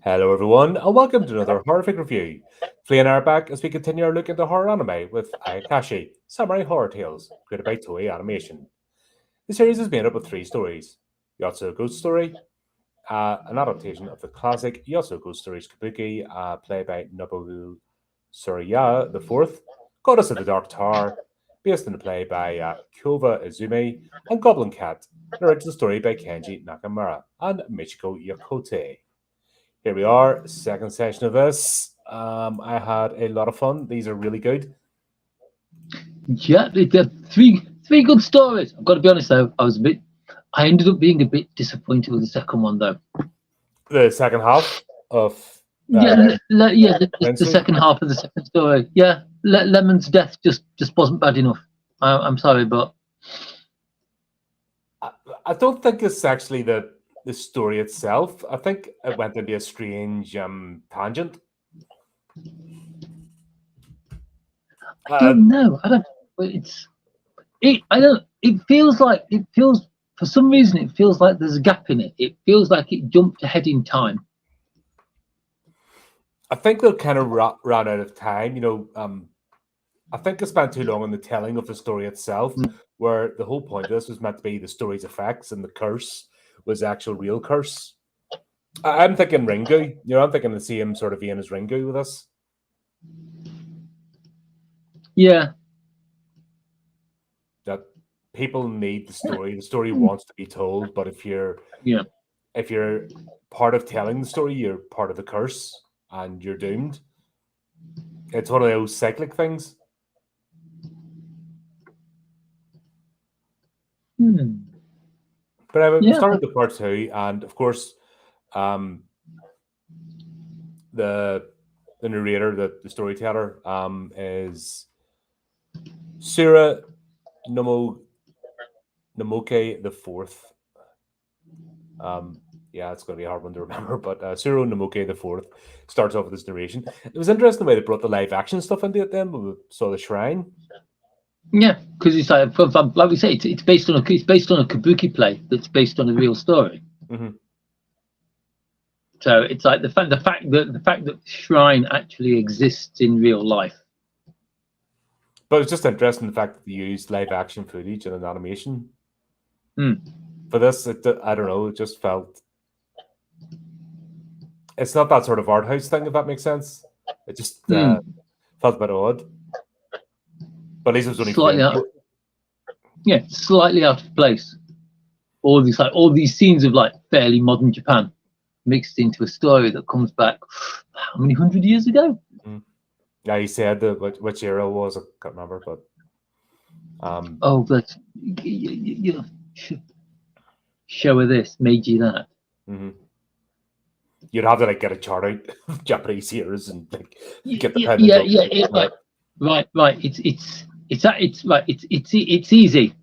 Hello, everyone, and welcome to another horrific review. Flea and I are back as we continue our look into horror anime with Ayakashi, Samurai Horror Tales, created by Toei Animation. The series is made up of three stories: Yotsu Ghost Story, an adaptation of the classic Yotsu Ghost Stories Kabuki, played by Nobuo Surya the Fourth, Goddess of the Dark Tower, based on the play by Kyova Izumi, and Goblin Cat, an original story by Kenji Nakamura and Michiko Yokote. Here we are, second session of this. I had a lot of fun. These are really good. Yeah, they're three good stories. I've got to be honest though, I ended up being a bit disappointed with the second one though. The second half of The Wednesday. second half of the second story. Yeah, Lemon's death just wasn't bad enough. I'm sorry, but I don't think it's actually the story itself. I think it went into a strange tangent. I don't know. I don't. It's it. I don't. It feels for some reason it feels like there's a gap in it. It feels like it jumped ahead in time. I think they'll kind of ran out of time. I think I spent too long on the telling of the story itself, where the whole point of this was meant to be the story's effects and the curse was the actual real curse. I'm thinking Ringu. I'm thinking the same sort of vein as Ringu with this. Yeah. That people need the story. The story wants to be told, but if you're part of telling the story, you're part of the curse and you're doomed. It's one of those cyclic things. But anyway, we started the part two, and of course, the narrator, the storyteller, is Sura Nomoke the Fourth. Yeah, it's going to be a hard one to remember, but Suro Nomoke the Fourth starts off with this narration. It was interesting the way they brought the live action stuff into it. Then we saw the shrine. Yeah, because it's like we say, it's based on a kabuki play that's based on a real story. Mm-hmm. So it's like the fact that the shrine actually exists in real life. But it's just interesting the fact that they used live action footage and an animation. For this, I don't know. It just felt it's not that sort of art house thing, if that makes sense. It just felt a bit odd. But at least it was only slightly out of place. All these scenes of like fairly modern Japan mixed into a story that comes back how many 100 years ago? Yeah, he said which era it was. I can't remember, but but show her this, made you that. You'd have to like get a chart out of Japanese eras and like get the pen. Right. It's easy.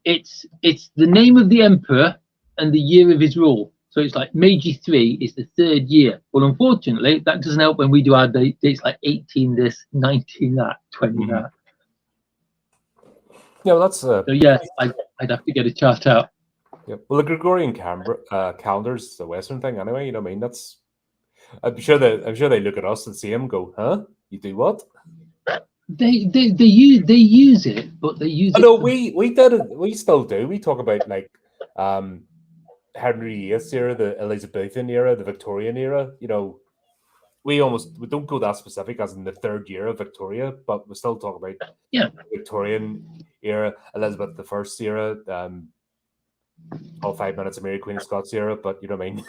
It's the name of the emperor and the year of his rule. So it's like Meiji 3 is the third year. Well, unfortunately, that doesn't help when we do our dates like 18 this, 19 that, 20 that. Yeah, well, that's so yeah, I'd have to get a chart out. Yeah, well, the Gregorian calendar's the Western thing anyway. You know what I mean? That's I'm sure they look at us and see him go, huh? You do what? They use it, but they use it. No, we did it. We still do. We talk about like Henry VIII era, the Elizabethan era, the Victorian era. We don't go that specific as in the third year of Victoria, but we still talk about Victorian era, Elizabeth I era, all 5 minutes of Mary Queen of Scots era. But you know what I mean.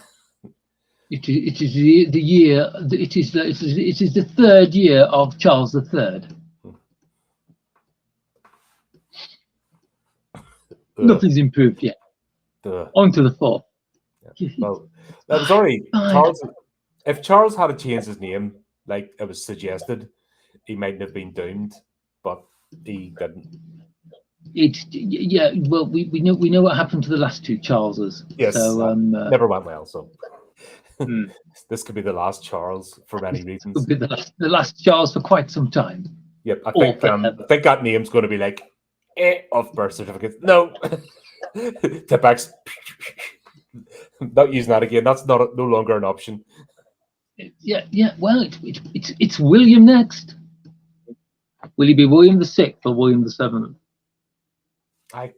It is the year. It is the third year of Charles III. Nothing's improved yet. On to the fourth. Yeah. Well, that was already Charles. If Charles had to change his name, like it was suggested, he mightn't have been doomed, but he didn't. Well, we know what happened to the last two Charleses. Yes, so never went well. So this could be the last Charles for many reasons. Could be the last Charles for quite some time. Yep, I think that name's going to be like of birth certificates. No, Tipex. Not using that again. That's no longer an option. Yeah. Well, it's William next. Will he be William the Sixth or William the Seventh? I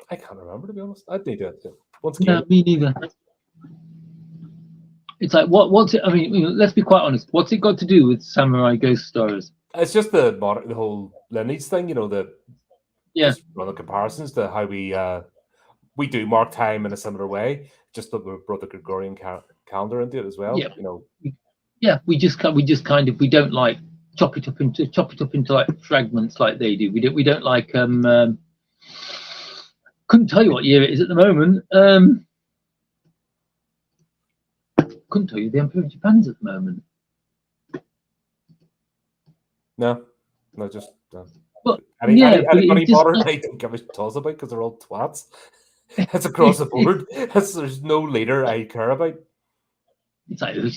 can't remember, to be honest. I'd need to once No, again. me neither. It's like what's it? I mean, let's be quite honest. What's it got to do with samurai ghost stories? It's just the whole lineage thing, Yeah, just run the comparisons to how we do mark time in a similar way. Just that we brought the Gregorian calendar into it as well. yeah, yeah. We kind of we don't like chop it up into like fragments like they do. We don't like couldn't tell you what year it is at the moment. Couldn't tell you the Emperor of Japan's at the moment. No, just no. But Anybody bother? like, They don't give a toss about because they're all twats. It's across the board. There's no leader I care about. It's like who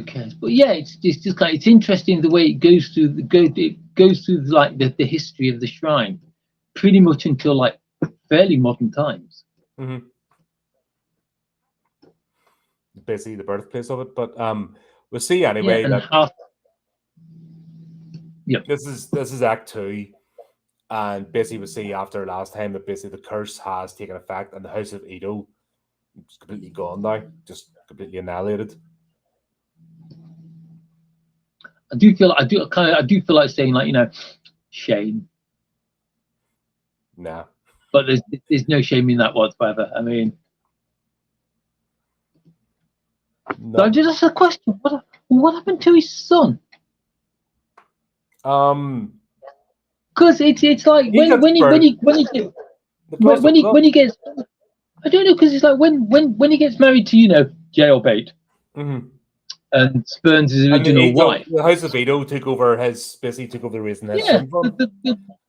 cares? But yeah, it's just like it's interesting the way it goes through like the history of the shrine, pretty much until like fairly modern times. Mm-hmm. Basically, the birthplace of it. But we'll see anyway. This is Act 2, and basically we'll see after last time that basically the curse has taken effect, and the House of Edo is completely gone now, just completely annihilated. I do feel like saying, like, shame. Nah. But there's no shame in that whatsoever. I mean, no. So just ask a question. What happened to his son? Because it's like when he gets, I don't know, because it's like when he gets married to jailbait. Mm-hmm. And spurns his original wife. The House of Edo took over the raising his son from.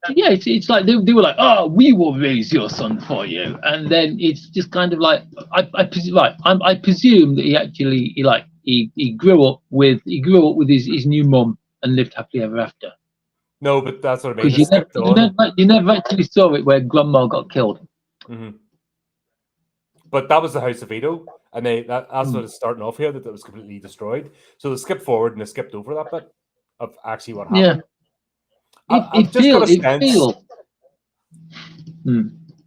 It's like they were like, oh, we will raise your son for you, and then it's just kind of like I presume that he grew up with his new mum and lived happily ever after. No, but that's what I mean. Because you never actually saw it where Grandma got killed. Mm-hmm. But that was the House of Edo, and that's what it's starting off here, that it was completely destroyed. So they skipped forward and they skipped over that bit of actually what happened.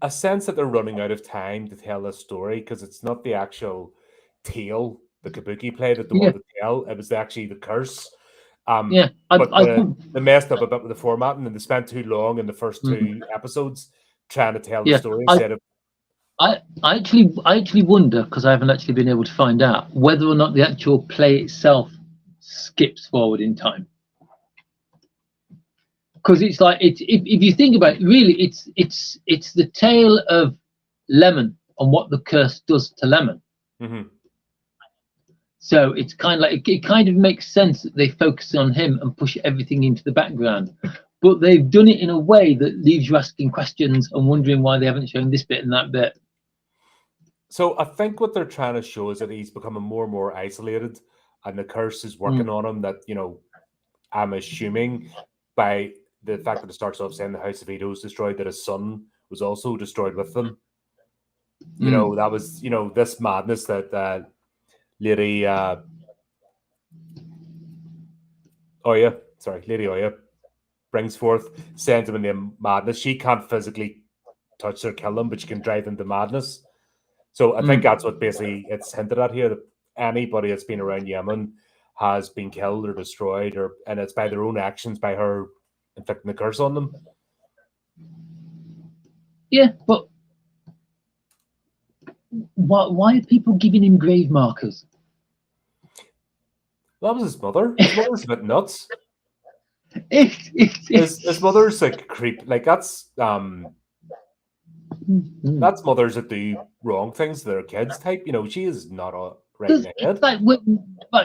A sense that they're running out of time to tell this story, because it's not the actual tale the Kabuki play that they wanted to tell. It was actually the curse. They messed up a bit with the formatting, and they spent too long in the first two episodes trying to tell the story instead of. I actually wonder, because I haven't actually been able to find out, whether or not the actual play itself skips forward in time. Because it's like if you think about it, really, it's the tale of Lemon and what the curse does to Lemon. Mm-hmm. So it's kind of like it kind of makes sense that they focus on him and push everything into the background. But they've done it in a way that leaves you asking questions and wondering why they haven't shown this bit and that bit. So I think what they're trying to show is that he's becoming more and more isolated, and the curse is working on him. That I'm assuming by the fact that it starts off saying the House of Edo is destroyed, that his son was also destroyed with them. That was this madness that Lady Oya brings forth, sends him into madness. She can't physically touch or kill him, but she can drive him to madness. So I think that's what basically it's hinted at here, that anybody that's been around Yemen has been killed or destroyed, and it's by their own actions, by her inflicting the curse on them. Yeah, but why are people giving him grave markers? That was his mother. His mother's a bit nuts. His mother's like creep. Like that's mothers that do wrong things to their kids type. She is not a right in the head. Like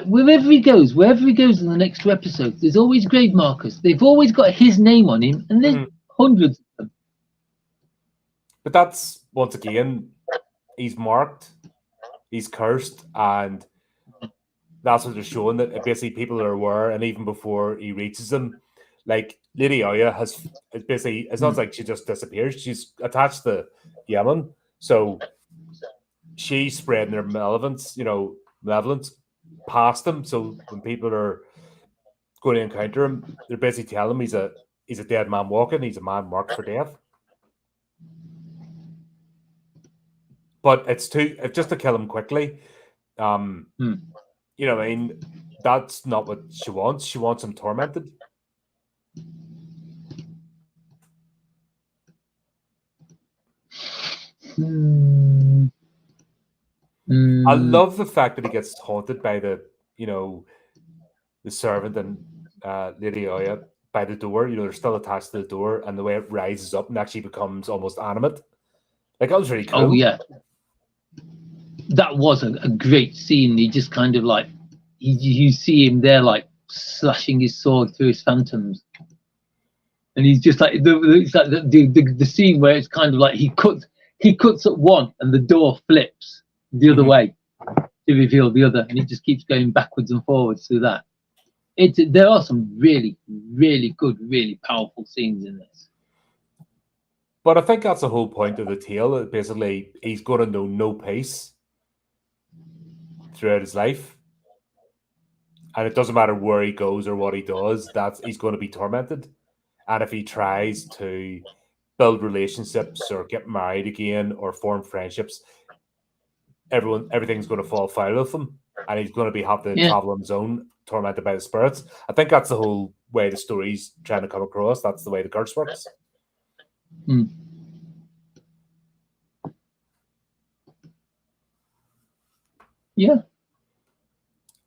wherever he goes in the next two episodes, there's always grave markers. They've always got his name on him, and there's hundreds of them. But that's, once again, he's marked, he's cursed, and that's what they're showing, that basically people are aware, and even before he reaches them, like Lady Oya has basically, it's not like she just disappears. She's attached to Yemen, so she's spreading her malevolence, malevolence past him. So when people are going to encounter him, they're basically telling him he's a dead man walking. He's a man marked for death. But it's just to kill him quickly. You know, I mean, that's not what she wants. She wants him tormented. I love the fact that he gets haunted by the servant and Lady Oya by the door. You know, they're still attached to the door, and the way it rises up and actually becomes almost animate. Like, that was really cool. Oh yeah, that was a great scene. He just kind of like you see him there like slashing his sword through his phantoms, and he's just like it's like the scene where it's kind of like he cuts at one and the door flips the other way to reveal the other, and he just keeps going backwards and forwards through that. There are some really, really good, really powerful scenes in this. But I think that's the whole point of the tale. Basically, he's going to know no peace throughout his life. And it doesn't matter where he goes or what he does, he's going to be tormented. And if he tries to build relationships or get married again or form friendships, everything's going to fall foul of him. And he's going to have to travel on his own, tormented by the spirits. I think that's the whole way the story's trying to come across. That's the way the curse works. Yeah.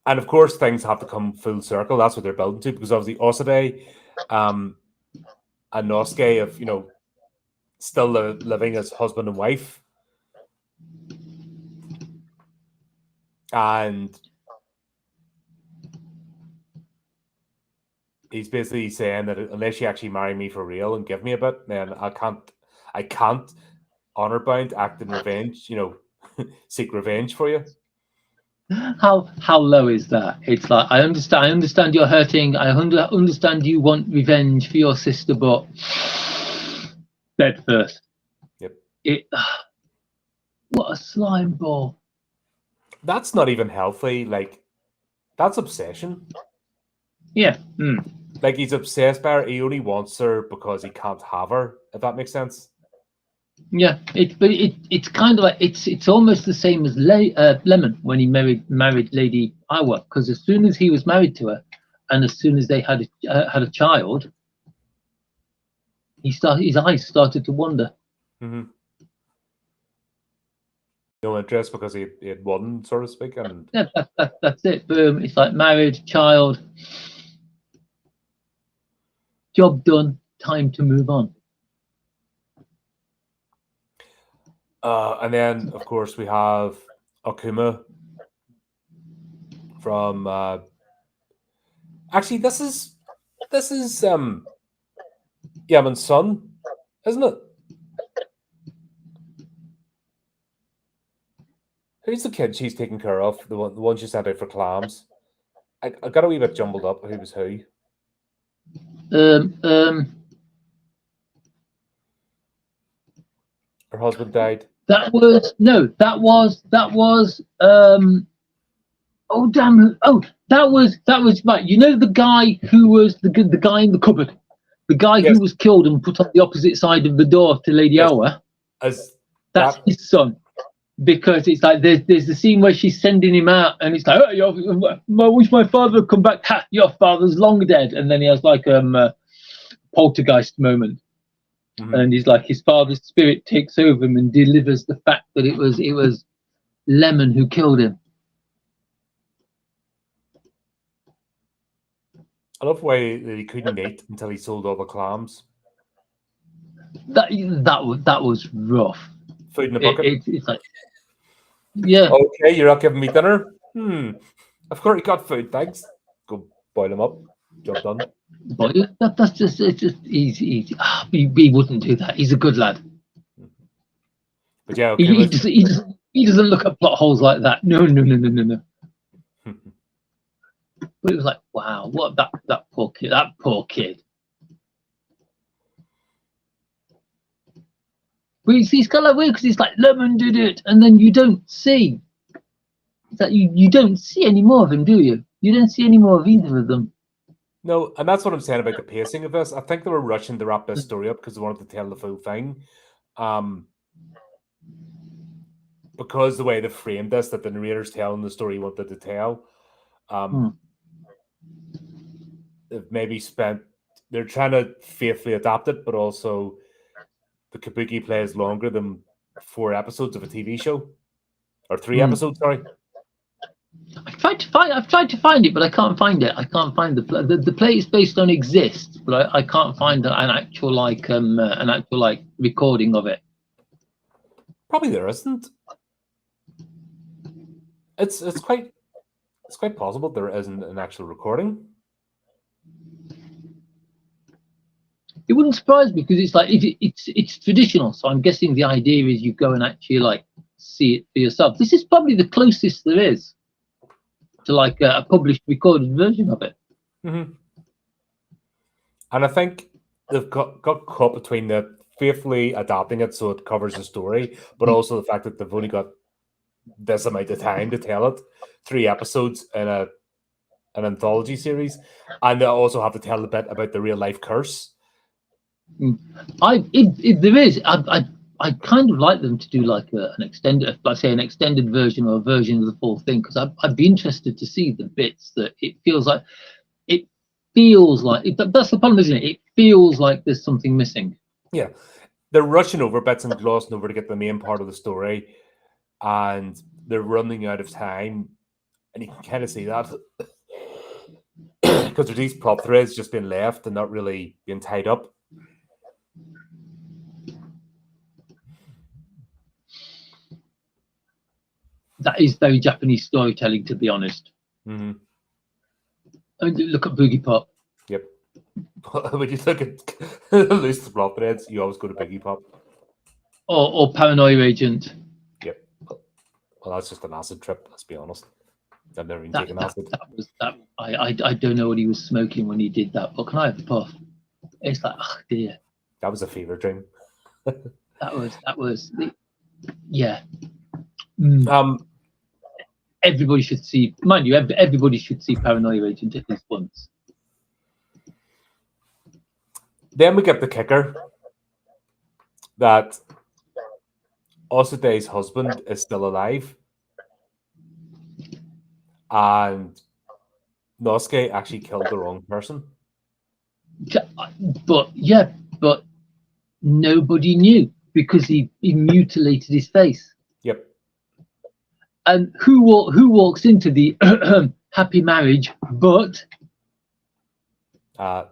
And of course, things have to come full circle. That's what they're building to, because obviously Osade and Nosuke have, still living as husband and wife. And he's basically saying that unless you actually marry me for real and give me a bit, then I can't honor bound act in revenge, seek revenge for you. How low is that? It's like I understand you're hurting. I understand you want revenge for your sister, but dead first. Yep. What a slime ball. That's not even healthy. Like, that's obsession. Yeah. Like, he's obsessed by her. He only wants her because he can't have her, if that makes sense. Yeah, it's kind of like it's almost the same as Lemon when he married Lady Iwa, because as soon as he was married to her, and as soon as they had a child, his eyes started to wander. No interest because he had one, so to speak, and yeah, that's it. Boom! It's like married, child, job done. Time to move on. And then, of course, we have Akuma from. Actually, this is Yaman's son, isn't it? Who's the kid she's taking care of? The one she sent out for clams. I got a wee bit jumbled up. Who was who? Her husband died. That was oh damn! Oh, that was right. You know the guy who was the guy in the cupboard, the guy who was killed and put on the opposite side of the door to Lady Awa. That's his son, because it's like there's the scene where she's sending him out, and it's like, oh, I wish my father had come back. Ha, your father's long dead, and then he has like poltergeist moment. And he's like, his father's spirit takes over him and delivers the fact that it was Lemon who killed him. I love the way that he couldn't eat until he sold all the clams. That was rough. Food in a bucket. It's like, yeah. Okay, you're not giving me dinner. I've already got food. Thanks. Go boil them up. Job done. But that's just easy. He wouldn't do that. He's a good lad. But yeah, he doesn't look at plot holes like that. No. But it was like, wow, what that poor kid. That poor kid. But he's kind of weird because he's like, Lemon did it, and then you don't see that you don't see any more of him, do you? You don't see any more of either of them. No, and that's what I'm saying about the pacing of this. I think they were rushing to wrap this story up because they wanted to tell the full thing. Because the way they framed this, that the narrator's telling the story he wanted to tell, they've maybe they're trying to faithfully adapt it, but also the kabuki plays longer than 4 episodes of a TV show, or 3 episodes. Sorry, I've tried to find it, but I can't find it. I can't find the play it's based on exists, but I can't find an actual recording of it. Probably there isn't. It's quite possible there isn't an actual recording. It wouldn't surprise me, because it's like it's traditional. So I'm guessing the idea is you go and actually like see it for yourself. This is probably the closest there is to like a published recorded version of it. And I think they've got caught between the faithfully adapting it so it covers the story, but also the fact that they've only got this amount of time to tell it. 3 episodes in an anthology series, and they also have to tell a bit about the real life curse. If there is, I kind of like them to do like an extended, like say an extended version or a version of the full thing, because I'd be interested to see the bits that it feels like. That's the problem, isn't it? It feels like there's something missing. Yeah, they're rushing over bits and glossing over to get the main part of the story, and they're running out of time, and you can kind of see that because there's these plot threads just being left and not really being tied up. That is very Japanese storytelling, to be honest. Mm-hmm. I mean, look at Boogie Pop. Yep. When you look at loose plot threads, you always go to Biggie Pop. Or Paranoia Agent. Yep. Well, that's just an acid trip, let's be honest. I've never even taken acid. I don't know what he was smoking when he did that, but can I have a puff? It's like, oh dear. That was a fever dream. that was yeah. Everybody should see, mind you, everybody should see Paranoia Agent at least once. Then we get the kicker that Osude's husband is still alive, and Nosuke actually killed the wrong person. But nobody knew, because he mutilated his face. Yep. And who walks into the happy marriage but the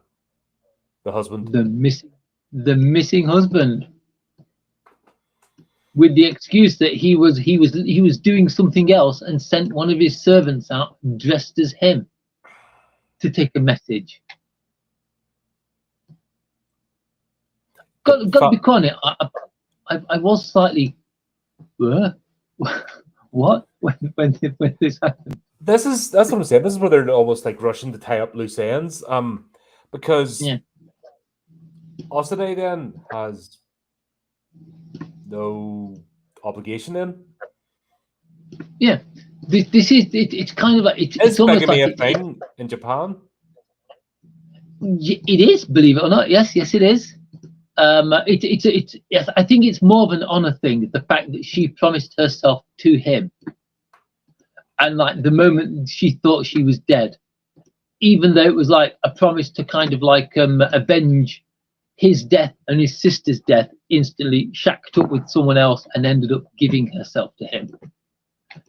husband, the missing husband, with the excuse that he was doing something else and sent one of his servants out dressed as him to take a message. Got to be honest, I was slightly what when this happened. That's what I'm saying. This is where they're almost like rushing to tie up loose ends. Because Osude then has no obligation then. Yeah. It's kind of like it's almost like a thing in Japan. It is, believe it or not. Yes, it is. Yes, I think it's more of an honor thing. The fact that she promised herself to him, and like the moment she thought she was dead, even though it was like a promise to kind of like avenge his death and his sister's death, instantly shacked up with someone else and ended up giving herself to him.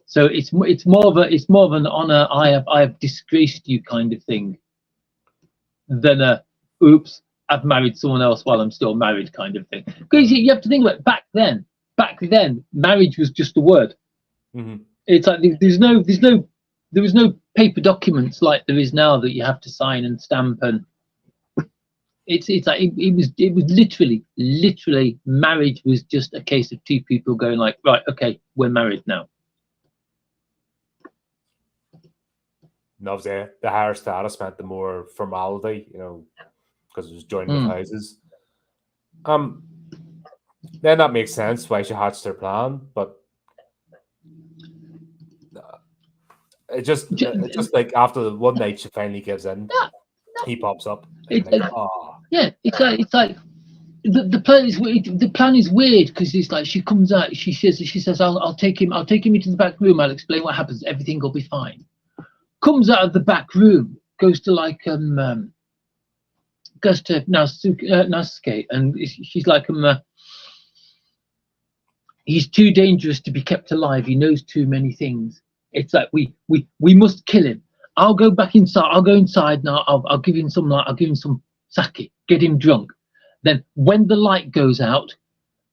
So it's more of an honor. I have disgraced you kind of thing, than a oops, I've married someone else while I'm still married kind of thing. Because you have to think about it, back then, marriage was just a word. Mm-hmm. It's like there was no paper documents like there is now that you have to sign and stamp, and it's like it was literally marriage was just a case of two people going like, right, okay, we're married now. And obviously, the higher status meant the more formality, because it was joining of houses. Then that makes sense why she hatched her plan, but It's just like after the one night she finally gives in, no, he pops up. And it's you're like, oh, yeah, it's like the plan is weird. The plan is weird because it's like she comes out, she says, I'll take him into the back room. I'll explain what happens. Everything will be fine. Comes out of the back room, goes to Nasuke, and she's like he's too dangerous to be kept alive. He knows too many things. It's like we must kill him. I'll go back inside. I'll go inside now. I'll give him some sake. Get him drunk. Then when the light goes out,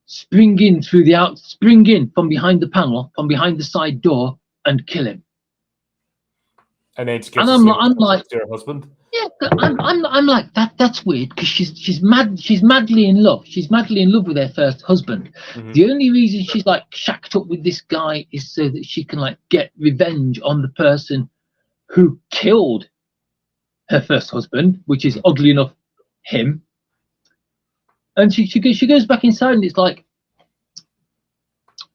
spring in from behind the panel, from behind the side door, and kill him. and then she gives I'm like, to her husband. yeah, I'm like that. That's weird because she's madly in love. She's madly in love with her first husband. Mm-hmm. The only reason she's like shacked up with this guy is so that she can like get revenge on the person who killed her first husband, which is oddly enough him. And she goes back inside and it's like,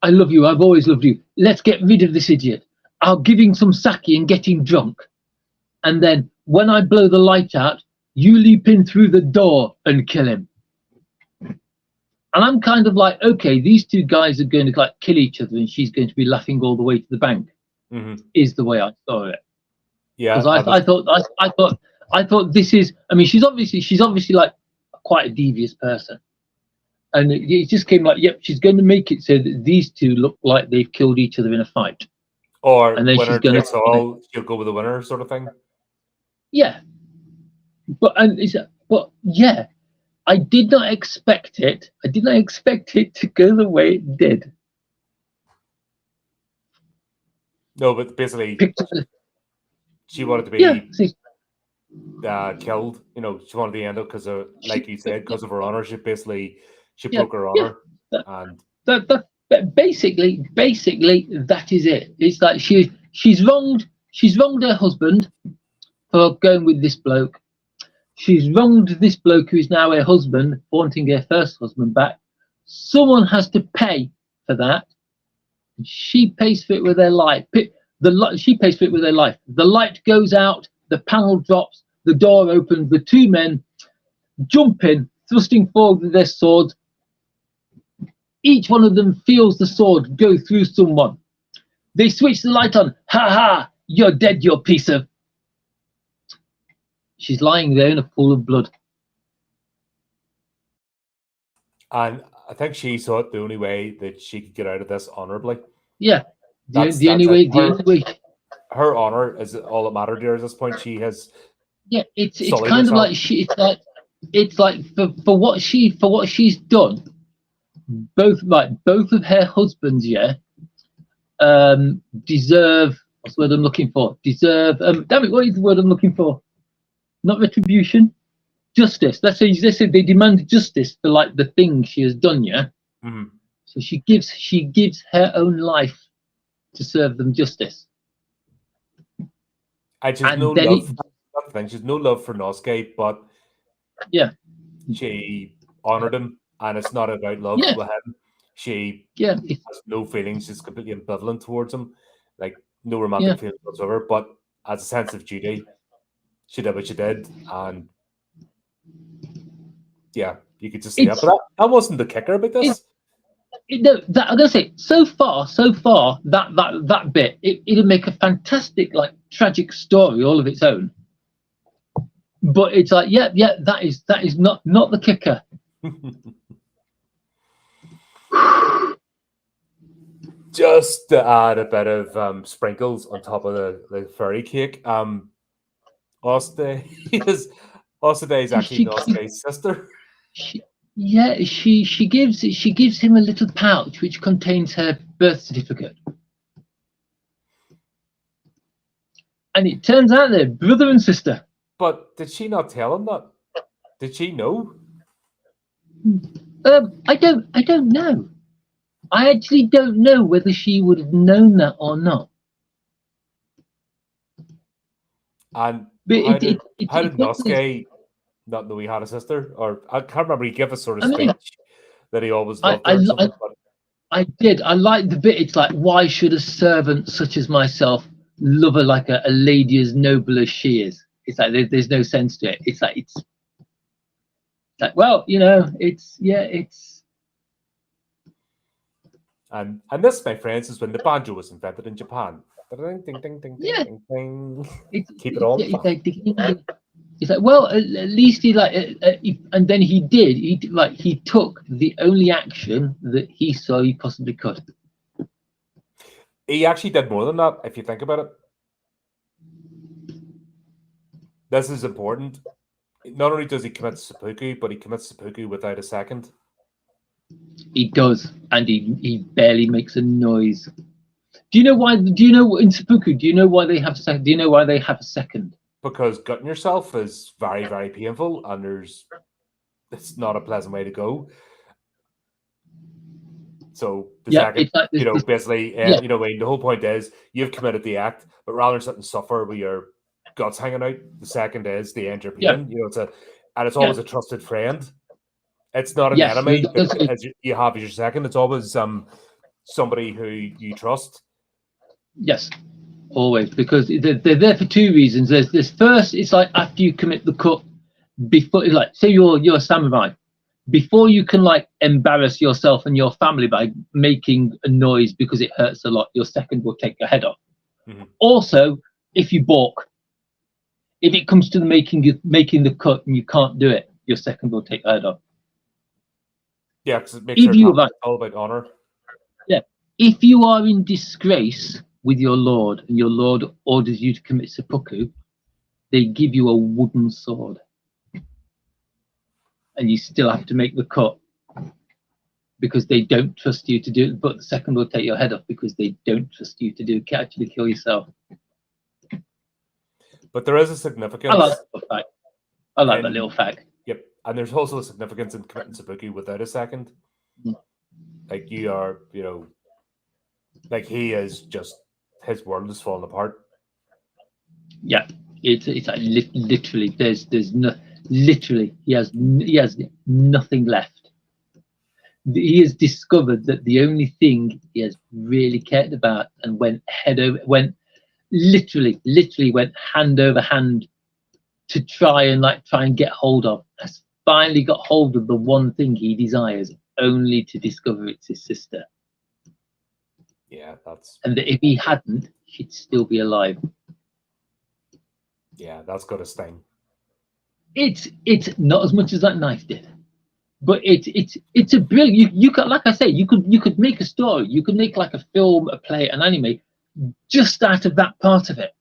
I love you. I've always loved you. Let's get rid of this idiot. I'll give him some sake and get him drunk. And then when I blow the light out, you leap in through the door and kill him. And I'm kind of like, okay, these two guys are going to like kill each other and she's going to be laughing all the way to the bank. Mm-hmm. Is the way I saw it. Yeah. Because I thought this is, I mean, she's obviously like quite a devious person. And it just came like, yep, she's going to make it so that these two look like they've killed each other in a fight. Or and then winner she's going takes all, she'll go with the winner sort of thing. Yeah. But yeah, I did not expect it. I did not expect it to go the way it did. No, but basically, she wanted to be killed. You know, she wanted to end up because of, like you said, because of her honor. She broke her honor, and that basically that is it. It's like she's wronged her husband for going with this bloke. She's wronged this bloke who is now her husband, wanting her first husband back. Someone has to pay for that. She pays for it with her life. She pays for it with her life. The light goes out, the panel drops, the door opens, the two men jump in, thrusting forward with their swords. Each one of them feels the sword go through someone. They switch the light on. Ha ha! You're dead, you piece of... She's lying there in a pool of blood. And I think she saw it the only way that she could get out of this honorably. Yeah. The only way. Her honor is all that mattered to her at this point. She has. Yeah, it's kind of like it's like for what she's done. Both of her husbands, deserve. What's the word I'm looking for? Deserve. Damn it! What is the word I'm looking for? Not retribution, justice. Let's say they demand justice for like the thing she has done. Yeah. Mm-hmm. So she gives her own life to serve them justice. And she's no love. She's no love for Nosuke, but she honored him, and it's not about love with him. She has no feelings. She's completely ambivalent towards him, like no romantic feelings whatsoever. But as a sense of duty, she did what she did, and you could just see that. But that wasn't the kicker about this. I'm gonna say so far that bit it'd make a fantastic like tragic story all of its own. But it's like that is not the kicker. Just to add a bit of sprinkles on top of the fairy cake, Osta is actually Nosuke's sister. She gives him a little pouch which contains her birth certificate, and it turns out they're brother and sister. But did she not tell him that? Did she know? I don't know. I actually don't know whether she would have known that or not. And how did Nosuke not know he had a sister? Or I can't remember. He gave a sort of speech that he always loved her. I did. I like the bit. It's like, why should a servant such as myself love her like a lady as noble as she is. It's like there's no sense to it. It's like well, it's And this, my friends, is when the banjo was invented in Japan. Ding, ding, ding, ding, ding, yeah. ding, ding. It's Keep it all fun. it's like well, at least he and then he took the only action that he saw he possibly could. He actually did more than that, if you think about it. This is important. Not only does he commit seppuku, but he commits seppuku without a second. He does, and he barely makes a noise. Do you know why? Do you know in seppuku? Do you know why they have second? Do you know why they have a second? Because gutting yourself is very, very painful, and it's not a pleasant way to go. So the second, it's like basically, the whole point is you've committed the act, but rather than sit and suffer with your guts hanging out, the second is the end your pain. It's always a trusted friend. It's not an enemy that you have as your second. It's always somebody who you trust. Yes, always, because they're there for two reasons. There's this first, it's like after you commit the cut, before, like, say you're a samurai, before you can like embarrass yourself and your family by making a noise because it hurts a lot, your second will take your head off. Mm-hmm. Also, if you balk, if it comes to making the cut and you can't do it, your second will take your head off. Yeah, because it makes it's all about honor. Yeah, if you are in disgrace with your lord and your lord orders you to commit seppuku, they give you a wooden sword, and you still have to make the cut because they don't trust you to do it. But the second will take your head off because they don't trust you to actually kill yourself. But there is a significance. I like that little fact. Yep, and there's also a significance in committing seppuku without a second. Mm. Like you are, like he is just, his world is falling apart. Yeah, it's like literally he has nothing left. He has discovered that the only thing he has really cared about and went literally went hand over hand to try and get hold of, has finally got hold of the one thing he desires, only to discover it's his sister. Yeah, and that if he hadn't, she'd still be alive. Yeah, that's got a sting. It's not as much as that knife did, but it's a brilliant. You could, like I say, you could make a story. You could make like a film, a play, an anime, just out of that part of it,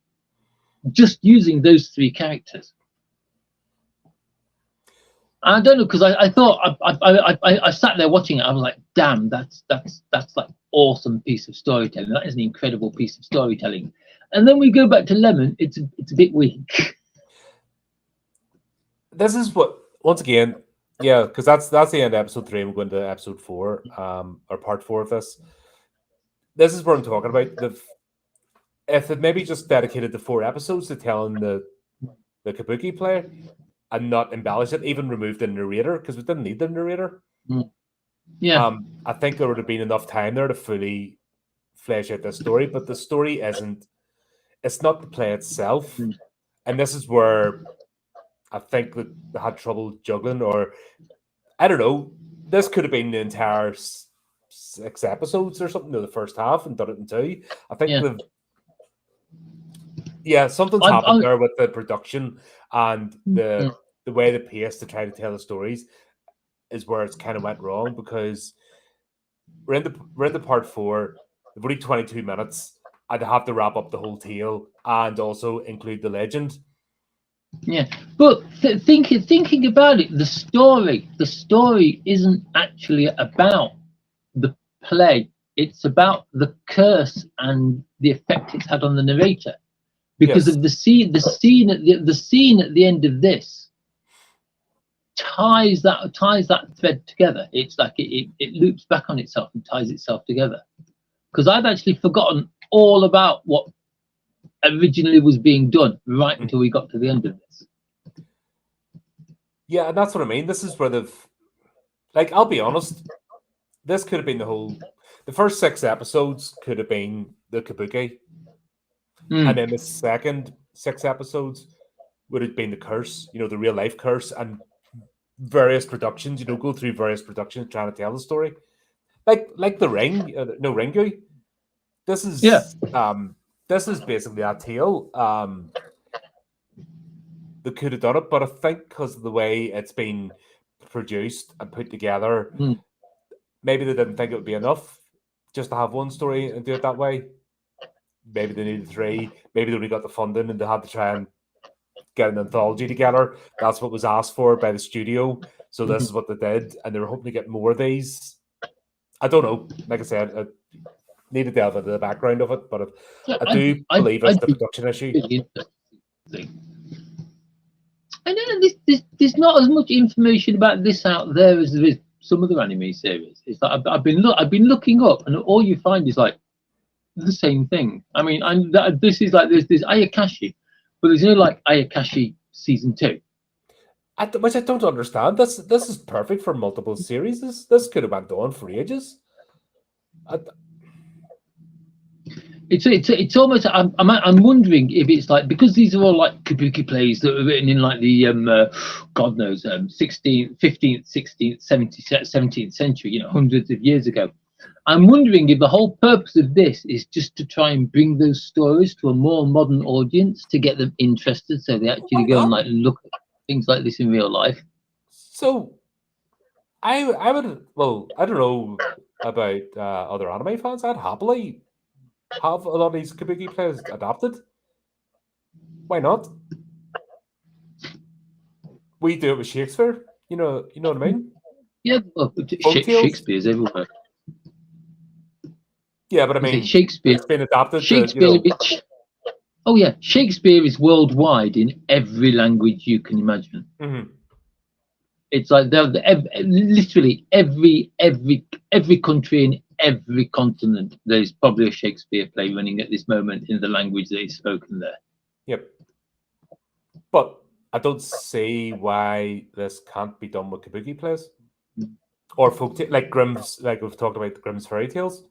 just using those three characters. I don't know, because I thought I sat there watching it. I was like, damn, that's like awesome piece of storytelling. That is an incredible piece of storytelling. And then we go back to Lemon. It's a bit weak. This is what, once again, yeah, because that's the end of episode 3. We're going to episode 4, or part 4 of this. This is what I'm talking about. If it maybe just dedicated the 4 episodes to telling the kabuki play and not embellish it, even remove the narrator, because we didn't need the narrator. Yeah. I think there would have been enough time there to fully flesh out this story, but the story it's not the play itself. And this is where I think that they had trouble juggling, or I don't know. This could have been the entire 6 episodes or something of the first half and done it in 2. I think something's happened there with the production and the way the pace to try to tell the stories is where it's kind of went wrong, because we're in the part 4. They've only 22 minutes. I'd have to wrap up the whole tale and also include the legend. Yeah, but thinking about it, the story isn't actually about the play. It's about the curse and the effect it's had on the narrator, because of the scene at the end of this ties that thread together. It's like it loops back on itself and ties itself together. Because I've actually forgotten all about what originally was being done right until we got to the end of this. Yeah, and that's what I mean. This is where I'll be honest, this could have been the first 6 episodes could have been the kabuki. and then the second 6 episodes would have been the curse, the real life curse, and various productions, go through various productions trying to tell the story, like the Ring, no Ringu. This is basically a tale. They could have done it, but I think because of the way it's been produced and put together, maybe they didn't think it would be enough just to have one story and do it that way. Maybe they needed 3. Maybe they only got the funding and they had to try and get an anthology together. That's what was asked for by the studio. So this is what they did, and they were hoping to get more of these. I don't know. Like I said, I need to delve into the background of it, but I do believe it's the production issue. I don't know. There's not as much information about this out there as there is some other anime series. It's like I've been looking up, and all you find is like the same thing. I mean, this is like there's Ayakashi, but there's no like Ayakashi season 2. Which I don't understand. This is perfect for multiple series. This could have went on for ages. It's almost. I'm wondering if it's like, because these are all like kabuki plays that were written in like the God knows 16th, 15th, 16th, 17th century, hundreds of years ago. I'm wondering if the whole purpose of this is just to try and bring those stories to a more modern audience, to get them interested, so they actually go and like look at things like this in real life. So I would, well, I don't know about other anime fans. I'd happily have a lot of these kabuki plays adapted. Why not? We do it with Shakespeare. You know what I mean? Yeah, well, Shakespeare's everywhere. Yeah, but I mean, Shakespeare. It's been adapted. Oh yeah, Shakespeare is worldwide in every language you can imagine. It's like literally every country in every continent. There's probably a Shakespeare play running at this moment in the language that is spoken there. Yep. But I don't see why this can't be done with kabuki plays or folk like Grimm's. Like we've talked about the Grimm's fairy tales.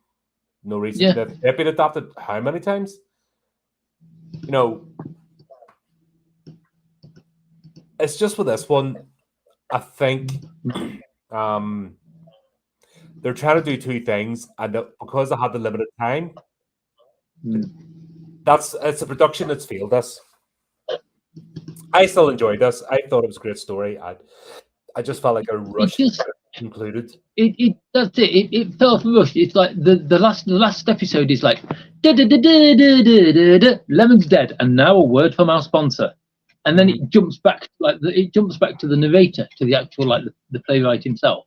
No reason that they've been adapted how many times? It's just with this one. I think they're trying to do 2 things, and because they had the limited time, it's a production that's failed us. I still enjoyed this. I thought it was a great story. I just felt like a rush concluded. It felt rushed. It's like the last episode is like Lemon's dead, and now a word from our sponsor. And then it jumps back to the narrator, to the actual like the playwright himself.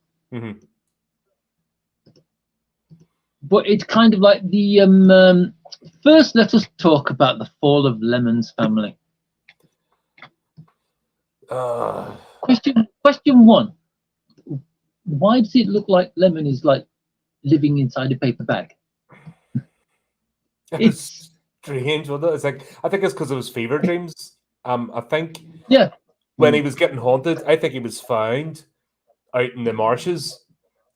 But it's kind of like the first. Let us talk about the fall of Lemon's family. Question 1: why does it look like Lemon is like living inside a paper bag? It's strange, wasn't it? It's like, I think it's because of his fever dreams. I think when he was getting haunted, I think he was found out in the marshes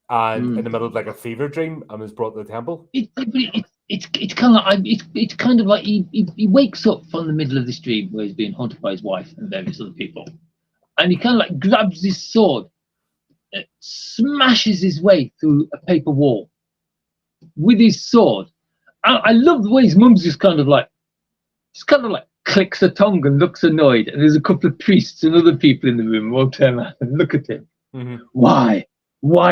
and in the middle of like a fever dream and was brought to the temple. It's kind of like he wakes up from the middle of this dream where he's being haunted by his wife and various other people, and he kind of like grabs his sword, smashes his way through a paper wall with his sword. I love the way his mum's just kind of like clicks her tongue and looks annoyed, and there's a couple of priests and other people in the room who all turn around and look at him. Why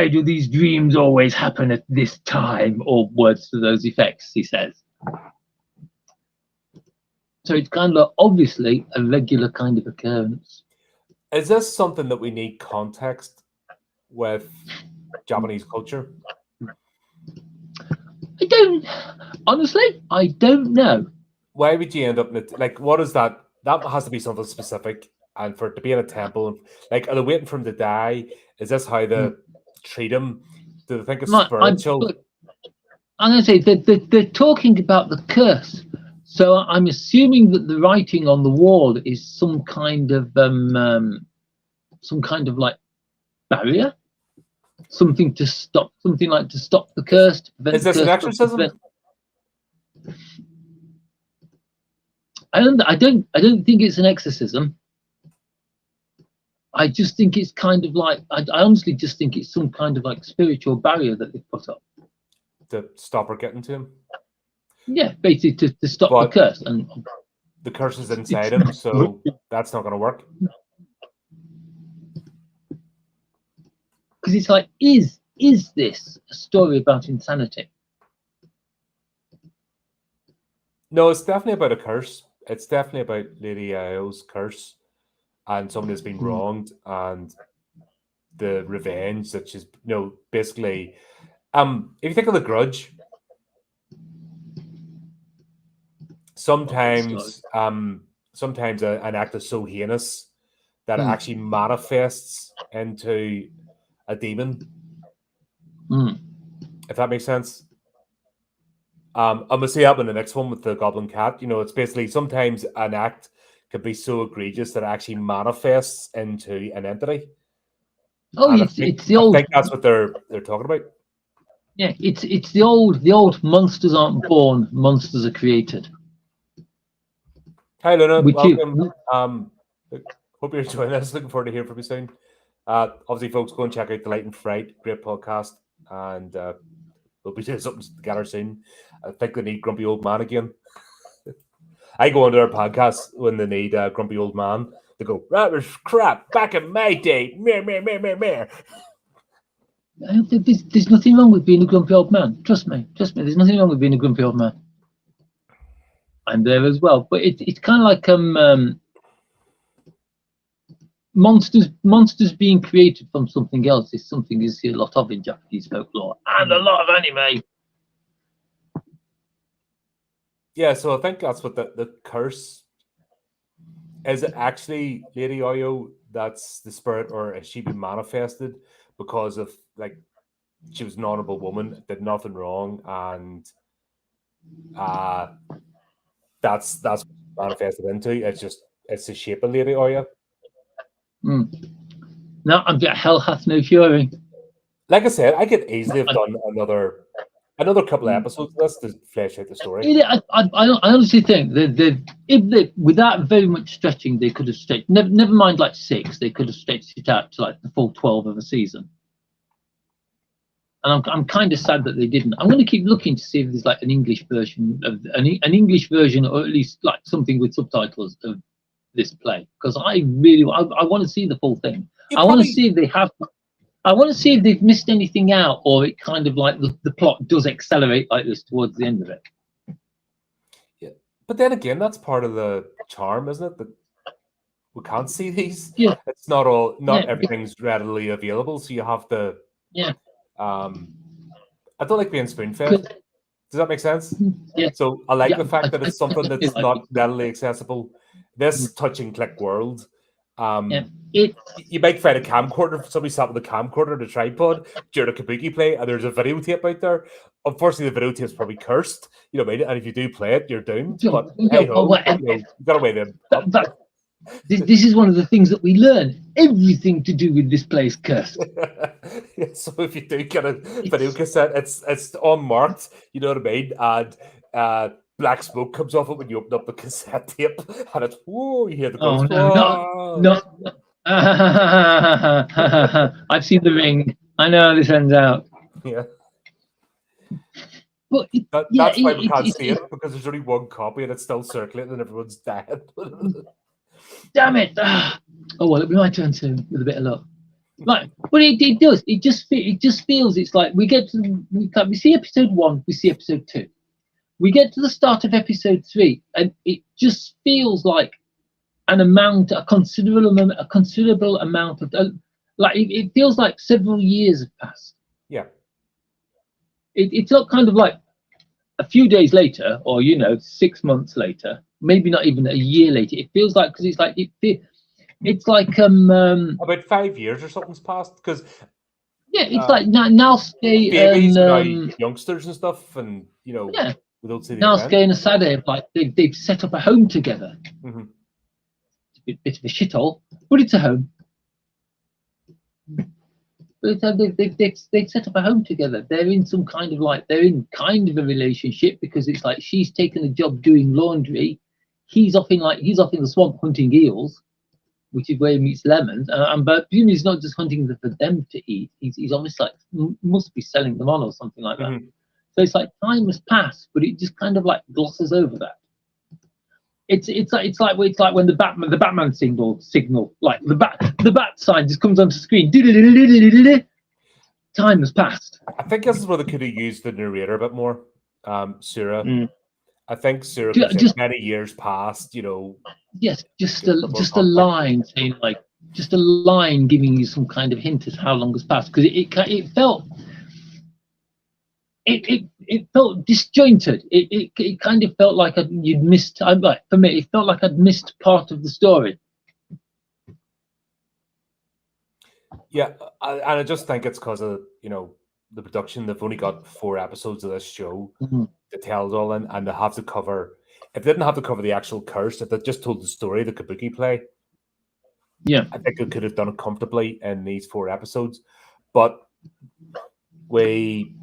do these dreams always happen at this time, or words to those effects, he says. So it's kind of obviously a regular kind of occurrence. Is this something that we need context with Japanese culture? I don't know. Why would you end up in it? Like, what is that? That has to be something specific. And for it to be in a temple, like, are they waiting for him to die? Is this how they treat him? Do they think it's spiritual? I'm going to say that they're talking about the curse. So I'm assuming that the writing on the wall is some kind of like barrier, something to stop the curse. To prevent is this an exorcism? I don't think it's an exorcism. I just think it's kind of like I honestly just think it's some kind of like spiritual barrier that they've put up. To stop her getting to him. Yeah, basically to stop But the curse, and the curse is inside him, so that's not going to work. Because it's like, is this a story about insanity? No, it's definitely about a curse. It's definitely about Lady Io's curse and someone who's been wronged and the revenge that she's, basically. If you think of The Grudge, sometimes an act is so heinous that it actually manifests into a demon. If that makes sense. I'm gonna see that in the next one with the Goblin Cat. It's basically sometimes an act could be so egregious that it actually manifests into an entity. Oh, And it's the old. I think that's what they're talking about. Yeah, it's the old monsters aren't born, monsters are created. Hi Luna, Which welcome. Hope you're enjoying this. Looking forward to hearing from you soon. Obviously, folks, go and check out the Light and Fright, great podcast, and we'll be doing something together soon. I think they need Grumpy Old Man again. I go onto their podcast when they need a grumpy old man. They go, that was crap back in my day. Meh, meh, meh, meh, meh. There's nothing wrong with being a grumpy old man. Trust me. There's nothing wrong with being a grumpy old man. I'm there as well, but it's kind of like monsters being created from something else is something you see a lot of in Japanese folklore and a lot of anime. Yeah, so I think that's what the curse is. It actually Lady Oyo that's the spirit, or has she been manifested because of like she was an honorable woman, did nothing wrong, and that's what it's manifested into. It's the shape of Lady Oya. No, I'm hell hath no fury. Like I said, I could easily have done another couple of episodes of this to flesh out the story. I honestly think that without very much stretching, they could have stretched. Never mind like 6, they could have stretched it out to like the full 12 of a season. And I'm kind of sad that they didn't. I'm going to keep looking to see if there's like an English version of an English version, or at least like something with subtitles of this play, because I want to see the full thing. I want to see if they have. I want to see if they've missed anything out, or it kind of like the plot does accelerate like this towards the end of it. Yeah, but then again, that's part of the charm, isn't it? That we can't see these. Yeah, it's not everything's readily available, so you have to. Yeah. I don't like being spoon-fed. Does that make sense? Yeah. So I like the fact that it's something that's not readily accessible. This touch-and-click world. You might find a camcorder. Somebody sat with a camcorder and a tripod during a kabuki play, and there's a videotape out there. Unfortunately, the videotape's probably cursed. You know what I mean? And if you do play it, you're doomed. But hey ho, you gotta weigh them up. This is one of the things that we learn. Everything to do with this place cursed. Yeah, so if you do get a video cassette, it's unmarked. You know what I mean? And black smoke comes off it when you open up the cassette tape, and it's whoa, you hear the ghost. No. I've seen The Ring. I know how this ends out. Yeah. But that's why we can't see it, because there's only one copy and it's still circulating and everyone's dead. Damn it! Oh well, it'll be my turn soon with a bit of luck. Like, but it does. It just feels. It's like we get to we see episode 1, we see episode 2, we get to the start of episode 3, and it just feels like a considerable amount of like it feels like several years have passed. Yeah. It's not kind of like a few days later, or 6 months later, maybe not even a year later. It feels like, because it's like it's like about 5 years or something's passed, because it's like Naosuke babies and youngsters and stuff, and we don't see the Naosuke and Asade, like they've set up a home together. Mm-hmm. It's a bit of a shithole, but it's a home. But they've set up a home together. They're in kind of a relationship, because it's like she's taken a job doing laundry, he's off in the swamp hunting eels, which is where he meets Lemon. But presumably he's not just hunting them for them to eat. He's obviously must be selling them on or something like that. Mhm. So it's like time has passed, but it just kind of like glosses over that. It's like when the Batman signal, like the bat sign just comes onto the screen. Time has passed. I think this is where they could have used the narrator a bit more. Surah. Mm. I think Surah could say Just many years past, you know. yes, just Get some more a context. line saying like just a line giving you some kind of hint as how long has passed, because it felt disjointed. It kind of felt like you'd missed. For me, it felt like I'd missed part of the story. Yeah, and I just think it's because of, you know, the production. They've only got 4 episodes of this show to tell it all in, and they have to cover. If they didn't have to cover the actual curse, if they just told the story, the kabuki play, Yeah, I think they could have done it comfortably in these 4 episodes. But we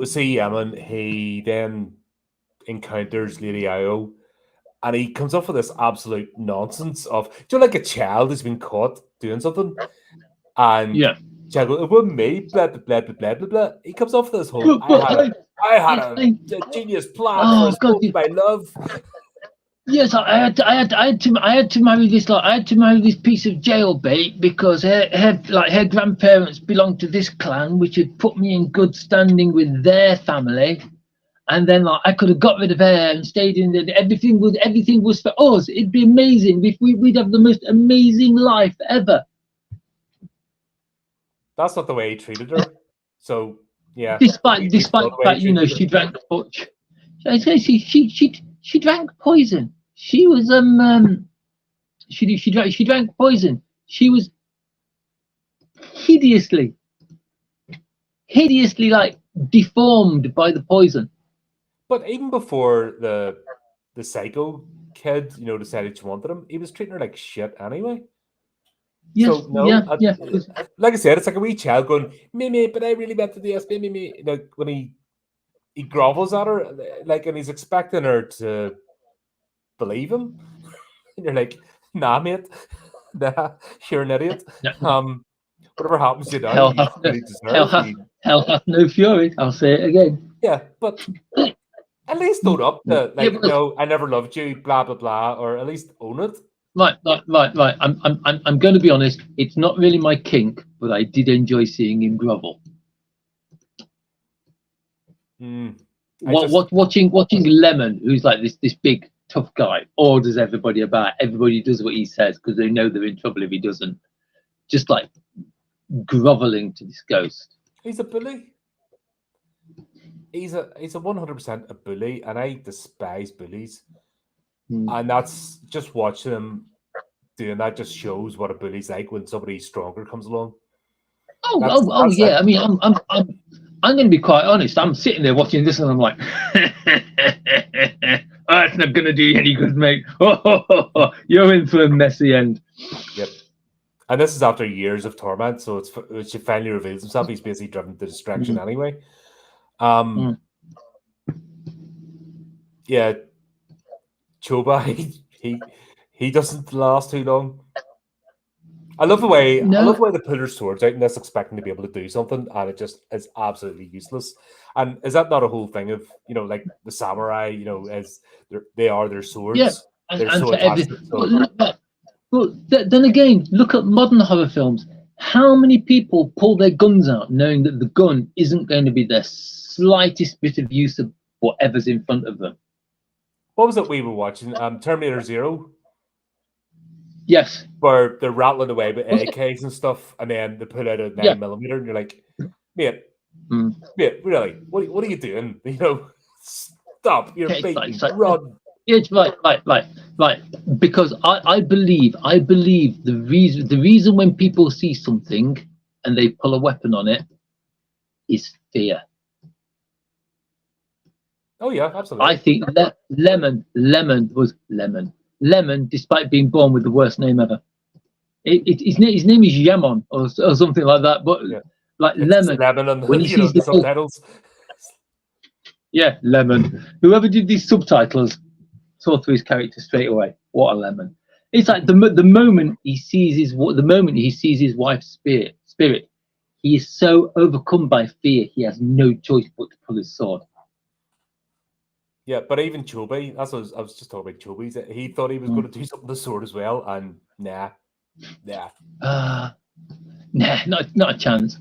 see Eamon. He then encounters Lady Io, and he comes up with this absolute nonsense of, do you know, like a child who's been caught doing something, and yeah. child goes, it wasn't me, blah blah blah blah blah blah blah. He comes off with this whole, I had a genius plan for us both, my love. Yes, I had to marry this. Like, I had to marry this piece of jailbait because her grandparents belonged to this clan, which had put me in good standing with their family. And then like I could have got rid of her and stayed in there. Everything was for us. It'd be amazing. We'd have the most amazing life ever. That's not the way he treated her. So yeah. Despite the fact, you know, she drank butch. She drank poison. She was she drank poison. She was hideously like deformed by the poison. But even before the psycho kid, you know, decided she wanted him, he was treating her like shit anyway. Yes, so no, yeah. Like I said, it's like a wee child going, me, but I really meant to do this, me. Like when he grovels at her, like, and he's expecting her to believe him, and you're like, nah, mate, nah, you're an idiot. Whatever happens to you now, you really deserve. Hell hath no fury. I'll say it again. Yeah, but at least own up to, like, no, I never loved you, blah blah blah, or at least own it. Right. I'm going to be honest. It's not really my kink, but I did enjoy seeing him grovel. Watching Lemon, who's like this big tough guy, orders everybody about. Everybody does what he says because they know they're in trouble if he doesn't. Just like groveling to this ghost. He's a bully. He's a 100% a bully, and I despise bullies. And that's just watching him doing that just shows what a bully's like when somebody stronger comes along. That's yeah. I mean, I'm going to be quite honest. I'm sitting there watching this, and I'm like, that's not going to do you any good, mate. You're in for a messy end. Yep. And this is after years of torment, so it's she finally reveals himself. He's basically driven to distraction anyway. Yeah, Choba, he doesn't last too long. I love the way they pull their swords out and that's expecting to be able to do something, and it just is absolutely useless. And is that not a whole thing of, you know, like the samurai, you know, as they are their swords? Yeah, and for everything. But then again, look at modern horror films. How many people pull their guns out knowing that the gun isn't going to be their slightest bit of use of whatever's in front of them? What was it we were watching? Terminator Zero? Yes. Where they're rattling away with AKs and stuff, and then they pull out a 9mm, and you're like, mate, really? What are you doing? You know, stop! You're beating. Run. It's right. Because I believe the reason when people see something and they pull a weapon on it is fear. Oh yeah, absolutely. I think that Lemon was Lemon. Lemon, despite being born with the worst name ever. His name is Yamon or something like that. But like it's Lemon on the, when he sees the subtitles. Yeah, Lemon. Whoever did these subtitles, saw through his character straight away. What a lemon! It's like the moment he sees his wife's spirit, he is so overcome by fear. He has no choice but to pull his sword. Yeah, but even Chobi, that's what I was just talking about Chobi's. He thought he was going to do something with the sword as well, and nah. Nah, not a chance.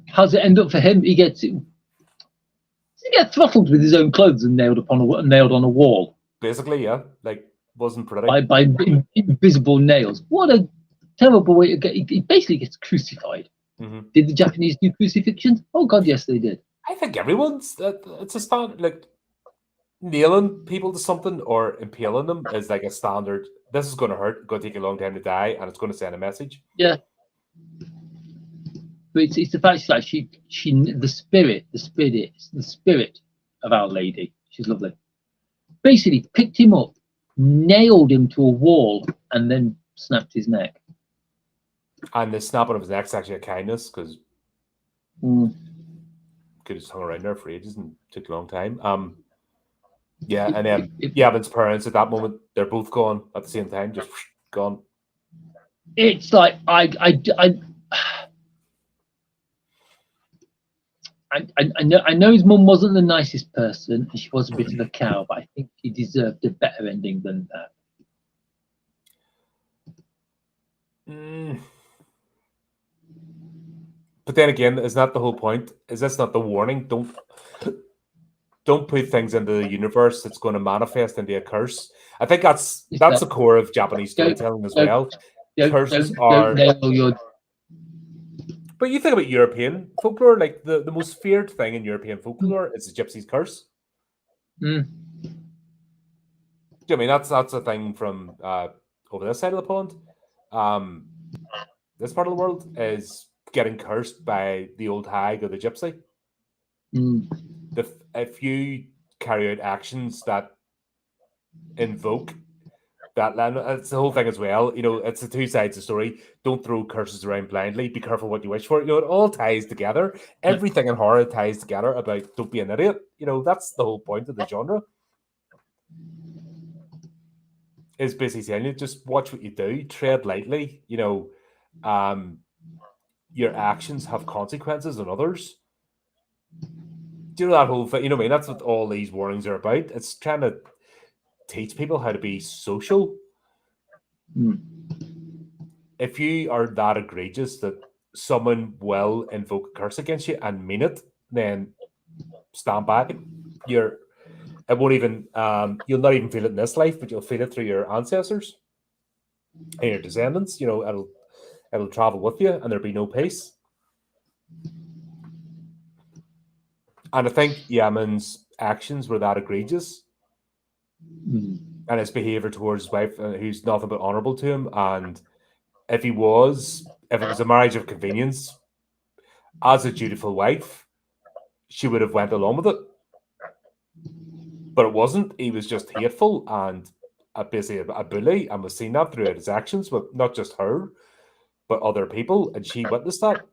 How's it end up for him? He gets throttled with his own clothes and nailed on a wall. Basically, yeah, like wasn't pretty. By invisible nails. What a terrible way to get. He basically gets crucified. Mm-hmm. Did the Japanese do crucifixions? Oh God, yes, they did. I think everyone's it's a standard, like nailing people to something or impaling them is like a standard. This is going to hurt. Going to take a long time to die, and it's going to send a message. Yeah. But it's the fact that she the spirit of Our Lady. She's lovely. Basically picked him up, nailed him to a wall, and then snapped his neck. And the snapping of his neck is actually a kindness, because could have just hung around there for ages and took a long time. Yeah, and then Yavin's parents at that moment, they're both gone at the same time, just gone. It's like I know his mum wasn't the nicest person, and she was a bit of a cow, but I think she deserved a better ending than that. But then again, is that the whole point? Is this not the warning? Don't put things into the universe that's going to manifest into a curse. I think that's the core of Japanese storytelling as well. Curses are. But you think about European folklore, like the most feared thing in European folklore is the gypsy's curse. Do you know what I mean that's a thing from over this side of the pond? This part of the world is getting cursed by the old hag or the gypsy. If you carry out actions that invoke that land, it's the whole thing as well. You know, it's the two sides of the story. Don't throw curses around blindly. Be careful what you wish for. You know, it all ties together. Everything in horror ties together about don't be an idiot. You know, that's the whole point of the genre. Is basically saying you just watch what you do, tread lightly. You know, your actions have consequences on others. Do you know that whole thing? You know what I mean? That's what all these warnings are about. It's trying to teach people how to be social. If you are that egregious that someone will invoke a curse against you and mean it, then stand back. It won't even you'll not even feel it in this life, but you'll feel it through your ancestors and your descendants. You know, it'll travel with you, and there'll be no peace. And I think Yaman's actions were that egregious, and his behavior towards his wife, who's nothing but honorable to him. And if it was a marriage of convenience, as a dutiful wife, she would have went along with it. But it wasn't. He was just hateful and basically a bully, and was seen that throughout his actions with not just her, but other people, and she witnessed that.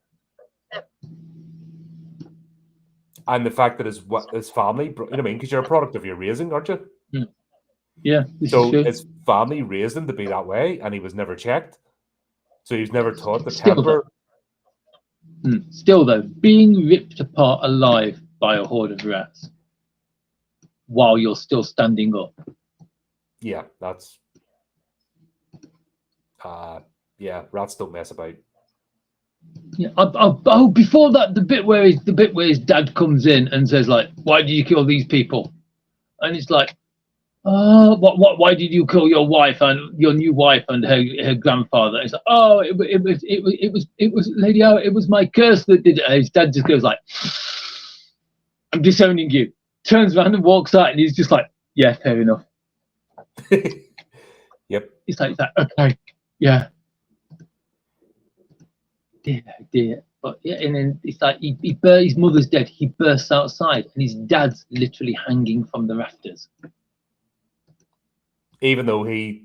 And the fact that his family, you know what I mean? Because you're a product of your raising, aren't you? Yeah. So his family raised him to be that way, and he was never checked. So he was never taught the temper. Still, though, being ripped apart alive by a horde of rats while you're still standing up. Yeah, that's. Rats don't mess about. Yeah. Before that, the bit where his dad comes in and says, like, "Why did you kill these people?" And it's like, why did you kill your wife and your new wife and her grandfather? It's like, oh, it was Lady Howe, it was my curse that did it. And his dad just goes like, "I'm disowning you." Turns around and walks out, and he's just like, "Yeah, fair enough." Yep. It's like that. Okay, yeah. Dear. But yeah, and then it's like his mother's dead. He bursts outside, and his dad's literally hanging from the rafters. Even though he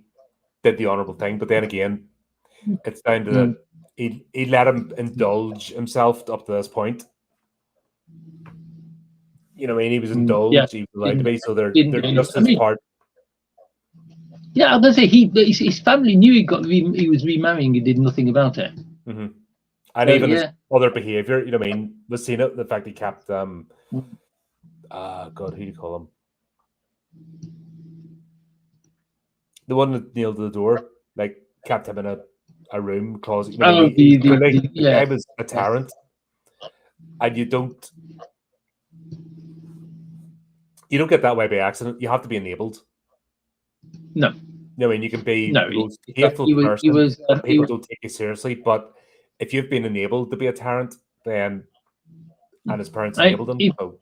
did the honourable thing, but then again, it's down to he let him indulge himself up to this point. You know what I mean? He was indulged. He was allowed to be. So they're just his part. Yeah, I'm gonna say his family knew he was remarrying. He did nothing about it. Mm-hmm. And So even his yeah, other behavior, you know what I mean? We've seen it, the fact he kept, God, who do you call him? The one that nailed the door, like, kept him in a room closet. You know what I mean? oh He clearly, the guy yeah, was a yes. tyrant, and you don't get that way by accident. You have to be enabled. No, You know what I mean? You can be no. the most It's like hateful person, and he people don't take you seriously. But if you've been enabled to be a tyrant, then and his parents I, enabled him, so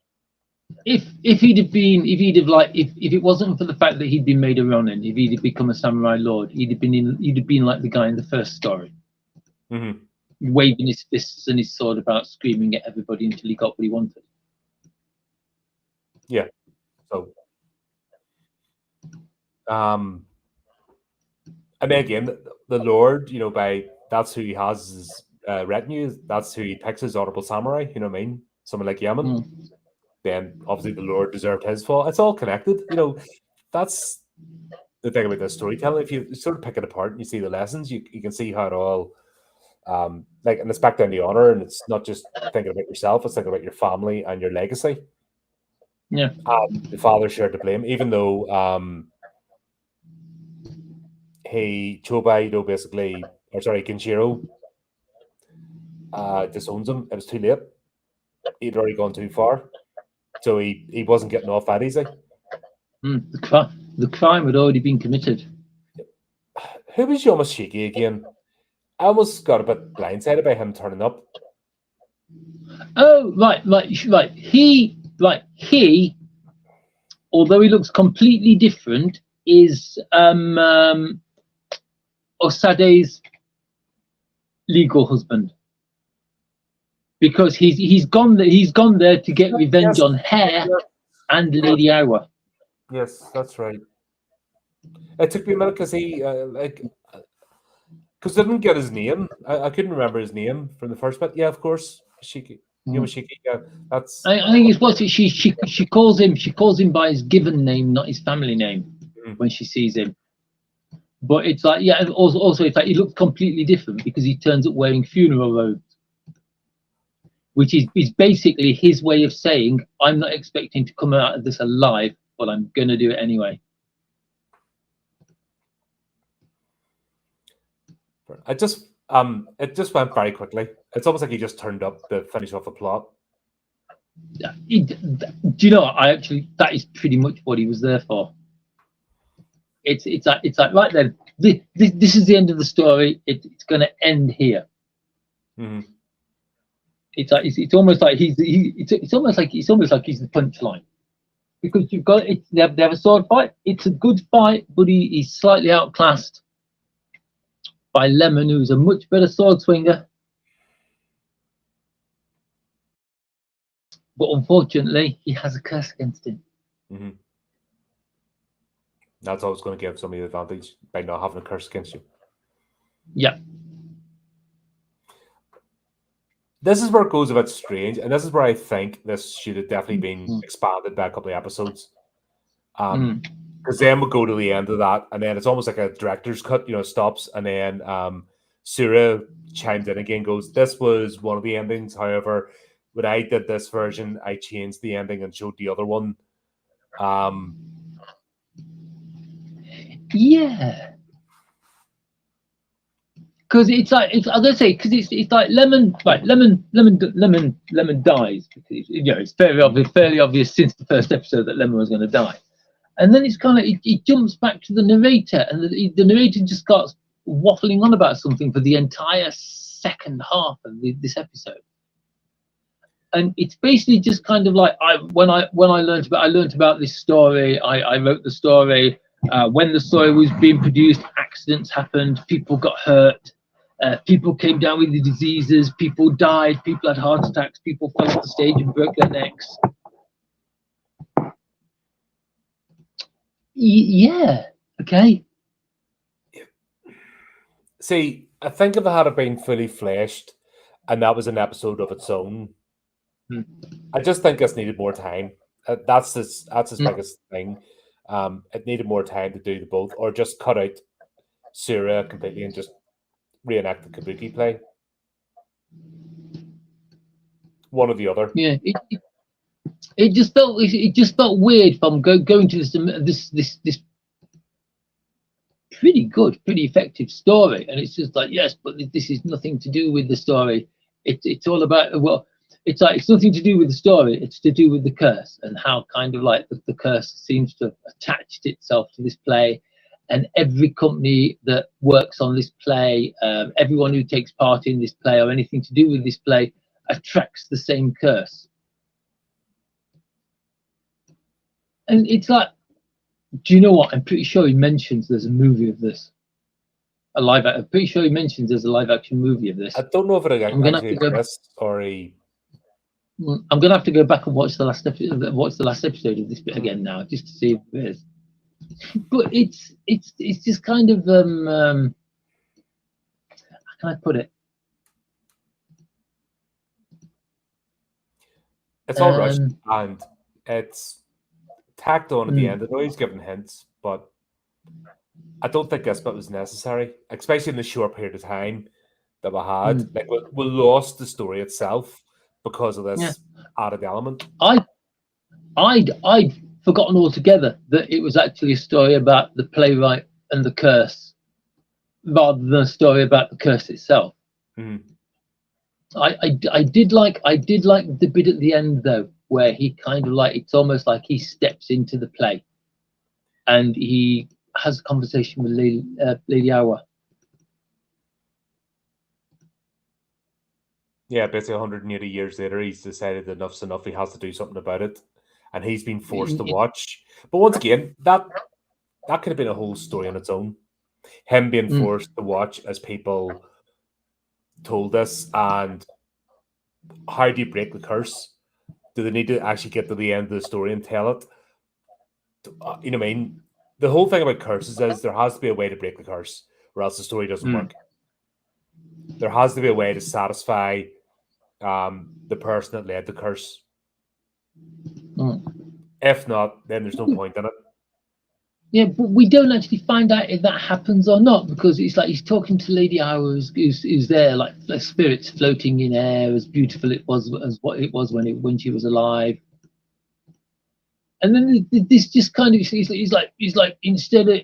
if he'd have like if it wasn't for the fact that he'd been made a Ronin, if he'd have become a samurai lord, he'd have been like the guy in the first story, mhm. waving his fists and his sword about, screaming at everybody until he got what he wanted. Yeah. So, and then again, the Lord, you know, that's who he has as his retinue. That's who he picks as honorable samurai. You know what I mean? Someone like Yemen. Mm. Then obviously the Lord deserved his fall. It's all connected. You know, that's the thing about this storytelling. If you sort of pick it apart and you see the lessons, you can see how it all, like, and it's back down to honor, and it's not just thinking about yourself; it's thinking about your family and your legacy. Yeah. The father shared the blame, even though Chobei, you know, basically, or sorry, Kenshiro disowns him. It was too late. He'd already gone too far, so he wasn't getting off that easy. The crime had already been committed. Who was Yamashiki again? I almost got a bit blindsided by him turning up. Oh, right. He, although he looks completely different, is Osade's legal husband, because he's gone there to get revenge Yes, on her yes, and Lady Awa. yes, that's right. It took me a minute because he because I didn't get his name. I couldn't remember his name from the first bit. Yeah, of course, Shiki, Yamashiki. Yeah, that's I think it's what she calls him by his given name, not his family name, when she sees him. But it's like, yeah, and also it's like he looks completely different because he turns up wearing funeral robes, which is basically his way of saying, I'm not expecting to come out of this alive, but I'm gonna do it anyway. it just went very quickly. It's almost like he just turned up to finish off a plot. Do you know what? That is pretty much what he was there for. It's like right then, this is the end of the story. It's going to end here. Mm-hmm. It's almost like it's almost like he's the punchline, because you've got it. They have a sword fight. It's a good fight, but he's slightly outclassed by Lemon, who's a much better sword swinger. But unfortunately, he has a curse against him. Mm-hmm. That's always going to give somebody the advantage by not having a curse against you. Yeah. This is where it goes a bit strange, and this is where I think this should have definitely been expanded by a couple of episodes. Because then we'll go to the end of that, and then it's almost like a director's cut, you know, stops, and then Sura chimes in again, goes, "This was one of the endings. However, when I did this version, I changed the ending and showed the other one." Yeah. Because it's like I'm gonna say, because it's like Lemon dies, because it's fairly obvious since the first episode that Lemon was going to die, and then it's kind of it jumps back to the narrator, and the narrator just starts waffling on about something for the entire second half of this episode, and it's basically just kind of like when I learned about this story, I wrote the story. When the story was being produced, accidents happened, people got hurt. People came down with the diseases, people died, people had heart attacks, people fell off the stage and broke their necks. Yeah, okay. See, I think if it had been fully fleshed and that was an episode of its own, I just think this needed more time. That's his biggest thing. It needed more time to do the both, or just cut out Surya completely and just reenact the kabuki play. One or the other. Yeah, it just felt weird from going to this pretty good, pretty effective story, and it's just like, yes, but this is nothing to do with the story. It's all about, well, it's like it's nothing to do with the story. It's to do with the curse and how kind of like the curse seems to have attached itself to this play, and every company that works on this play, everyone who takes part in this play or anything to do with this play attracts the same curse. And it's like, do you know what? I'm pretty sure he mentions there's a movie of this. I'm pretty sure he mentions there's a live action movie of this. I don't know if it actually exists or I'm gonna have to go back and watch the last episode of this bit again now, just to see if it is. But it's just kind of how can I put it? It's all rushed and it's tacked on at the end. I know he's given hints, but I don't think this bit was necessary, especially in the short period of time that we had. Like we lost the story itself because of this added element. I'd forgotten altogether that it was actually a story about the playwright and the curse, rather than a story about the curse itself. I did like the bit at the end though, where he kind of like, it's almost like he steps into the play, and he has a conversation with Lady Awa. Yeah, basically 180 years later, he's decided enough's enough. He has to do something about it, and he's been forced to watch. But once again, that could have been a whole story on its own. Him being forced to watch as people told us, and how do you break the curse? Do they need to actually get to the end of the story and tell it? You know what I mean? The whole thing about curses is there has to be a way to break the curse, or else the story doesn't work. There has to be a way to satisfy the person that led the curse. If not, then there's no point in it. Yeah, but we don't actually find out if that happens or not, because it's like he's talking to Lady Awa, who's there, like spirits floating in air, as beautiful it was as what it was when she was alive. And then this just kind of he's like instead of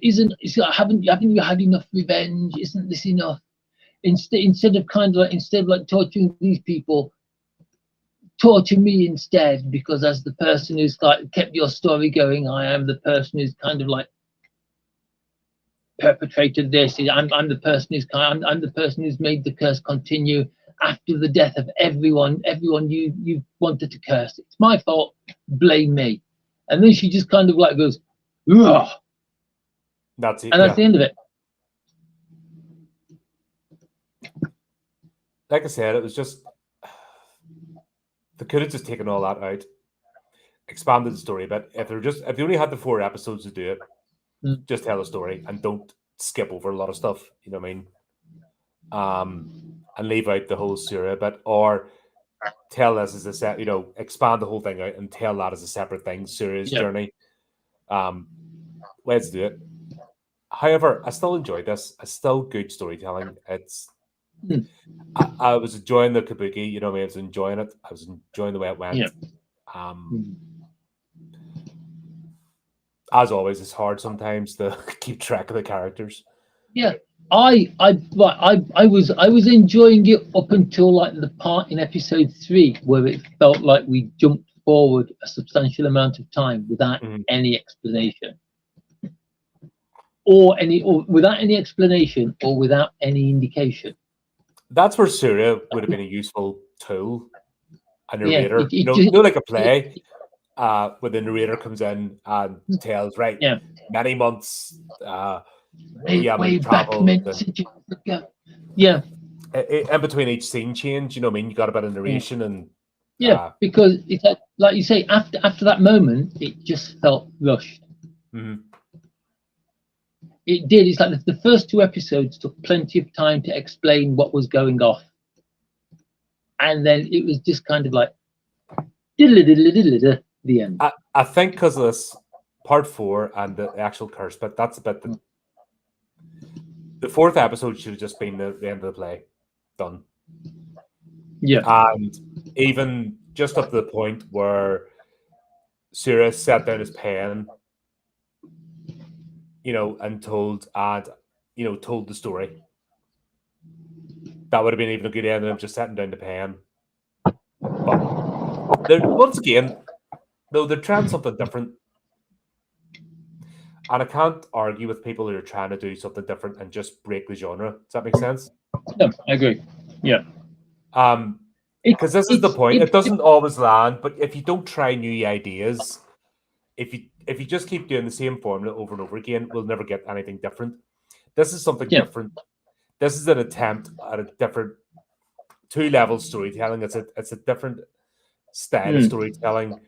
haven't you had enough revenge? Isn't this enough? Instead of torturing these people, torture me instead, because as the person who's like kept your story going, I am the person who's kind of like perpetrated this. I'm the person who's made the curse continue after the death of everyone you wanted to curse. It's my fault. Blame me. And then she just kind of like goes, ugh. That's it. And that's the end of it. Like I said, it was just they could have just taken all that out, expanded the story a bit. If they only had the 4 episodes to do it, just tell the story and don't skip over a lot of stuff. You know what I mean? And leave out the whole Surya bit, or tell this as a set. You know, expand the whole thing out and tell that as a separate thing. Surya's journey. Let's do it. However, I still enjoyed this. It's still good storytelling. It's. I was enjoying the kabuki. You know what I mean? I was enjoying it. I was enjoying the way it went. As always, it's hard sometimes to keep track of the characters. Yeah, I was enjoying it up until like the part in episode 3 where it felt like we jumped forward a substantial amount of time without any explanation, or without any explanation, or without any indication. That's where Surya would have been a useful tool, a narrator. Like a play. When the narrator comes in and tells, many months, way back messages ago. In between each scene change, you know what I mean? You got a bit of narration and because it's like you say, after that moment, it just felt rushed. It did. It's like the first 2 episodes took plenty of time to explain what was going off, and then it was just kind of like the end. I think because of this, part 4 and the actual curse bit. That's a bit. The 4th episode should have just been the end of the play, done. Yeah. And even just up to the point where Sura sat down his pen, and told the story. That would have been even a good ending of just setting down the pen. But once again, though, they're trying something different. And I can't argue with people who are trying to do something different and just break the genre. Does that make sense? No, I agree. Yeah. Because this is the point. It doesn't always land, but if you don't try new ideas, if you just keep doing the same formula over and over again, we'll never get anything different. This is something different. This is an attempt at a different 2-level storytelling. It's a different style of storytelling.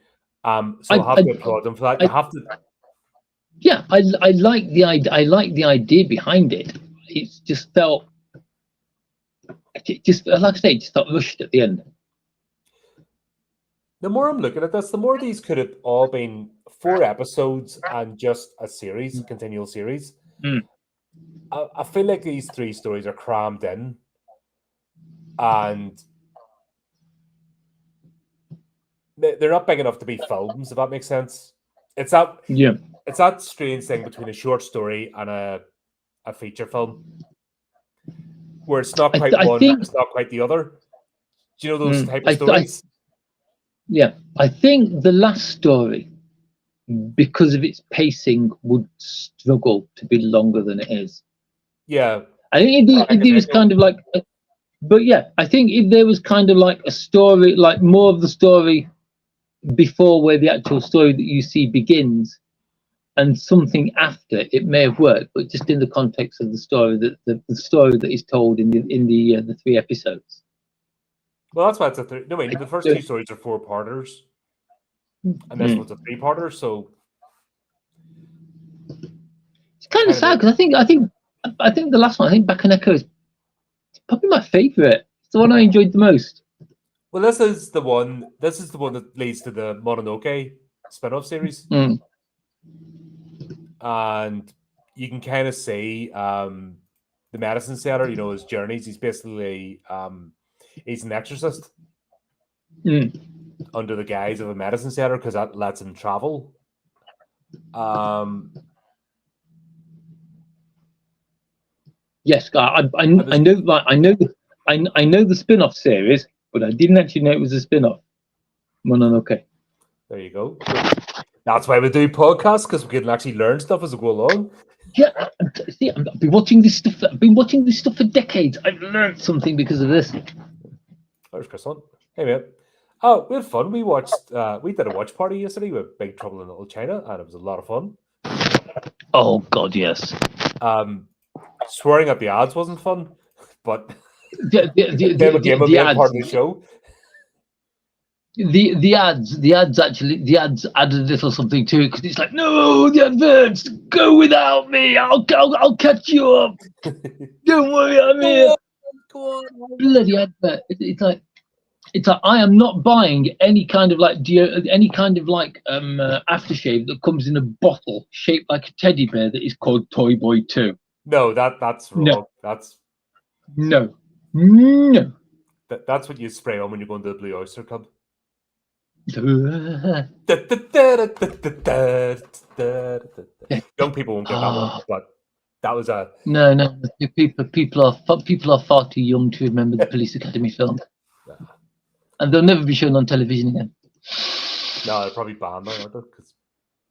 So I have to applaud them for that. You have to. Yeah, I like the idea. I like the idea behind it. It just felt, like I say, it just felt rushed at the end. The more I'm looking at this, the more these could have all been 4 episodes and just a series, continual series. I feel like these 3 stories are crammed in, and they're not big enough to be films, if that makes sense. It's that strange thing between a short story and a feature film, where it's not quite one, it's not quite the other. Do you know those type of stories? I think the last story, because of its pacing, would struggle to be longer than it is. Yeah. I think if there was kind of like, but yeah, I think if there was kind of like a story, like more of the story before where the actual story that you see begins, and something after, it may have worked, but just in the context of the story that the story that is told in the 3 episodes. Well, that's why it's a 3. No, wait, the first 2 stories are 4-parters, and this one's a 3-parter. So it's kind of sad because I think the last one, I think Bakaneko, is probably my favorite. It's the one I enjoyed the most. Well, this is the one that leads to the Mononoke spin-off series. And you can kind of see the medicine setter, his journeys. He's basically he's an exorcist under the guise of a medicine setter, because that lets him travel. Yes, I know the spin-off series, but I didn't actually know it was a spin-off. Mononoke. There you go. That's why we do podcasts, because we can actually learn stuff as we go along. Yeah, see, I've been watching this stuff. I've been watching this stuff for decades. I've learned something because of this. There's Chris on. Hey, mate. Oh, we had fun. We did a watch party yesterday with Big Trouble in Little China, and it was a lot of fun. Oh God, yes. Swearing at the ads wasn't fun, but the ads, part of the show. The ads added a little something to it, because it's like, no, the adverts, go without me. I'll catch you up. Don't worry, I'm here. Go on. Bloody advert. It's like I am not buying any kind of like aftershave that comes in a bottle shaped like a teddy bear that is called Toy Boy 2. No, that's wrong. No. That's no. That's what you spray on when you go into the Blue Oyster Club. Yeah. Young people won't get that one, but that was a no. People are far too young to remember the Police Academy film, and they'll never be shown on television again. No, they're probably banned now, aren't they?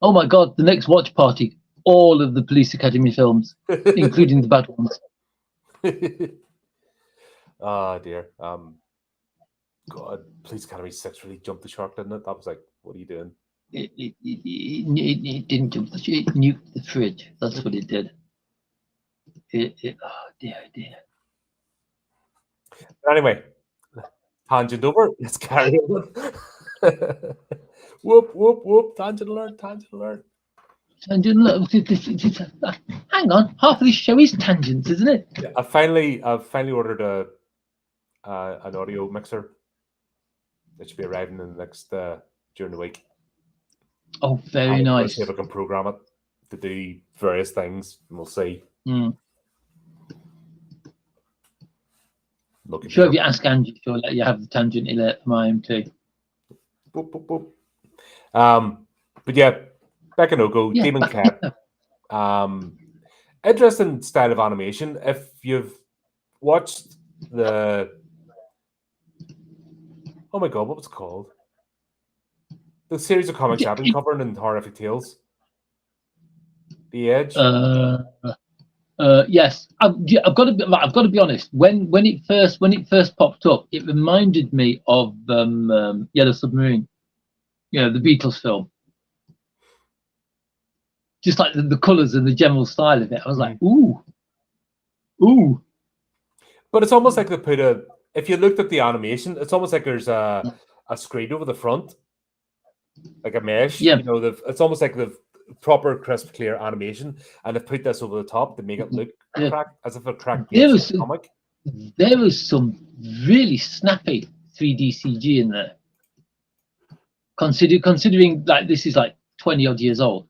Oh my God! The next watch party, all of the Police Academy films, including the bad ones. Oh dear. God, Police Academy 6 really jumped the shark, didn't it? That was like, what are you doing? It didn't jump the shark. It nuked the fridge. That's what it did. Oh dear. Anyway, tangent over. Let's carry on. Whoop. Tangent alert. Tangent alert. Hang on, half of this show is tangents, isn't it? Yeah, I've finally ordered an audio mixer. It should be arriving in the next during the week. Oh, And very I'm going to nice. see if I can program it to do various things, and we'll see. Look I'm at sure here. if you ask Angie, she'll let you have the tangent in it from IMT. Boop, boop, boop. But yeah, Becca no go, Yeah, Demon Cat. Interesting style of animation. If you've watched the oh my god, what was it called? The series of comics I've been covering in Horrific Tales. The Edge. Yes, I've got to be honest. When it first popped up, it reminded me of Yellow Submarine, the Beatles film. Just like the colours and the general style of it, I was like, ooh. But it's almost like they put a. If you looked at the animation, it's almost like there's a screen over the front, like a mesh. Yeah. It's almost like the proper crisp, clear animation, and they've put this over the top to make it look cracked, as if a cracked page of a comic. There was some really snappy 3D CG in there. Considering like this is like 20 odd years old.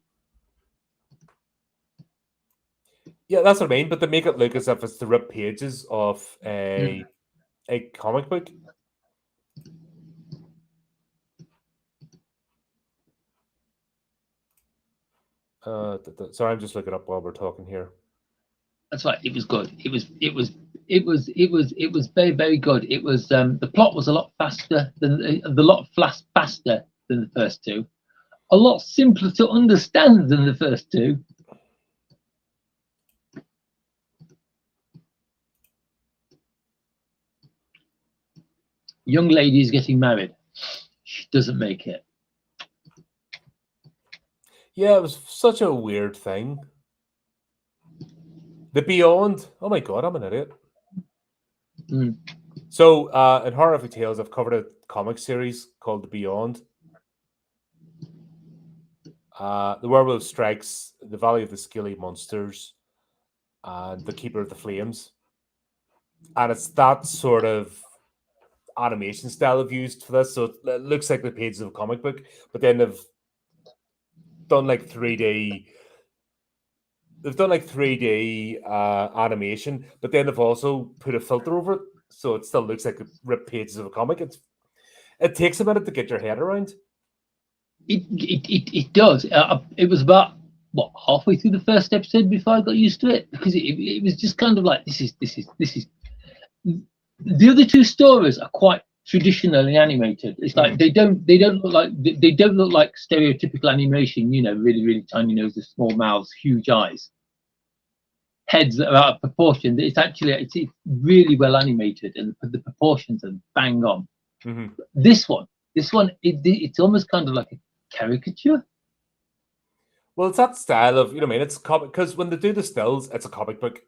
Yeah, that's what I mean. But they make it look as if it's the ripped pages of a comic book. Sorry, I'm just looking up while we're talking here. That's right. It was good. It was very, very good. It was the plot was a lot faster than faster than the first two, a lot simpler to understand than the first two. Young lady is getting married. She doesn't make it. Yeah, it was such a weird thing. The Beyond. Oh my god, I'm an idiot. So, in Horrific Tales, I've covered a comic series called The Beyond. The werewolf strikes the Valley of the Scaly Monsters and the Keeper of the Flames. And it's that sort of animation style I've used for this. So it looks like the pages of a comic book, but then they've done like 3D. They've done like 3D animation, but then they've also put a filter over it, so it still looks like ripped pages of a comic. It takes a minute to get your head around. It does. It was about halfway through the first episode before I got used to it, because it was just kind of like this is. The other two stories are quite traditionally animated. It's like they don't look like stereotypical animation. Really, really tiny noses, small mouths, huge eyes, heads that are out of proportion. It's really well animated, and the proportions are bang on. This one, it's almost kind of like a caricature. Well, it's that style of, it's comic, because when they do the stills, it's a comic book.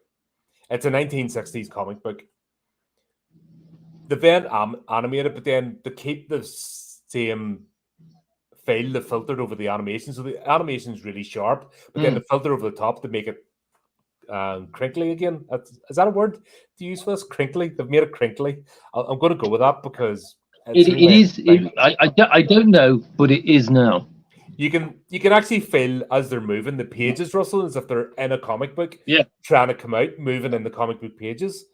It's a 1960s comic book. They've then animated, but then they keep the same file they filtered over the animation. So the animation is really sharp, but then the filter over the top to make it crinkly again. Is that a word to use for this? Crinkly? They've made it crinkly. I'm going to go with that because it is. I don't know, but it is now. You can actually feel as they're moving the pages rustle as if they're in a comic book. Yeah. Trying to come out, moving in the comic book pages.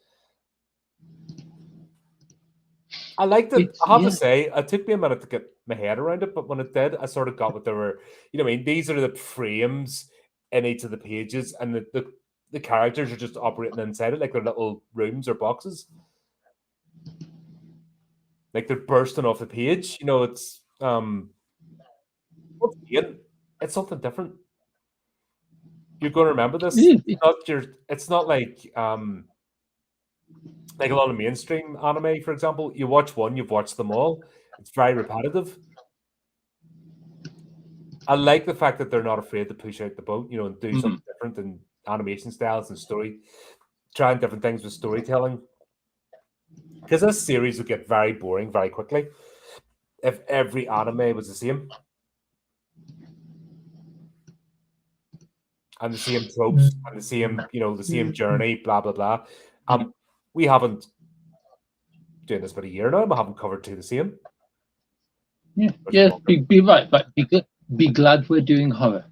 I liked it. I have to say, it took me a minute to get my head around it, but when it did, I sort of got what they were. These are the frames in each of the pages, and the characters are just operating inside it like they're little rooms or boxes. Like they're bursting off the page. It's it's something different. You're going to remember this. It's not like a lot of mainstream anime, for example. You watch one, you've watched them all. It's very repetitive. I like the fact that they're not afraid to push out the boat, and do something different in animation styles and trying different things with storytelling. Because this series would get very boring very quickly if every anime was the same. And the same tropes and the same journey, blah blah blah. We haven't doing this about a year now. We haven't covered two the same. Yeah, be right, but be glad we're doing horror.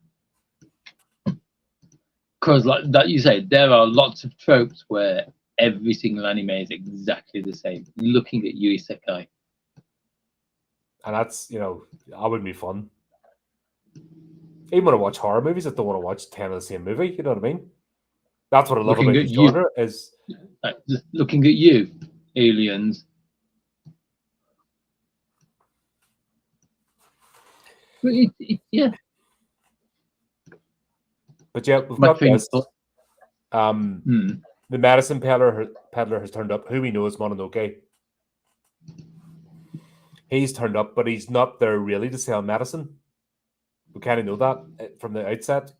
Because, like that you say, there are lots of tropes where every single anime is exactly the same. Looking at you, Isekai. And that's, that would be fun. Even when I watch horror movies, I don't want to watch 10 of the same movie. You know what I mean? That's what I love about the genre is... looking at you, aliens. But yeah. But yeah, we've got this. The medicine peddler has turned up, who we know is Mononoke. He's turned up, but he's not there really to sell medicine. We kind of know that from the outset.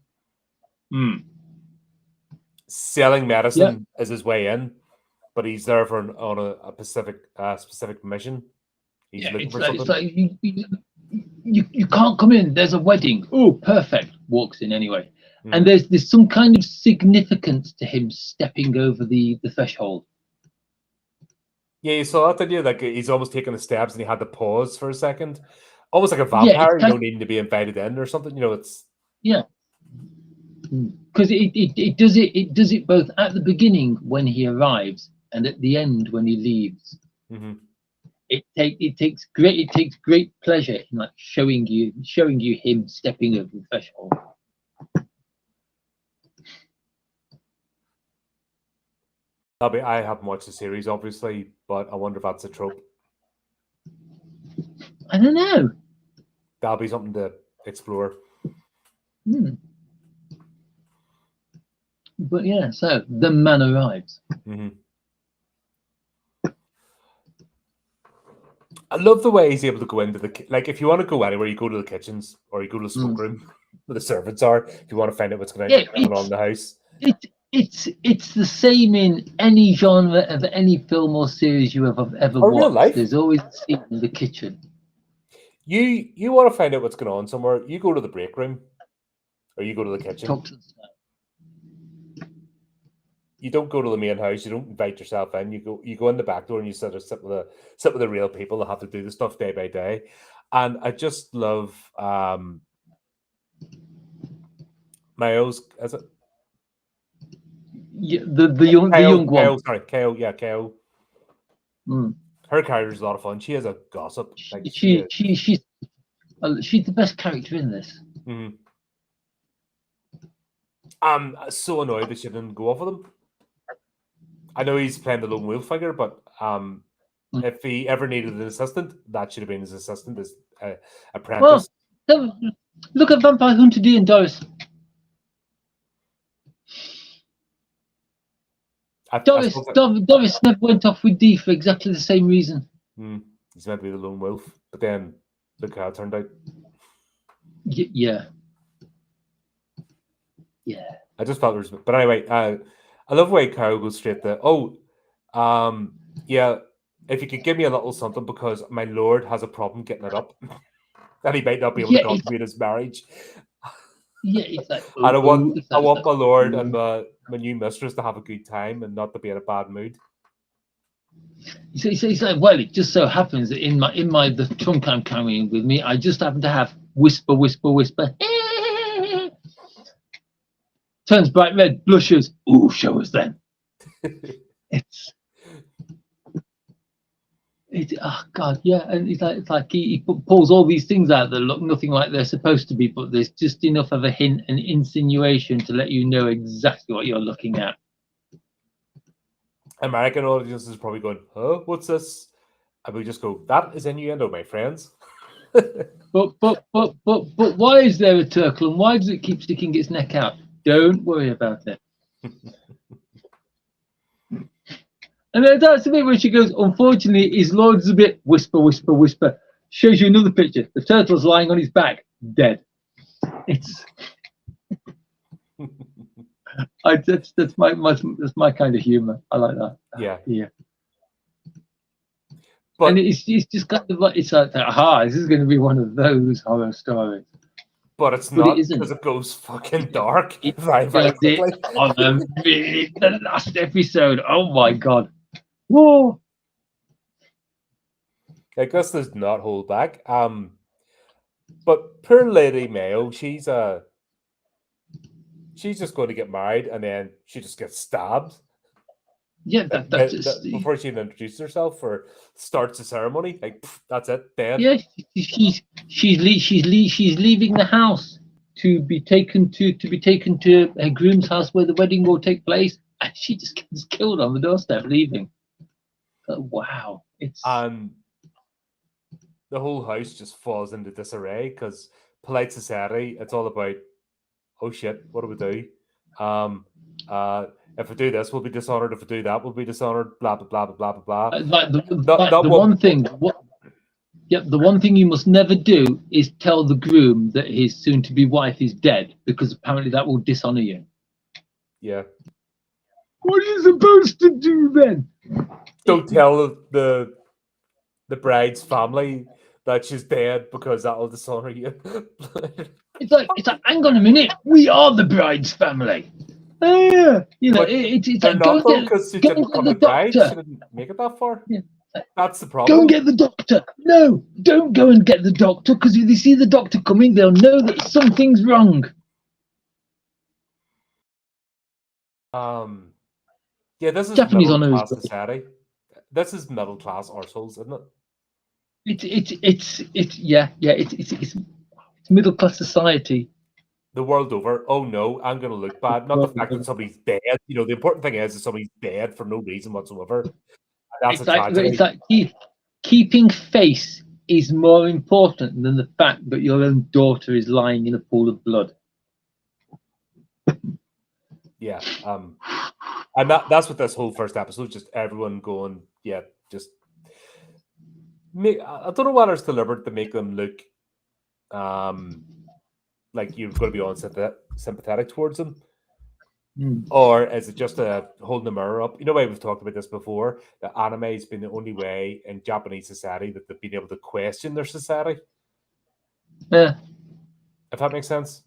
Selling medicine is his way in, but he's there on a specific mission. He's looking for something. It's like you can't come in. There's a wedding. Oh, perfect. Walks in anyway. And there's some kind of significance to him stepping over the threshold. Yeah, you saw that, didn't you? Like he's almost taking the steps and he had to pause for a second. Almost like a vampire, you don't need to be invited in or something. It's... Yeah. Because it does it both at the beginning when he arrives and at the end when he leaves. It takes great pleasure in like showing you him stepping over the threshold. I haven't watched the series, obviously, but I wonder if that's a trope. I don't know. That'll be something to explore. But yeah, so the man arrives. I love the way he's able to go into if you want to go anywhere, you go to the kitchens or you go to the smoke room where the servants are. If you want to find out what's going on in the house. It's the same in any genre of any film or series you have ever watched. Real life. There's always a scene in the kitchen. You want to find out what's going on somewhere, you go to the break room or you go to the kitchen. Talk to the staff. You don't go to the main house. You don't invite yourself in. You go in the back door and you sit with the real people that have to do the stuff day by day. And I just love Mayo's, is it? Yeah, the young one. Ko. Yeah, Ko. Her character is a lot of fun. She has a gossip. She's the best character in this. I'm so annoyed that she didn't go off with him. I know he's playing the lone wolf figure, but if he ever needed an assistant, that should have been his assistant, his apprentice. Well, look at Vampire Hunter D and Doris. Doris never went off with D for exactly the same reason. He's meant to be the lone wolf, but then look how it turned out. Yeah. I just felt there was, but anyway, I love the way Kyle goes straight to, if you could give me a little something because my lord has a problem getting it up, and he might not be able to contribute his marriage. Yeah, it's like, and I want my lord and my new mistress to have a good time and not to be in a bad mood. He's like, well, it just so happens that in the trunk I'm carrying with me, I just happen to have whisper. Turns bright red, blushes. Ooh, show us then. Oh God, yeah, and it's like he pulls all these things out that look nothing like they're supposed to be, but there's just enough of a hint and insinuation to let you know exactly what you're looking at. American audiences is probably going, "Huh, what's this?" And we just go, "That is innuendo, my friends." But why is there a turtle and why does it keep sticking its neck out? Don't worry about it. And then that's the bit where she goes, unfortunately, his lord's a bit whisper. Shows you another picture. The turtle's lying on his back, dead. It's that's my kind of humor. I like that. Yeah. But and it's just kind of like, it's like, this is going to be one of those horror stories. But it's not, because it goes fucking dark very, very quickly. The last episode, oh my God. Whoa. I guess does not hold back. But poor Lady Mayo, she's just going to get married, and then she just gets stabbed. Yeah, Like that's just before she even introduces herself or starts the ceremony, like that's it, dead. yeah. She's leaving the house to be taken to a groom's house where the wedding will take place, and she just gets killed on the doorstep leaving. Wow, it's And the whole house just falls into disarray because polite society, it's all about, oh shit, what do we do? Uh, if we do this, we'll be dishonored. If we do that, we'll be dishonored. Blah blah blah blah blah blah blah. like Not the one. one thing. Yep, the one thing you must never do is tell the groom that his soon-to-be wife is dead, because apparently that will dishonor you. Yeah. What are you supposed to do then? Don't tell the bride's family that she's dead because that'll dishonor you. It's like, hang on a minute, we are the bride's family. Yeah, But it's they're like go not and though, get because she go didn't and get become the the bride. She doctor. didn't make it that far. Yeah. That's the Go and problem. get the doctor. No, don't go and get the doctor, because if they see the doctor coming, they'll know that something's wrong. Um, yeah, this is Japanese middle honor is class great. society. This is middle class arseholes, isn't it? It's yeah, it's middle class society. The world over. Oh no, I'm going to look bad. Not the fact that somebody's dead. You know, the important thing is that somebody's dead for no reason whatsoever. That's a It's tragedy. like keeping face is more important than the fact that your own daughter is lying in a pool of blood. Yeah. And that's what this whole first episode, just everyone going, yeah, just make. I don't know whether it's deliberate to make them look like you're going to be sympathetic towards them. Or is it just a holding the mirror up? You know, we've talked about this before. That anime has been the only way in Japanese society that they've been able to question their society. Yeah, If that makes sense.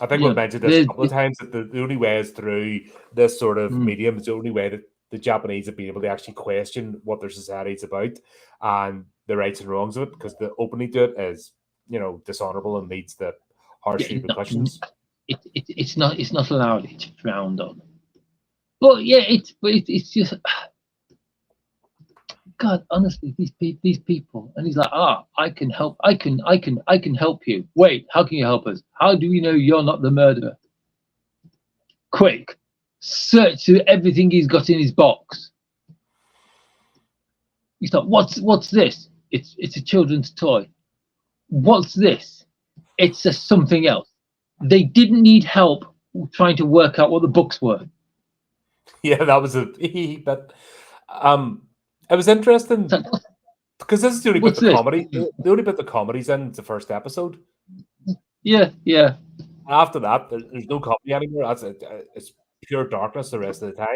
I think we've yeah. mentioned this a couple of times that the only way is through this sort of medium. It's the only way that the Japanese have been able to actually question what their society is about and the rights and wrongs of it, because the openly do it is, you know, dishonorable and leads to harsh repercussions. It's not allowed. It's frowned on. But yeah, it's just God. Honestly, these people, and he's like, I can help. I can help you. Wait, how can you help us? How do we know you're not the murderer? Quick, search through everything he's got in his box. He's like, what's this? It's a children's toy. What's this? It's something else. They didn't need help trying to work out what the books were. Yeah, that was a but it was interesting Like, because this is the only bit what's the this? comedy. The only bit the comedy's in the first episode. Yeah. After that, there's no comedy anymore. It's pure darkness the rest of the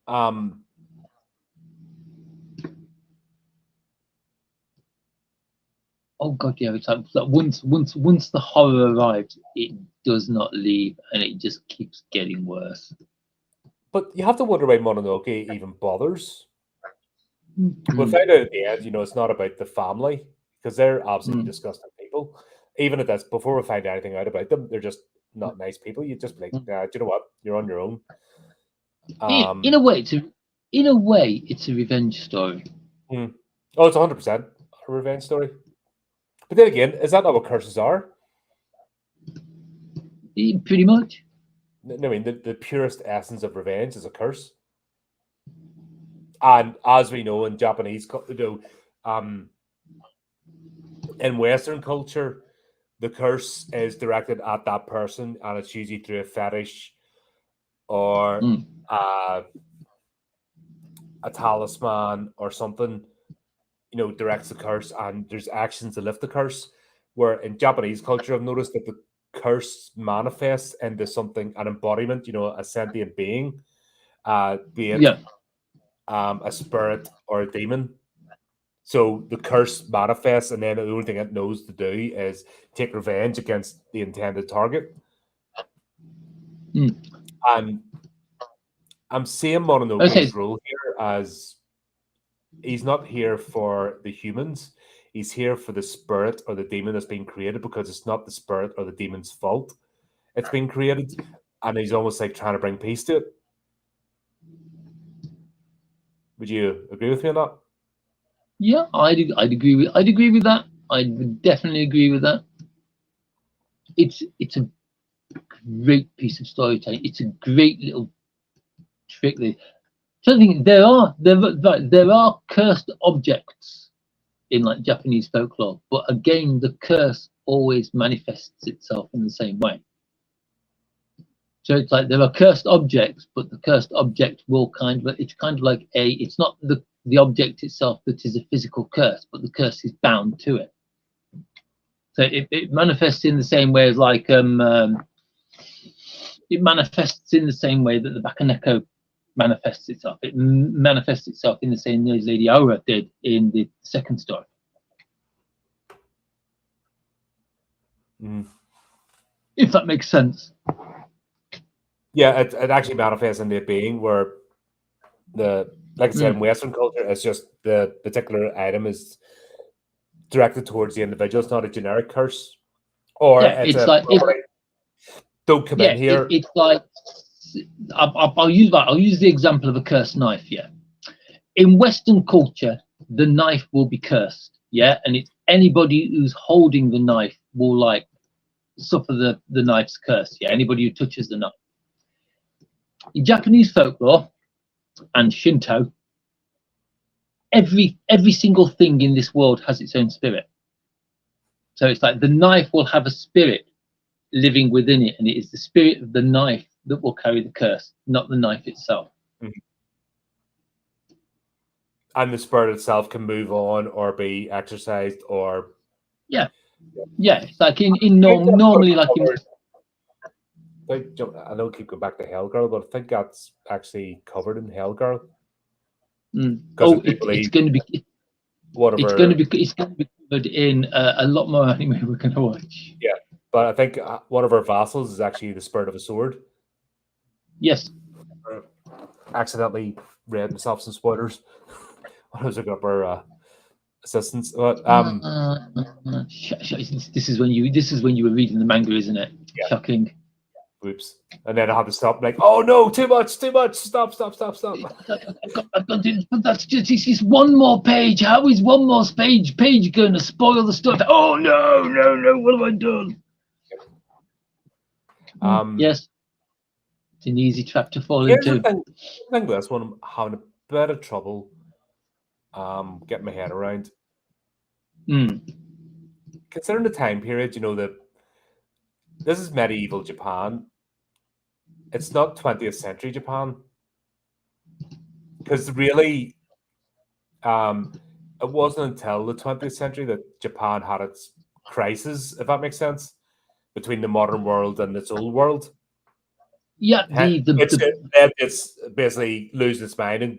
time. Oh God, yeah. It's like once the horror arrives, it does not leave, and it just keeps getting worse. But you have to wonder why Mononoke even bothers. We'll find out at the end, you know, it's not about the family because they're absolutely disgusting people. Even at this, before we find anything out about them, they're just not nice people. You just be like, do you know what? You're on your own. In a way, it's a revenge story. Oh, it's 100% a revenge story. But then again, is that not what curses are? Pretty much. I mean, the purest essence of revenge is a curse. And as we know in Japanese, in Western culture, the curse is directed at that person, and it's usually through a fetish or a talisman or something. You know, directs the curse, and there's actions to lift the curse. Where in Japanese culture, I've noticed that the curse manifests into something, an embodiment. You know, a sentient being, be it a spirit or a demon. So the curse manifests, and then the only thing it knows to do is take revenge against the intended target. And I'm seeing Mononoke's role here as he's not here for the humans. he's here for the spirit or the demon that's being created, because it's not the spirit or the demon's fault it's being created, and he's almost like trying to bring peace to it. Would you agree with me on that? Yeah, I'd agree with that. I would definitely agree with that. It's a great piece of storytelling. It's a great little trick. So I think there are cursed objects in like Japanese folklore, but again, the curse always manifests itself in the same way. So it's like there are cursed objects, but the cursed object will it's kind of like it's not the object itself that is a physical curse, but the curse is bound to it. So it manifests in the same way as like it manifests in the same way that the Bakaneko manifests itself. It manifests itself in the same way as Lady Aura did in the second story. If that makes sense. Yeah, it actually manifests into a being where like I said, in Western culture, it's just the particular item is directed towards the individual. It's not a generic curse. Or Yeah, it's like don't come in here. It's like I'll use the example of a cursed knife. Yeah, in Western culture, the knife will be cursed. Yeah, and it's anybody who's holding the knife will like suffer the knife's curse. Yeah, anybody who touches the knife. In Japanese folklore and Shinto, every single thing in this world has its own spirit. So it's like the knife will have a spirit living within it, and it is the spirit of the knife that will carry the curse, not the knife itself. And the spirit itself can move on or be exercised, or yeah, it's like in normally like I don't keep going back to Hell Girl, but I think that's actually covered in Hell Girl. It's going to be covered in a lot more anime we're going to watch. Yeah, but I think one of our vassals is actually the spirit of a sword. Yes. Accidentally read myself some spoilers when I was looking up our assistants. But this is when you were reading the manga, isn't it? Yeah. Shocking. Oops. And then I had to stop, like, oh no, too much, stop. But that's just one more page. How is one more page going to spoil the stuff? Oh no, what have I done? Yes. It's an easy trap to fall into. I think that's one I'm having a bit of trouble getting my head around. Considering the time period, that this is medieval Japan. It's not 20th century Japan. Because really, it wasn't until the 20th century that Japan had its crisis, if that makes sense, between the modern world and its old world. Yeah, it's basically losing its mind and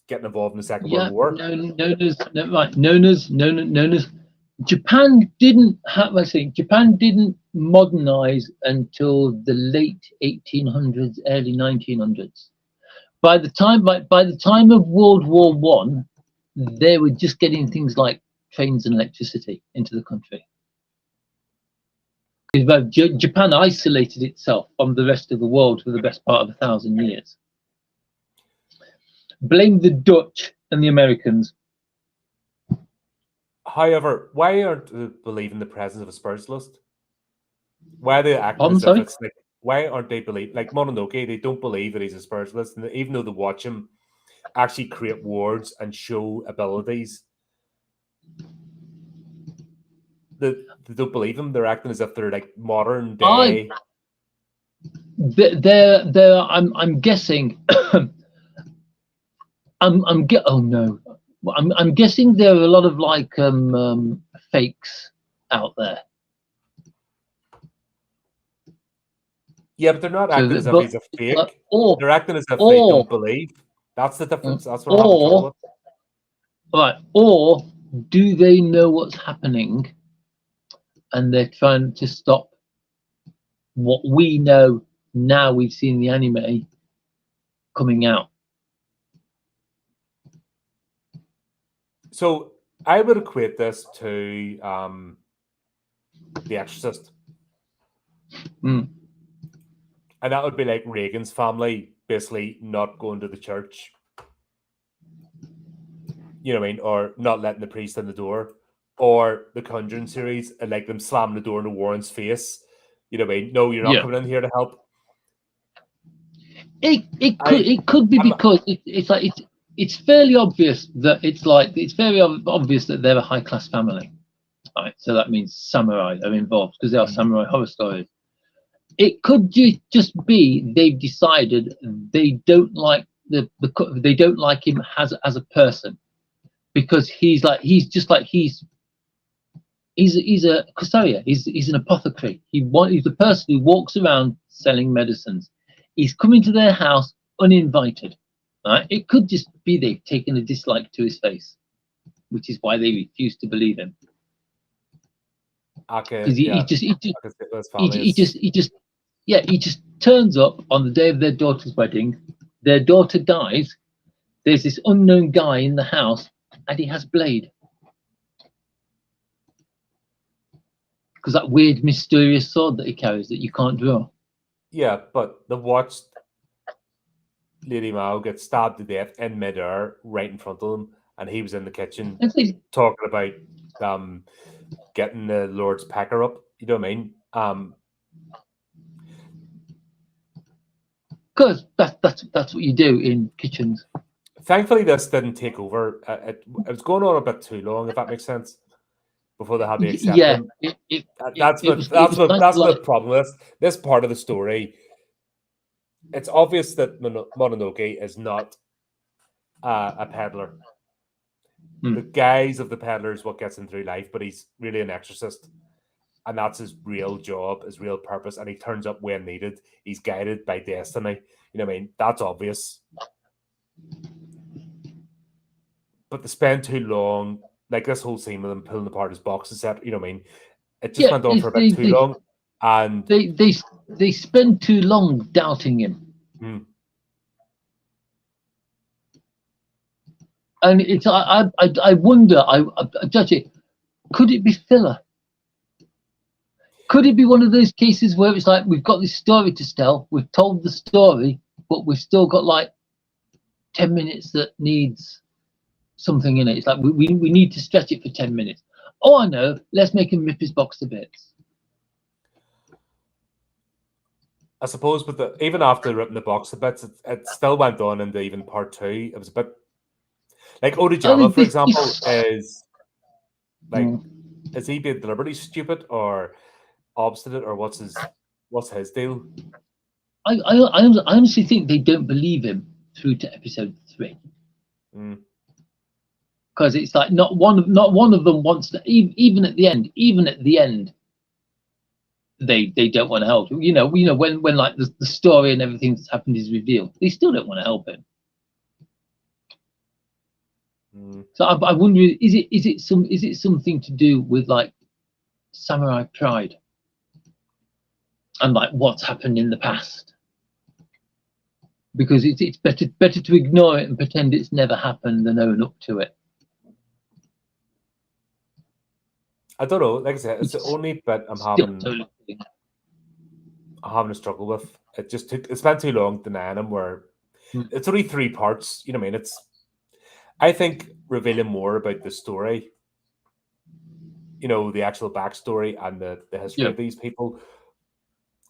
getting involved in the Second World War. Known as Japan didn't modernize until the late 1800s, early 1900s. By the time of World War I, they were just getting things like trains and electricity into the country. Because Japan isolated itself from the rest of the world for the best part of 1,000 years. Blame the Dutch and the Americans. However, why aren't they believing the presence of a spiritualist? Why are they acting as if it's like? Why aren't they believe like Mononoke? They don't believe that he's a spiritualist, and even though they watch him actually create wards and show abilities, they don't believe him. They're acting as if they're like modern day. I'm guessing. I'm guessing there are a lot of like fakes out there. Yeah, but they're not acting as if he's a fake. They're acting as if they don't believe. That's the difference. That's what I'm having trouble with. Right. Or do they know what's happening and they're trying to stop what we know now we've seen the anime coming out? So I would equate this to The Exorcist. Mm. And that would be like Reagan's family basically not going to the church. You know what I mean? Or not letting the priest in the door. Or the Conjuring series and like them slamming the door in Warren's face. You know what I mean? No, you're not Yeah. coming in here to help. It could be because it's fairly obvious that it's very obvious that they're a high class family, right? So that means samurai are involved because they are samurai horror stories. It could just be they've decided they don't like they don't like him as a person because he's a custodia. He's an apothecary. He's the person who walks around selling medicines. He's coming to their house uninvited. Right? It could just be they've taken a dislike to his face, which is why they refuse to believe him. Because he just turns up on the day of their daughter's wedding. Their daughter dies. There's this unknown guy in the house, and he has a blade. Because that weird, mysterious sword that he carries that you can't draw. Yeah, but they've watched Lady Mao get stabbed to death in midair right in front of them, and he was in the kitchen talking about getting the Lord's pecker up. You know what I mean? Because that's what you do in kitchens. Thankfully, this didn't take over. It was going on a bit too long, if that makes sense. Before they had to accept him. That's the problem with this part of the story. It's obvious that Mononoke is not a peddler. The guise of the peddler is what gets him through life, but he's really an exorcist. And that's his real job, his real purpose. And he turns up when needed. He's guided by destiny. You know what I mean? That's obvious. But to spend too long, like this whole scene with him pulling apart his boxes set, you know what I mean? It just went on for a bit too long. And they spend too long doubting him. And it's I wonder, I judge it, could it be filler? Could it be one of those cases where it's like we've got this story to tell, we've told the story, but we've still got like 10 minutes that needs something in it. It's like we need to stretch it for 10 minutes. Oh, I know, let's make him rip his box to bits. I suppose, but even after ripping the box to bits, it still went on into even part 2. It was a bit like Odijama, for example, is like, is he being deliberately stupid or obstinate, or what's his deal? I honestly think they don't believe him through to episode 3. Because it's like not one of them wants to, even at the end, they don't want to help. You know when like the story and everything that's happened is revealed, they still don't want to help him. So I wonder, is it something to do with like samurai pride and like what's happened in the past? Because it's better to ignore it and pretend it's never happened than own up to it. I don't know. Like I said, it's the only bit I'm having a struggle with. It spent too long denying him. Where it's only 3 parts. You know what I mean? I think revealing more about the story, you know, the actual backstory and the history of these people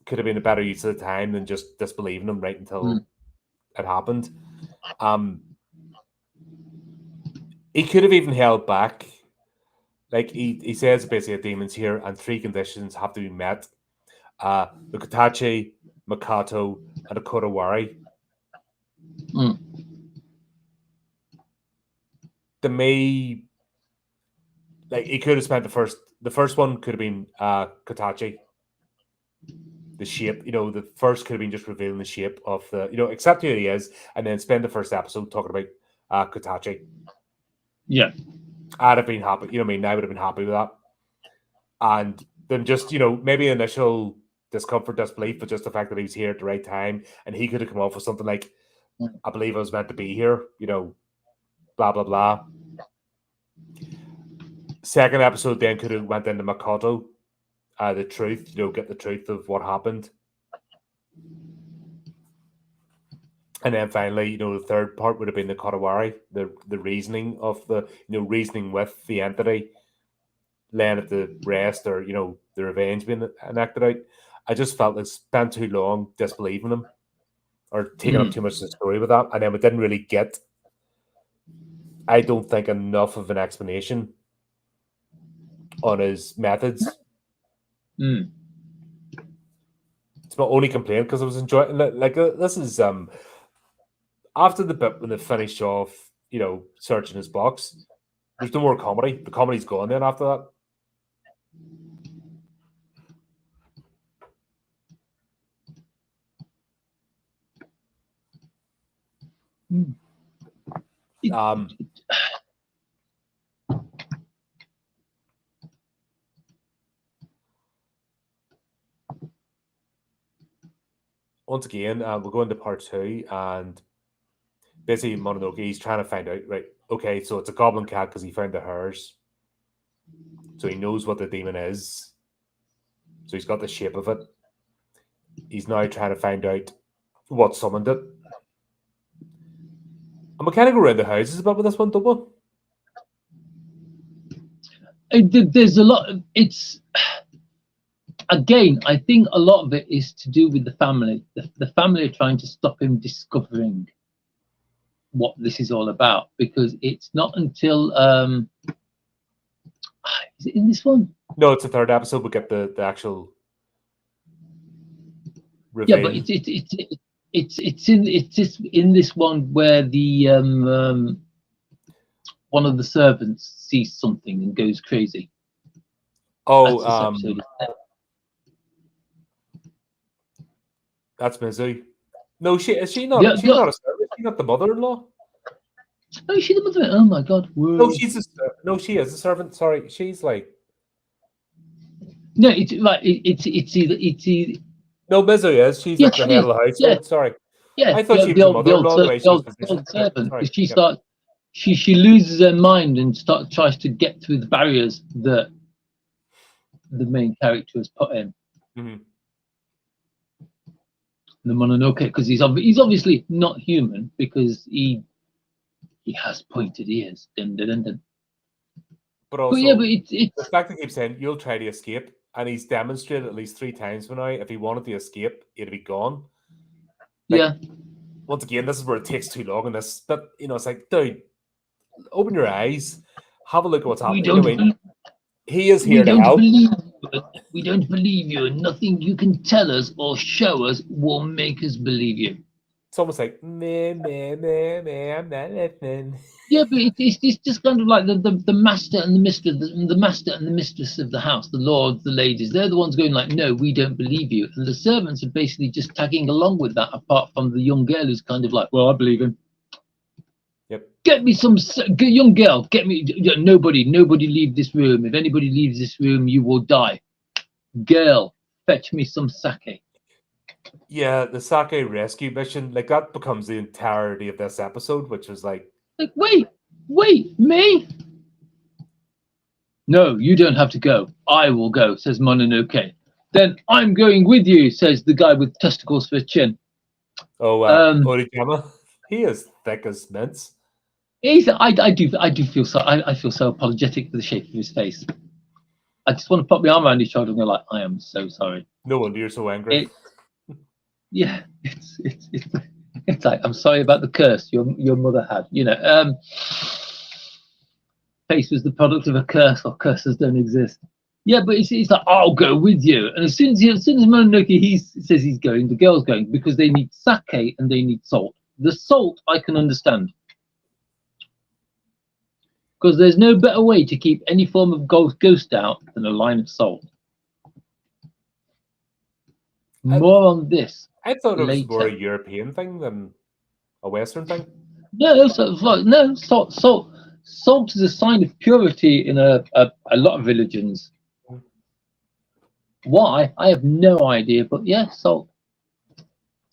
could have been a better use of the time than just disbelieving them right until it happened. He could have even held back. Like he says basically a demon's here and 3 conditions have to be met. The Kotachi, Makato, and the Kodawari. To me, like he could have spent the first one could have been Kotachi. The shape, you know, the first could have been just revealing the shape of the, you know, accept who he is, and then spend the first episode talking about Kotachi. Yeah. I'd have been happy, you know what I mean? I would have been happy with that. And then just, you know, maybe initial discomfort, disbelief, but just the fact that he was here at the right time and he could have come off with something like, I believe I was meant to be here, you know, blah, blah, blah. Second episode then could have went into Makoto, the truth, get the truth of what happened. And then finally, the third part would have been the Kotawari, the reasoning of the, reasoning with the entity, laying at the rest, or, the revenge being enacted out. I just felt like spent too long disbelieving them or taking up too much of the story with that. And then we didn't really get, I don't think, enough of an explanation on his methods. Mm. It's my only complaint, because I was enjoying, this is after the bit when they finished off, searching his box, there's no more comedy. The comedy's gone then after that. Once again, we'll go into part 2, and basically Mononoke, he's trying to find out, right, okay, so it's a goblin cat because he found the hairs. So he knows what the demon is. So he's got the shape of it. He's now trying to find out what summoned it. And we kind of go around the houses a bit with this one, don't we? There's a lot of, it's, again, I think a lot of it is to do with the family. The family are trying to stop him discovering what this is all about, because it's not until is it in this one? No, it's the third episode. We get the actual reveal. Yeah, but it's just in this one where the one of the servants sees something and goes crazy. Oh, that's Mizu. No, is she not? She's not a servant. She's not the mother-in-law. Oh, is she the mother? Oh my god! Whoa. No, she is a servant. Sorry, she's like. No, it's like it's either. No, Mizu is. She's like the head of the household. Yeah. Sorry. Yeah, I thought she was the mother-in-law. The way she was positioned. Servant, because she loses her mind and tries to get through the barriers that the main character has put in. Mm-hmm. The Mononoke, because he's obviously not human, because he has pointed ears. Dun, dun, dun, dun. But also, it's the fact that he keeps saying you'll try to escape, and he's demonstrated at least 3 times by now. If he wanted to escape, it'd be gone. Yeah. Once again, this is where it takes too long, and this, but it's like, dude, open your eyes, have a look at what's happening. He is here to help. We don't believe you, and nothing you can tell us or show us will make us believe you. It's almost like, meh, I'm not listening. Yeah, but it's just kind of like the master and the mistress, the master and the mistress of the house, the lords, the ladies. They're the ones going like, no, we don't believe you, and the servants are basically just tagging along with that. Apart from the young girl who's kind of like, well, I believe him. Yep. Get me some young girl. Get me nobody leave this room. If anybody leaves this room, you will die. Girl, fetch me some sake. Yeah, the sake rescue mission, like that becomes the entirety of this episode, which was like wait, me? No, you don't have to go. I will go, says Mononoke. Then I'm going with you, says the guy with testicles for a chin. Oh, Origama, he is thick as mince. I do feel so. I feel so apologetic for the shape of his face. I just want to put my arm around his shoulder and go like, I am so sorry. No wonder you're so angry. It's like, I'm sorry about the curse your mother had. Face was the product of a curse, or curses don't exist. Yeah, but it's like, I'll go with you. And as soon as Mononoke says he's going, the girl's going, because they need sake and they need salt. The salt I can understand, because there's no better way to keep any form of ghost out than a line of salt. More on this. I thought it was more a European thing than a Western thing. No, salt is a sign of purity in a lot of religions. Why? I have no idea, but yeah, salt.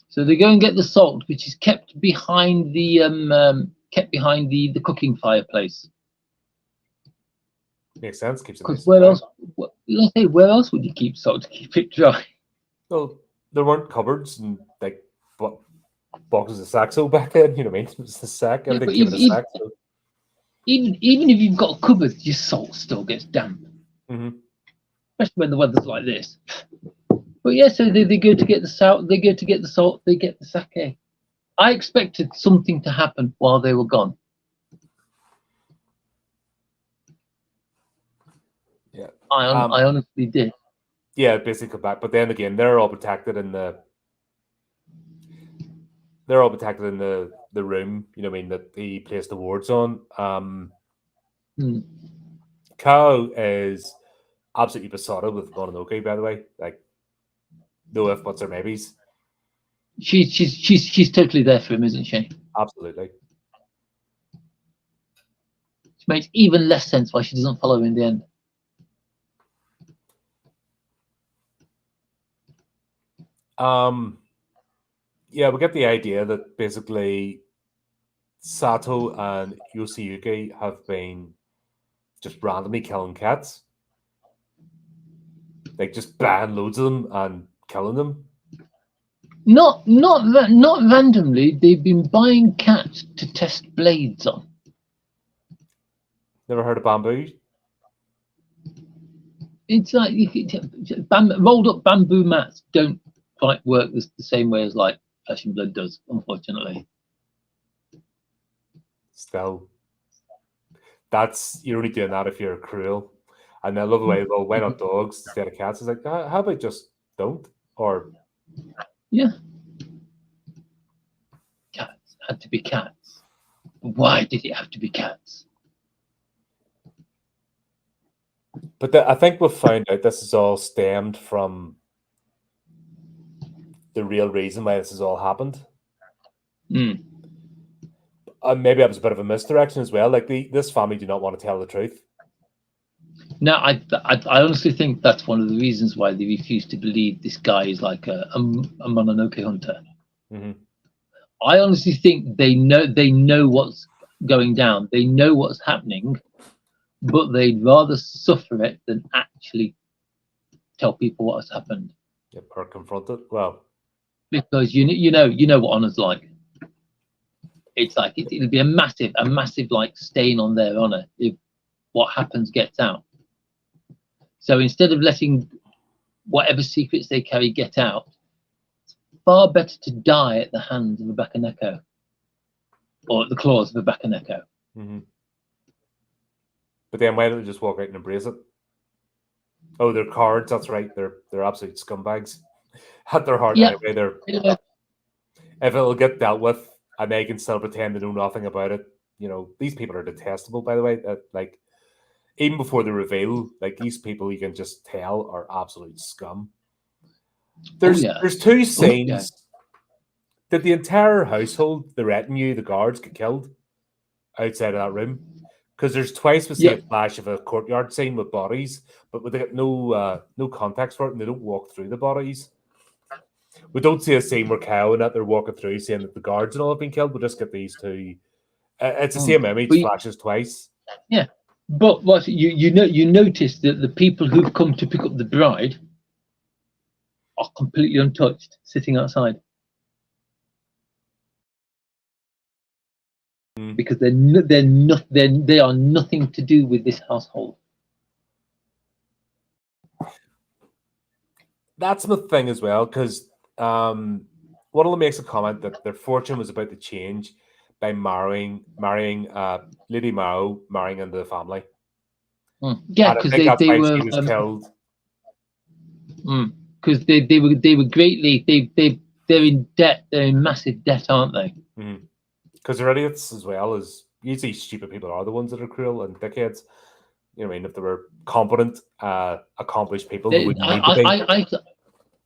So they go and get the salt, which is kept behind the cooking fireplace. Makes sense. Keeps it Because nice and where dry. else? Let's say, where else would you keep salt to keep it dry? Well, there weren't cupboards and like boxes of Saxo back then. You know what I mean? It was the sack. Yeah, Everything but came in a sack. So. even if you've got a cupboard, your salt still gets damp, Mm-hmm. especially when the weather's like this. But yeah, so they go to get the salt, they go to get the salt, they get the sake. I expected something to happen while they were gone. Yeah. I honestly did. Yeah, basically come back. But then again, they're all protected in the room, you know what I mean, that he placed the wards on. Hmm. Kao is absolutely besotted with Mononoke, by the way. Like no if buts or maybes. She's totally there for him, isn't she? Absolutely. Which makes even less sense why she doesn't follow him in the end. Yeah, we get the idea that basically Sato and Yoshiyuki have been just randomly killing cats. Like just buying loads of them and killing them. Not randomly. They've been buying cats to test blades on. Never heard of bamboo? It's like rolled up bamboo mats don't quite work the same way as like flesh and blood does, unfortunately. Still, you're only doing that if you're cruel. And I love the way, well, why not dogs instead of cats? It's like, how about just don't? Or Yeah, cats had to be cats. Why did it have to be cats? but I think we've found out this is all stemmed from the real reason why this has all happened. Mm. Maybe it was a bit of a misdirection as well. Like this family do not want to tell the truth. No, I honestly think that's one of the reasons why they refuse to believe this guy is like a Mononoke hunter. Mm-hmm. I honestly think they know what's going down. They know what's happening, but they'd rather suffer it than actually tell people what has happened. Yep, or confront it. Well, Because you know what honor's like. It's like it'll be a massive like stain on their honor if what happens gets out. So instead of letting whatever secrets they carry get out, it's far better to die at the hands of a Bakaneko or at the claws of a Bakaneko. mm-hmm. But then why don't they just walk out and embrace it? Oh, they're cards. That's right. They're absolute scumbags at their heart. Yeah. Anyway, if it'll get dealt with and they can still pretend they know nothing about it, you know, these people are detestable. By the way, like even before the reveal, like these people you can just tell are absolute scum. There's two scenes that the entire household, the retinue, the guards get killed outside of that room. Because there's twice we see a flash of a courtyard scene with bodies, but they get no context for it, and they don't walk through the bodies. We don't see a scene where Kyle and that they're walking through, saying that the guards and all have been killed. We'll just get these two. It's the same image, flashes twice. Yeah, but what you notice that the people who've come to pick up the bride are completely untouched, sitting outside. Because they are nothing to do with this household. That's my thing as well, because Waddle makes a comment that their fortune was about to change by marrying Lady Mao marrying into the family. Yeah, because they were she was killed. Because they were greatly they're in debt. They're in massive debt, aren't they? Because they're idiots as well. As usually stupid people are the ones that are cruel and dickheads. You know what I mean? If they were competent, accomplished people, they wouldn't need to be.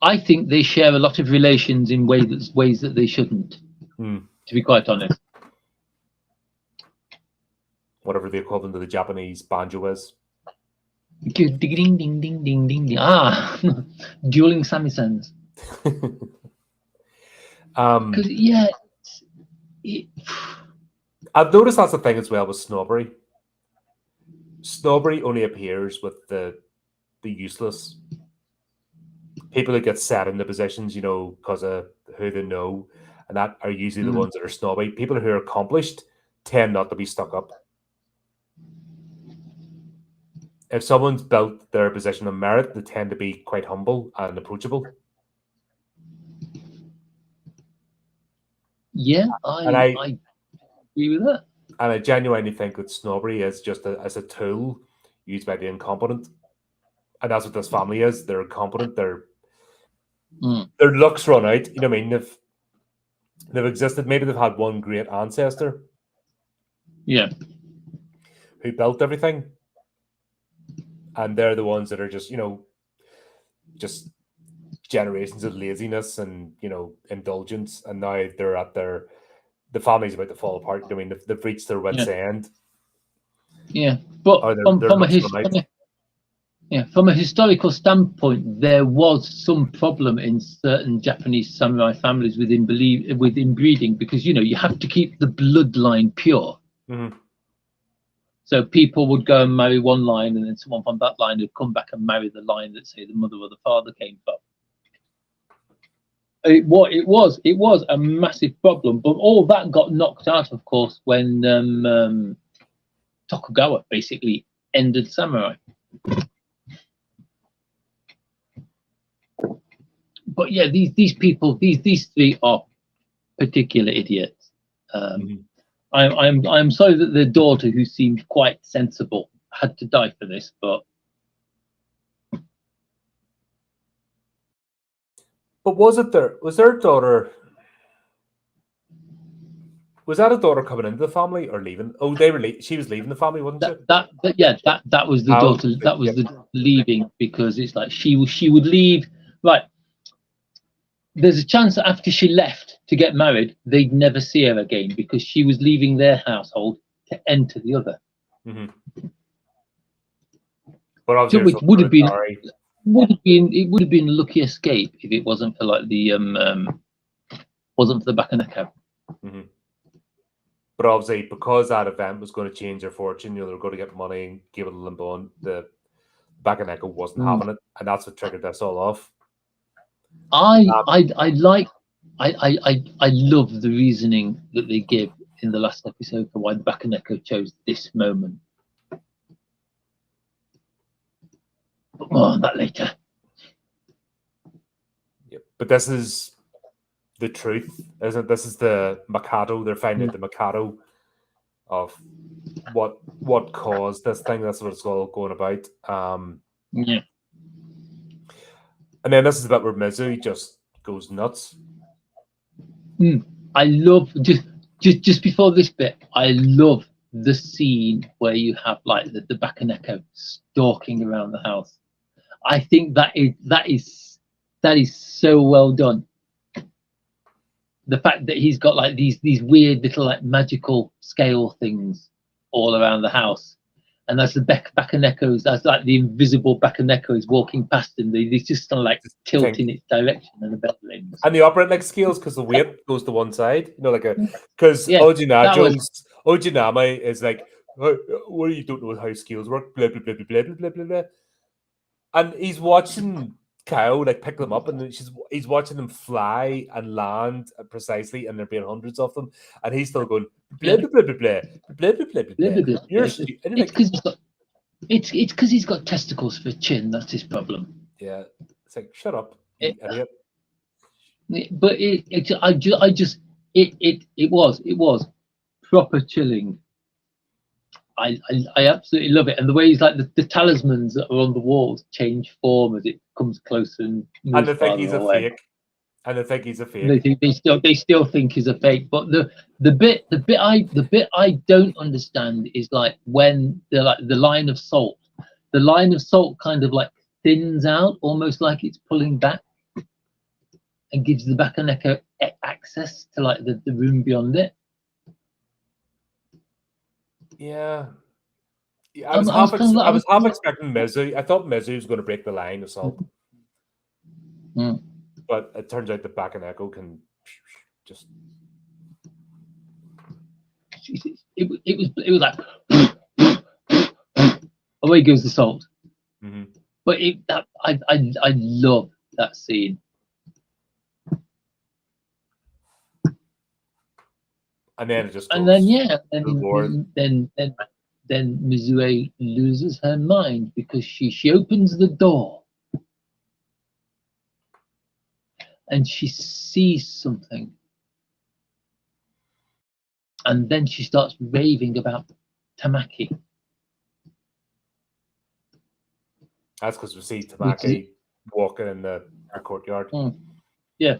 I think they share a lot of relations in ways that they shouldn't. To be quite honest. Whatever the equivalent of the Japanese banjo is. Ding ding ding ding ding ding. Dueling samisens. Yeah. I've noticed that's the thing as well with snobbery. Snobbery only appears with the useless people who get set into positions, because of who they know, and that are usually the ones that are snobby. People who are accomplished tend not to be stuck up. If someone's built their position on merit, they tend to be quite humble and approachable. Yeah, And I agree with that. And I genuinely think that snobbery is just as a tool used by the incompetent. And that's what this family is. They're incompetent. Their luck's run out. You know what I mean? They've existed. Maybe they've had one great ancestor. Yeah. Who built everything. And they're the ones that are just, just generations of laziness and, indulgence. And now they're at the family's about to fall apart. I mean, they've reached their wits' end. Yeah. But from a historical standpoint, there was some problem in certain Japanese samurai families with inbreeding, because you have to keep the bloodline pure. Mm-hmm. So people would go and marry one line, and then someone from that line would come back and marry the line that, say, the mother or the father came from. It was a massive problem, but all that got knocked out, of course, when Tokugawa basically ended samurai. But yeah, these people, these three are particular idiots. I'm sorry that the daughter, who seemed quite sensible, had to die for this, but was their daughter? Was that a daughter coming into the family or leaving? Oh, she was leaving the family, wasn't she? That was the daughter. That was the leaving, because it's like she would leave. Right. There's a chance that after she left to get married, they'd never see her again, because she was leaving their household to enter the other. Mm-hmm. But obviously, which would have been a lucky escape if it wasn't for like the wasn't for the Bakaneko. Mm-hmm. But obviously, because that event was going to change their fortune, they were going to get money and give it a limbo on. The Bakaneko wasn't having it, and that's what triggered this all off. I love the reasoning that they give in the last episode for why the Bakaneko chose this moment. But more on that later. Yep. But this is the truth, isn't it? This is the Mikado. They're finding out the Mikado of what caused this thing. That's what it's all going about. Yeah. And then this is the bit where Mizu just goes nuts. I love just before this bit. I love the scene where you have like the Bakaneko stalking around the house. I think that is so well done. The fact that he's got like these weird little like magical scale things all around the house, and that's the Bakanekos. That's like the invisible Bakaneko is walking past him. They just kind of like tilting its direction and the bell rings. And they operate like scales because the weight goes to one side. Because Ojinama is like, what do you don't know how scales work? Blah blah blah blah blah blah blah blah. And he's watching Kyle like pick them up, and he's watching them fly and land precisely, and there being hundreds of them, and he's still going blah blah blah blah blah blah blah blah blah blah. It's because he's got testicles for a chin. That's his problem. Yeah, it's like shut up, you idiot. But it was proper chilling. I absolutely love it, and the way he's like the talismans that are on the walls change form as it comes closer and they think he's a fake. And they think he's a fake. They still think he's a fake. But the bit I don't understand is like when the line of salt kind of like thins out, almost like it's pulling back, and gives the Bakaneko access to like the room beyond it. Yeah. I was half expecting Mizu. I thought Mizu was going to break the line of salt. But it turns out the Bakaneko can just. It was like. away goes the salt. Hmm. But I love that scene. And then it just And goes. then The Lord. then Mizue loses her mind because she opens the door and she sees something, and then she starts raving about Tamaki, That's because we see which is Tamaki walking in the courtyard. yeah,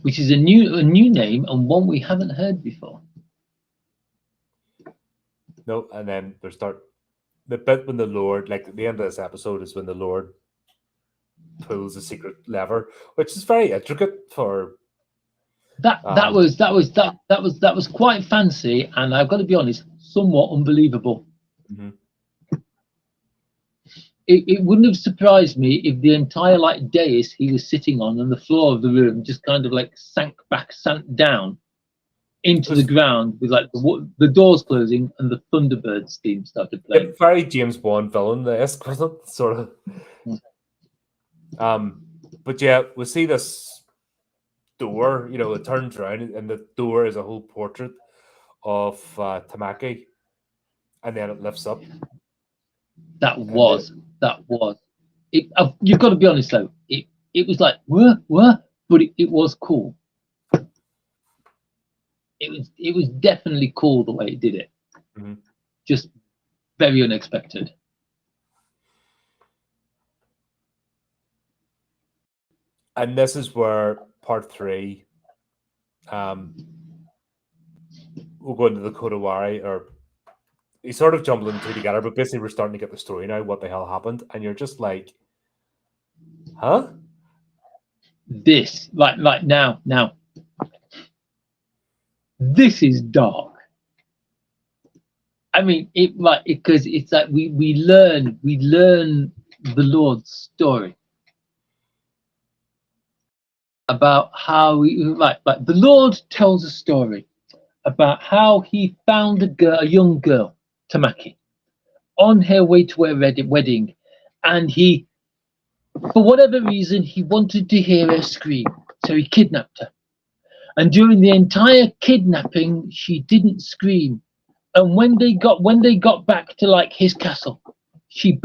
which is a new name and one we haven't heard before. No, and then they start the bit when the Lord, like at the end of this episode, is when the Lord pulls a secret lever, which is very intricate for. That was quite fancy, and I've got to be honest, somewhat unbelievable. Mhm. It wouldn't have surprised me if the entire like dais he was sitting on and the floor of the room just kind of like sank down into the ground with like the doors closing and the Thunderbirds theme started playing. Very James Bond villain-esque, wasn't it? Sort of. But yeah, we see this door, it turns around and the door is a whole portrait of Tamaki, and then it lifts up. That And was. You've got to be honest though. It was like what, but it was cool. It was definitely cool the way it did it. Mhm. Just very unexpected. And this is where part 3, we'll go into the Kodawari, or he's sort of jumbling the two together, but basically we're starting to get the story now, what the hell happened, and you're just like, huh? This like now this is dark. I mean, because it's like we learn the Lord's story about how like the Lord tells a story about how he found a young girl, Tamaki, on her way to her wedding, and he, for whatever reason, he wanted to hear her scream, so he kidnapped her. And during the entire kidnapping, she didn't scream. And when they got back to like his castle, she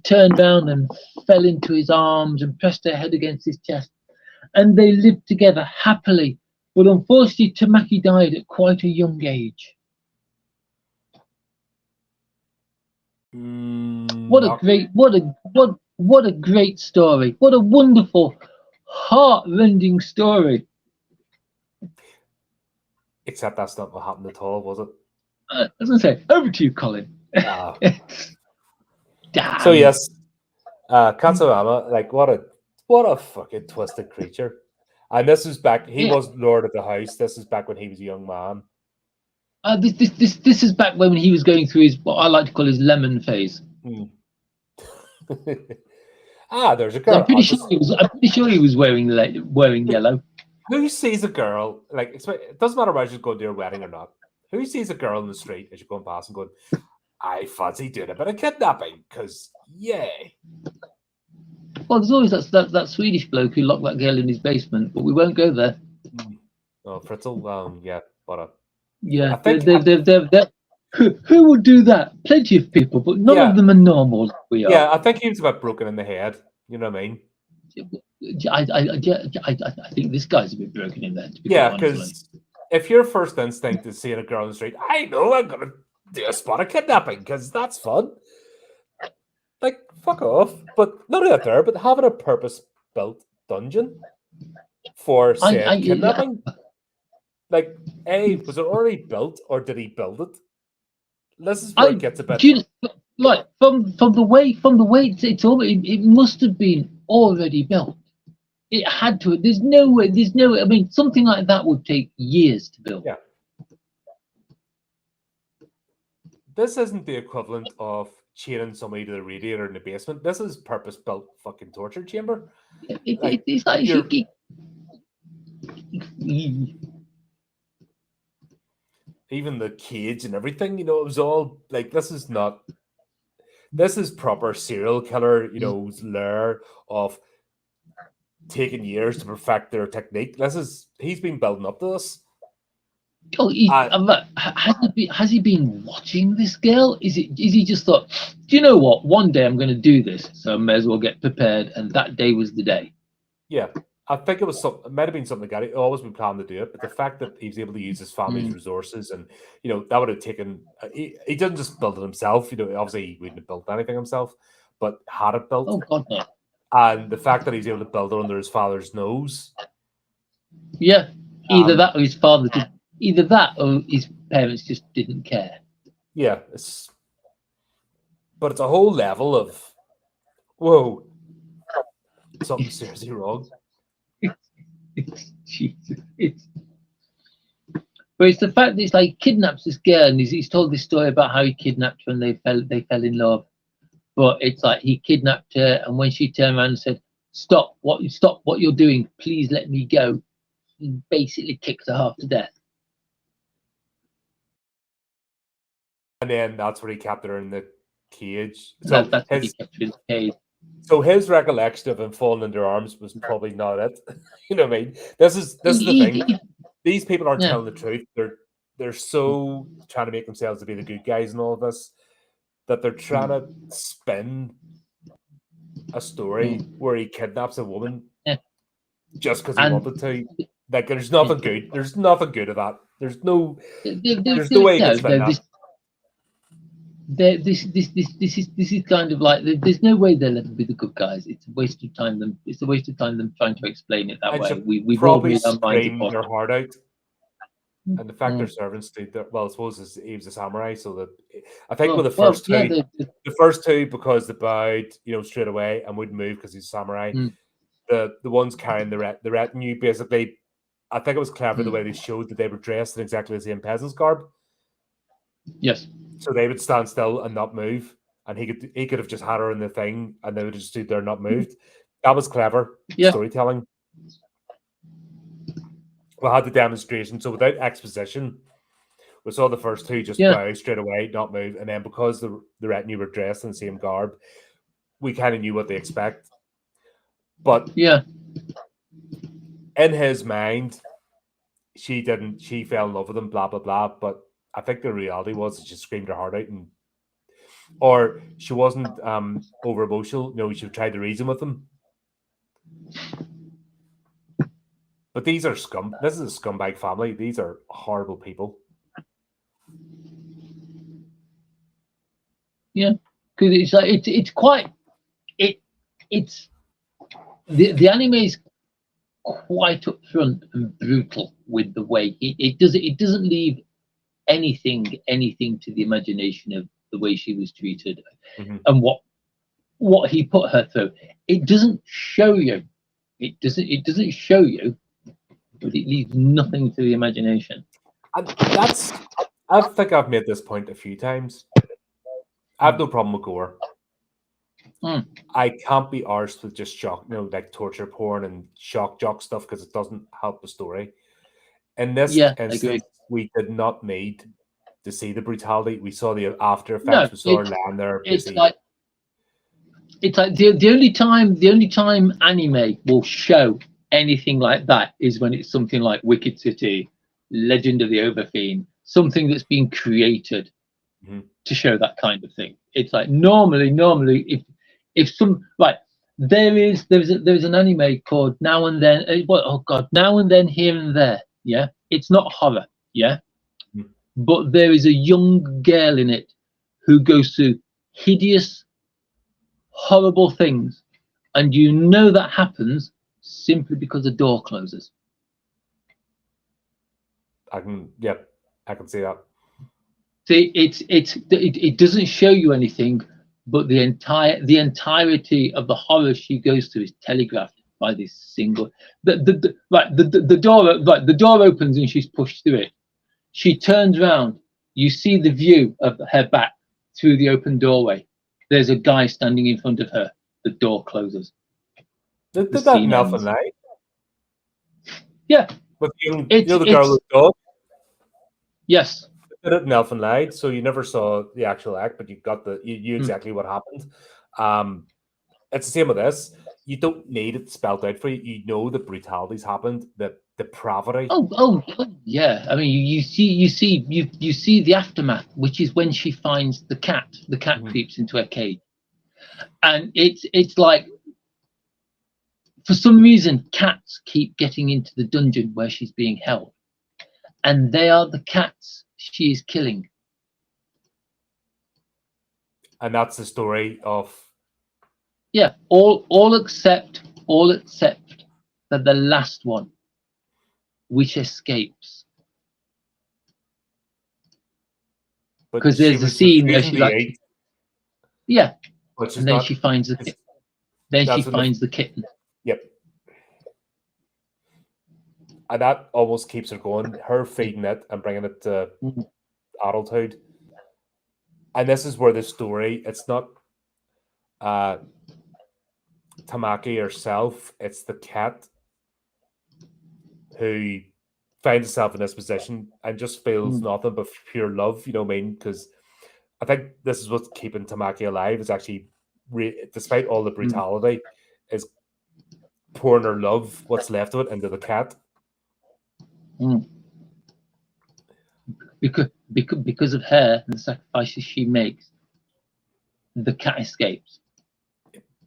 turned around and fell into his arms and pressed her head against his chest, and they lived together happily. But unfortunately, Tamaki died at quite a young age. What a Not, great what a great story! What a wonderful, heart-rending story. except that's not what happened at all, was it? I was gonna say, over to you, Colin. Ah. So Damn. yes, Katsurama, like what a fucking twisted creature. And this is back. He Yeah. was Lord of the House. This is back when he was a young man. This is back when he was going through his what I like to call his lemon phase. There's a 'Cause girl. I'm pretty sure he was wearing yellow. Who sees a girl, like, it doesn't matter whether she's going to your wedding or not. Who sees a girl in the street as you're going past and going, I fancy doing a bit of kidnapping, because, yay. Well, there's always that Swedish bloke who locked that girl in his basement, but we won't go there. Oh, Fritzl, yeah, but Yeah, I think, who would do that? Plenty of people, but none of them are normal like we are. Yeah, I think he was about broken in the head. You know what I mean? I think this guy's a bit broken in there. To be Yeah, quite honest, because if your first instinct is seeing a girl on the street, I know I'm going to do a spot of kidnapping because that's fun. Like, fuck off. But not only that there, but having a purpose-built dungeon for said kidnapping. Like, A, was it already built or did he build it? This is where it gets a bit. Like from the way it's all it must have been already built. It had to. There's no way. I mean, something like that would take years to build. Yeah. This isn't the equivalent of chaining somebody to the radiator in the basement. This is purpose-built fucking torture chamber. It's like even the cage and everything, it was all like, this is not. This is proper serial killer, lair of taking years to perfect their technique. He's been building up to this. Oh, has he been watching this girl? Is he just thought, do you know what? One day I'm going to do this, so I may as well get prepared. And that day was the day. Yeah, I think it might have been something that he always been planning to do it, but the fact that he was able to use his family's resources, and that would have taken. He didn't just build it himself. Obviously he wouldn't have built anything himself, but had it built. Oh God, no. And the fact that he's able to build it under his father's nose. Yeah, either that or his father did. Either that or his parents just didn't care. Yeah, but it's a whole level of, whoa, something seriously wrong. Jesus, but it's the fact that it's like he kidnaps this girl, and he's told this story about how he kidnapped her and they fell in love. But it's like he kidnapped her, and when she turned around and said, stop what you're doing, please let me go," he basically kicked her half to death. And then that's where he kept her in the cage. So That's what he kept her in the cage. So his recollection of him falling into her arms was probably not it. You know what I mean? This is the thing. These people aren't telling the truth. They're so trying to make themselves to be the good guys in all of this that they're trying to spin a story where he kidnaps a woman just because he wanted to. Like, there's nothing good. There's nothing good of that. There's no way you can spin that. This is kind of like, there's no way they'll ever be the good guys. It's a waste of time. It's a waste of time them trying to explain it that way. We've probably all made our minds screamed their heart out, and the fact their servants did. Well, I suppose he was a samurai, so that I think with the first two, the first two, because they bowed, straight away and wouldn't move because he's a samurai. The ones carrying the retinue, basically, I think it was clever the way they showed that they were dressed in exactly the same peasant's garb. Yes. So they would stand still and not move, and he could have just had her in the thing, and they would have just stood there and not moved. That was clever storytelling. We had the demonstration, so without exposition, we saw the first two just bow straight away, not move, and then because the retinue were dressed in the same garb, we kind of knew what they expect. But in his mind, she didn't. She fell in love with him, blah blah blah. But I think the reality was that she screamed her heart out, or she wasn't over emotional. She tried to reason with him. But these are scum. This is a scumbag family. These are horrible people. Yeah, because it's like it's quite it's the anime is quite upfront and brutal with the way it doesn't leave anything to the imagination of the way she was treated and what he put her through. It doesn't show you. It doesn't show you, but it leaves nothing to the imagination. And I think I've made this point a few times. I have no problem with gore. I can't be arsed with just shock, like torture porn and shock jock stuff, because it doesn't help the story. In this instance, we did not need to see the brutality. We saw the after effects. We saw her land there. It's like the only time anime will show anything like that is when it's something like Wicked City, Legend of the Overfiend, something that's been created to show that kind of thing. It's like normally if some there's an anime called Now and Then. Now and Then, Here and There. Yeah, it's not horror. Yeah, but there is a young girl in it who goes through hideous, horrible things, and that happens simply because the door closes. I can see that. See, it doesn't show you anything, but the entirety of the horror she goes through is telegraphed by this single. The door opens and she's pushed through it. She turns around. You see the view of her back through the open doorway. There's a guy standing in front of her. The door closes. Did that in Elfin Light? Yeah. With the girl with the dog? Yes. did it in Elfin Lied, so you never saw the actual act, but you got you knew exactly what happened. It's the same with this. You don't need it spelled out for you. You know the brutalities happened, the depravity. Oh, yeah. I mean, you see the aftermath, which is when she finds the cat. The cat creeps into her cage, and it's like, for some reason, cats keep getting into the dungeon where she's being held, and they are the cats she is killing. And that's the story of all except that the last one, which escapes, because there's a scene where she like, and then she finds the kitten. Then she finds the kitten. Yep. And that almost keeps her going. Her feeding it and bringing it to adulthood. And this is where the story, it's not Tamaki herself, it's the cat who finds herself in this position and just feels nothing but pure love, you know what I mean? Because I think this is what's keeping Tamaki alive, is actually, despite all the brutality, is pouring her love, what's left of it, into the cat. Because of her and the sacrifices she makes, the cat escapes.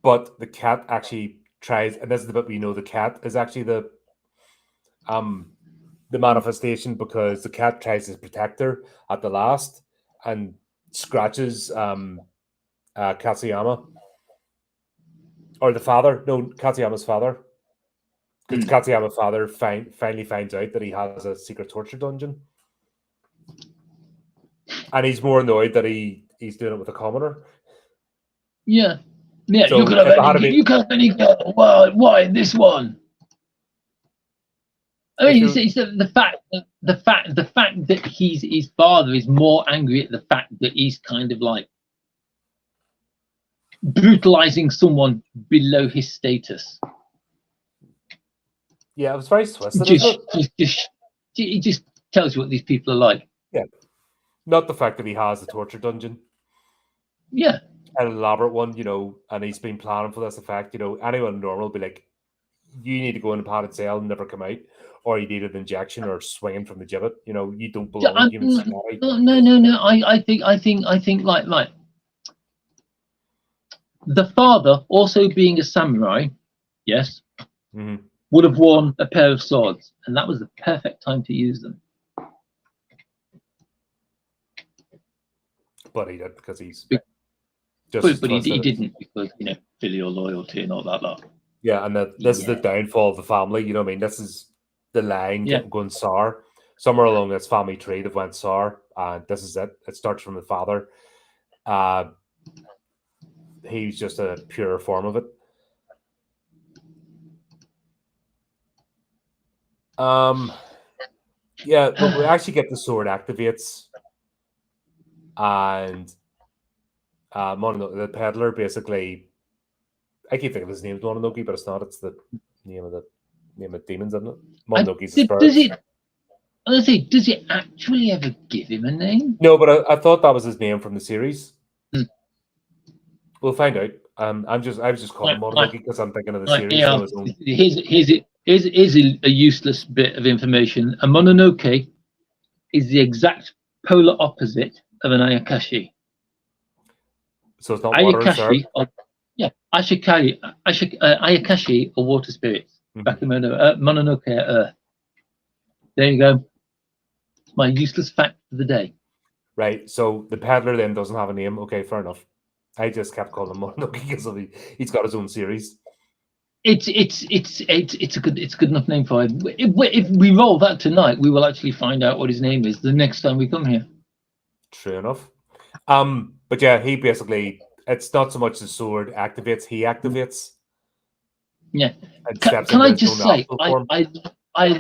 But the cat actually tries, and this is the bit we know the cat is actually the manifestation, because the cat tries to protect her at the last and scratches Katsuyama, or the father. No, Katsuyama's father. Because Katsuyama's father finally finds out that he has a secret torture dungeon. And he's more annoyed that he's doing it with a commoner. Yeah. So you could have any girl. Why this one? I mean, it's the fact that his father is more angry at the fact that he's kind of like brutalizing someone below his status. Yeah, it was very twisted. It just tells you what these people are like. Yeah. Not the fact that he has a torture dungeon. Yeah. An elaborate one, you know, and he's been planning for this effect. You know, anyone normal would be like, you need to go in a padded cell and never come out, or you need an injection or swinging from the gibbet. You know, you don't belong in human society. No. I think like the father, also being a samurai, yes, would have worn a pair of swords, and that was the perfect time to use them. But he did, because he's but he didn't, because, you know, filial loyalty and all that lot. Yeah, and this is the downfall of the family. You know what I mean? This is the line going sour. Somewhere along this family tree, they've went sour, and this is it. It starts from the father. He's just a pure form of it. Yeah, but we actually get the sword activates, and the peddler basically, I keep thinking his name's Mononoke, but it's not. It's the name of demons, isn't it? Mononoke's the spirit. Does it actually ever give him a name? No, but I thought that was his name from the series. We'll find out. I was just calling him Mononoke because I'm thinking of the series. Yeah. Here's a useless bit of information. A Mononoke is the exact polar opposite of an Ayakashi. So it's not Ayakashi, Ayakashi are water spirits. Back in Mononoke are earth. There you go. It's my useless fact of the day. Right. So the peddler then doesn't have a name. Okay, fair enough. I just kept calling him Mononoke because he's got his own series. It's a good enough name for him. If we roll that tonight, we will actually find out what his name is the next time we come here. True enough. But yeah, he basically, it's not so much the sword activates, he activates. Yeah. Can I just say, I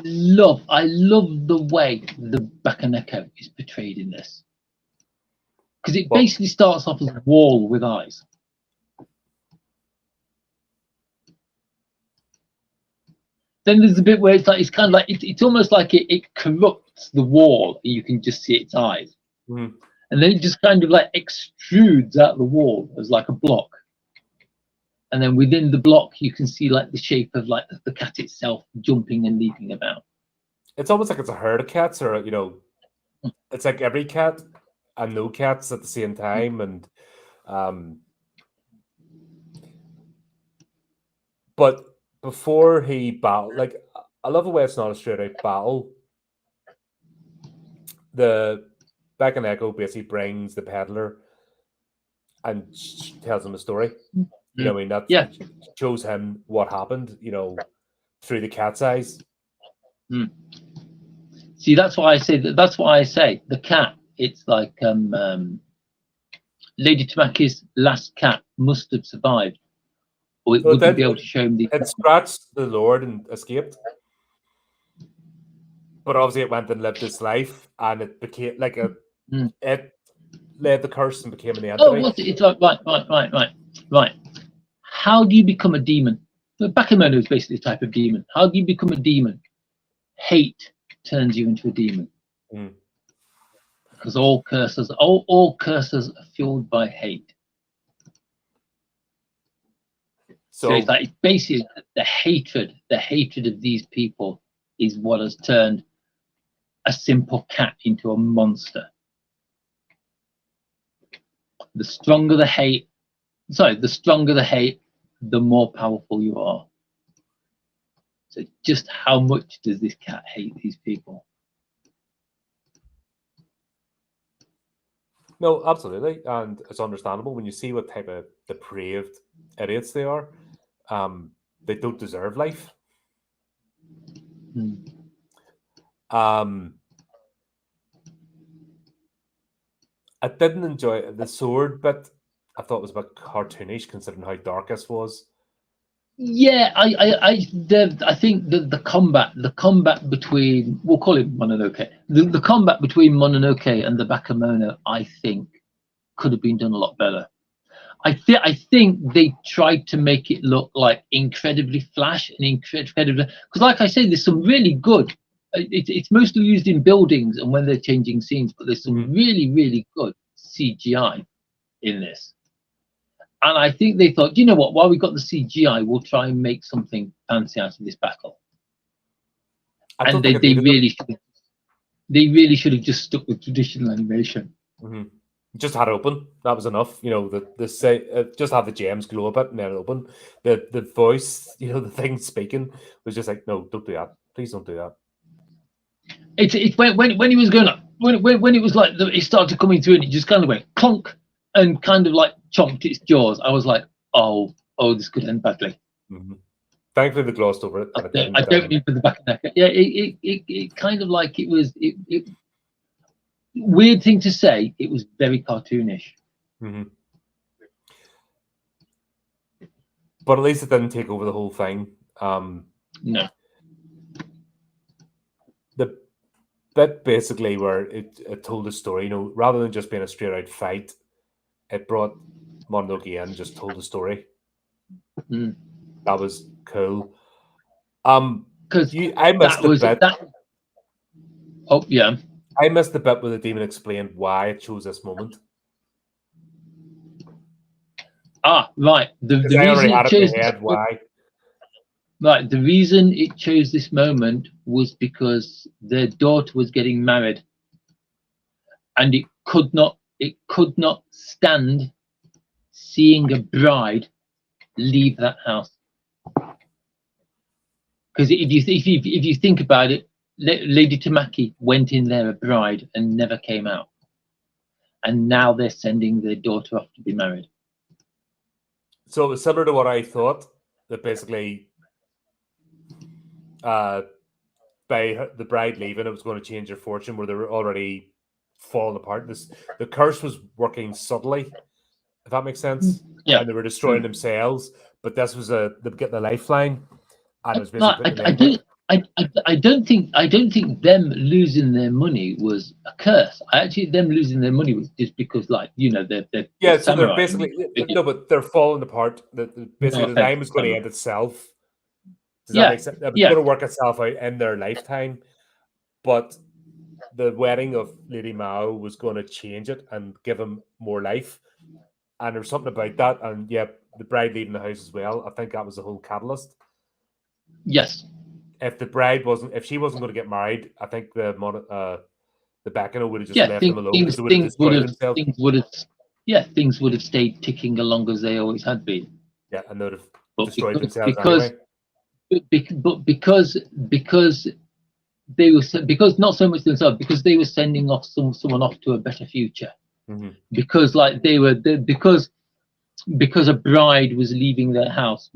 love the way the Bakaneko is portrayed in this, because it basically starts off as a wall with eyes. Then there's a bit where it's kind of like it's almost like it corrupts the wall, and you can just see its eyes. Mhm. and then it just kind of like extrudes out the wall as like a block. And then within the block, you can see like the shape of like the cat itself jumping and leaping about. It's almost like it's a herd of cats, or it's like every cat and no cats at the same time, and um. But before he battled, like I love the way it's not a straight out battle. The Beck and Echo basically brings the peddler and tells him a story. You know, I mean, that Yeah. shows him what happened. Through the cat's eyes. See, that's why I say that. That's why I say the cat. It's like Lady Tamaki's last cat must have survived, or it So wouldn't be able to show him the. it scratched the Lord and escaped, but obviously it went and lived its life, and it became like it led the curse and became an Oh, entity. what's it? It's like right. How do you become a demon? Bakemono is basically a type of demon. How do you become a demon? Hate turns you into a demon. Mm. Because all curses are fueled by hate. So it's like basically the hatred of these people is what has turned a simple cat into a monster. The stronger the hate, the more powerful you are. So just how much does this cat hate these people? No, absolutely, and it's understandable when you see what type of depraved idiots they are. They don't deserve life. I didn't enjoy the sword bit. I thought it was a bit cartoonish considering how dark this was. Yeah, I think the combat between, we'll call it Mononoke. The combat between Mononoke and the Bakemono, I think, could have been done a lot better. I think they tried to make it look like incredibly flash and incredibly, because like I say, there's some really good. It's mostly used in buildings and when they're changing scenes, but there's some really good CGI in this. And I think they thought, you know what? While we got the CGI, we'll try and make something fancy out of this battle. And they really should have just stuck with traditional animation. Just had it open. That was enough. Just have the gems glow a bit and then open. The voice, the thing speaking was just like, no, don't do that. Please don't do that. It's when he was going up, when it was like it started coming through and it just kind of went clunk and kind of like chomped its jaws. I was like, oh, this could end badly. Thankfully, they glossed over it. I don't mean for the back of the neck. Yeah, it kind of like it was it weird thing to say. It was very cartoonish. But at least it didn't take over the whole thing. No. The bit basically where it told a story, rather than just being a straight out fight, it brought Mononoke in and just told a story. That was cool. Because I missed the bit. Oh yeah. I missed the bit where the demon explained why it chose this moment. Right. The reason I already had it it in chose my head why. Right. The reason it chose this moment was because their daughter was getting married, and it could not stand seeing a bride leave that house. Because if you think about it, Lady Tamaki went in there a bride and never came out, and now they're sending their daughter off to be married. So it was similar to what I thought, that basically by the bride leaving, it was going to change their fortune, where they were already falling apart. The curse was working subtly, if that makes sense. Yeah. And they were destroying themselves, but this was they were getting a lifeline, and it was basically I don't think them losing their money was a curse. Them losing their money was just because, like, they're so they're basically but they're falling apart. Basically, the line was going to end itself. Does that make sense? It was going to work itself out in their lifetime, but the wedding of Lady Mao was going to change it and give him more life. And there's something about that. And yeah, the bride leaving the house as well. I think that was the whole catalyst. Yes. If she wasn't going to get married, I think the Beckoner would have just Yeah, left them alone because they would have destroyed themselves. Things would have stayed ticking along as they always had been. Yeah, and they would have But destroyed themselves anyway. But because they were because not so much themselves, because they were sending off someone off to a better future. Mm-hmm. Because like because a bride was leaving their house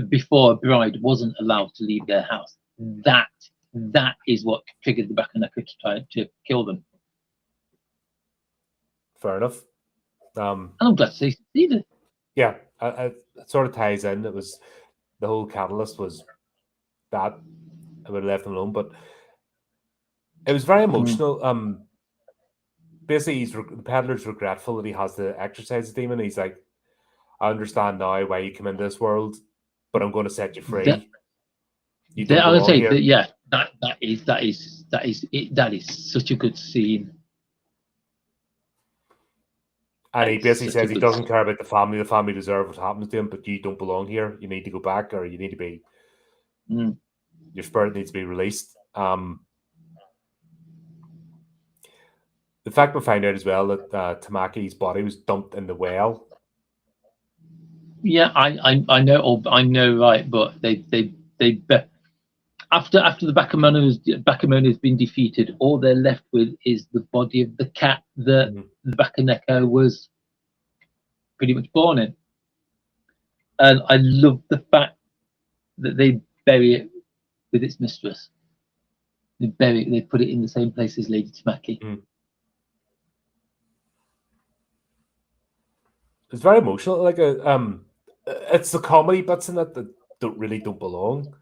before a bride wasn't allowed to leave their house. That is what triggered the Beckoner to try to kill them. Fair enough. And I'm glad they succeeded. Yeah, it sort of ties in. It was the whole catalyst was that I would have left them alone, but it was very emotional. Basically, the peddler's regretful that he has to exercise the demon. He's like, I understand now why you come in this world, but I'm going to set you free. I would say that, yeah, that is such a good scene. And he basically says he doesn't care about the family. The family deserve what happens to him, but you don't belong here. You need to go back, or you need to be. Your spirit needs to be released. The fact we find out as well that Tamaki's body was dumped in the well. Yeah, I know, right? But they after the Bakemono has been defeated, all they're left with is the body of the cat that the Bakeneko was pretty much born in. And I love the fact that they bury it with its mistress. They put it in the same place as Lady Tamaki. It's very emotional. Like it's the comedy bits in it that don't belong.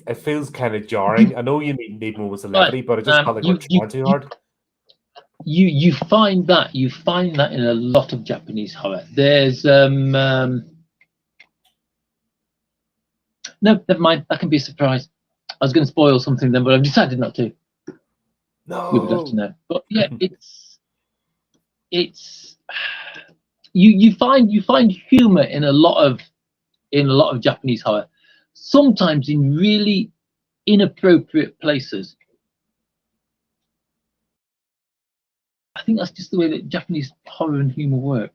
It feels kind of jarring. I know you need moments of levity, but it just felt like we're trying too hard. You find that in a lot of Japanese horror. There's no, never mind. That can be a surprise. I was going to spoil something then, but I've decided not to. No, you would love to know. But yeah, it's you find humor in a lot of Japanese horror, sometimes in really inappropriate places. I think that's just the way that Japanese horror and humor work.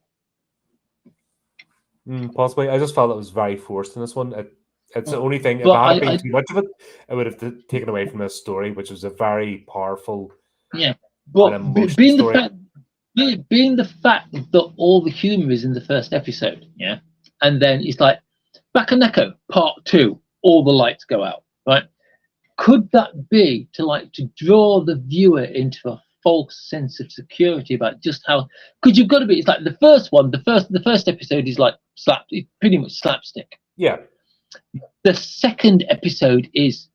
Possibly. I just felt it was very forced in this one. It's the only thing. If I had been too much of it, I would have taken away from this story, which was a very powerful. Yeah, but being the fact that all the humor is in the first episode, yeah, and then it's like Bakeneko Part 2, all the lights go out, right? Could that be to draw the viewer into a false sense of security about just how? Because you've got to be. It's like the first one, the first episode is like pretty much slapstick. Yeah. The second episode is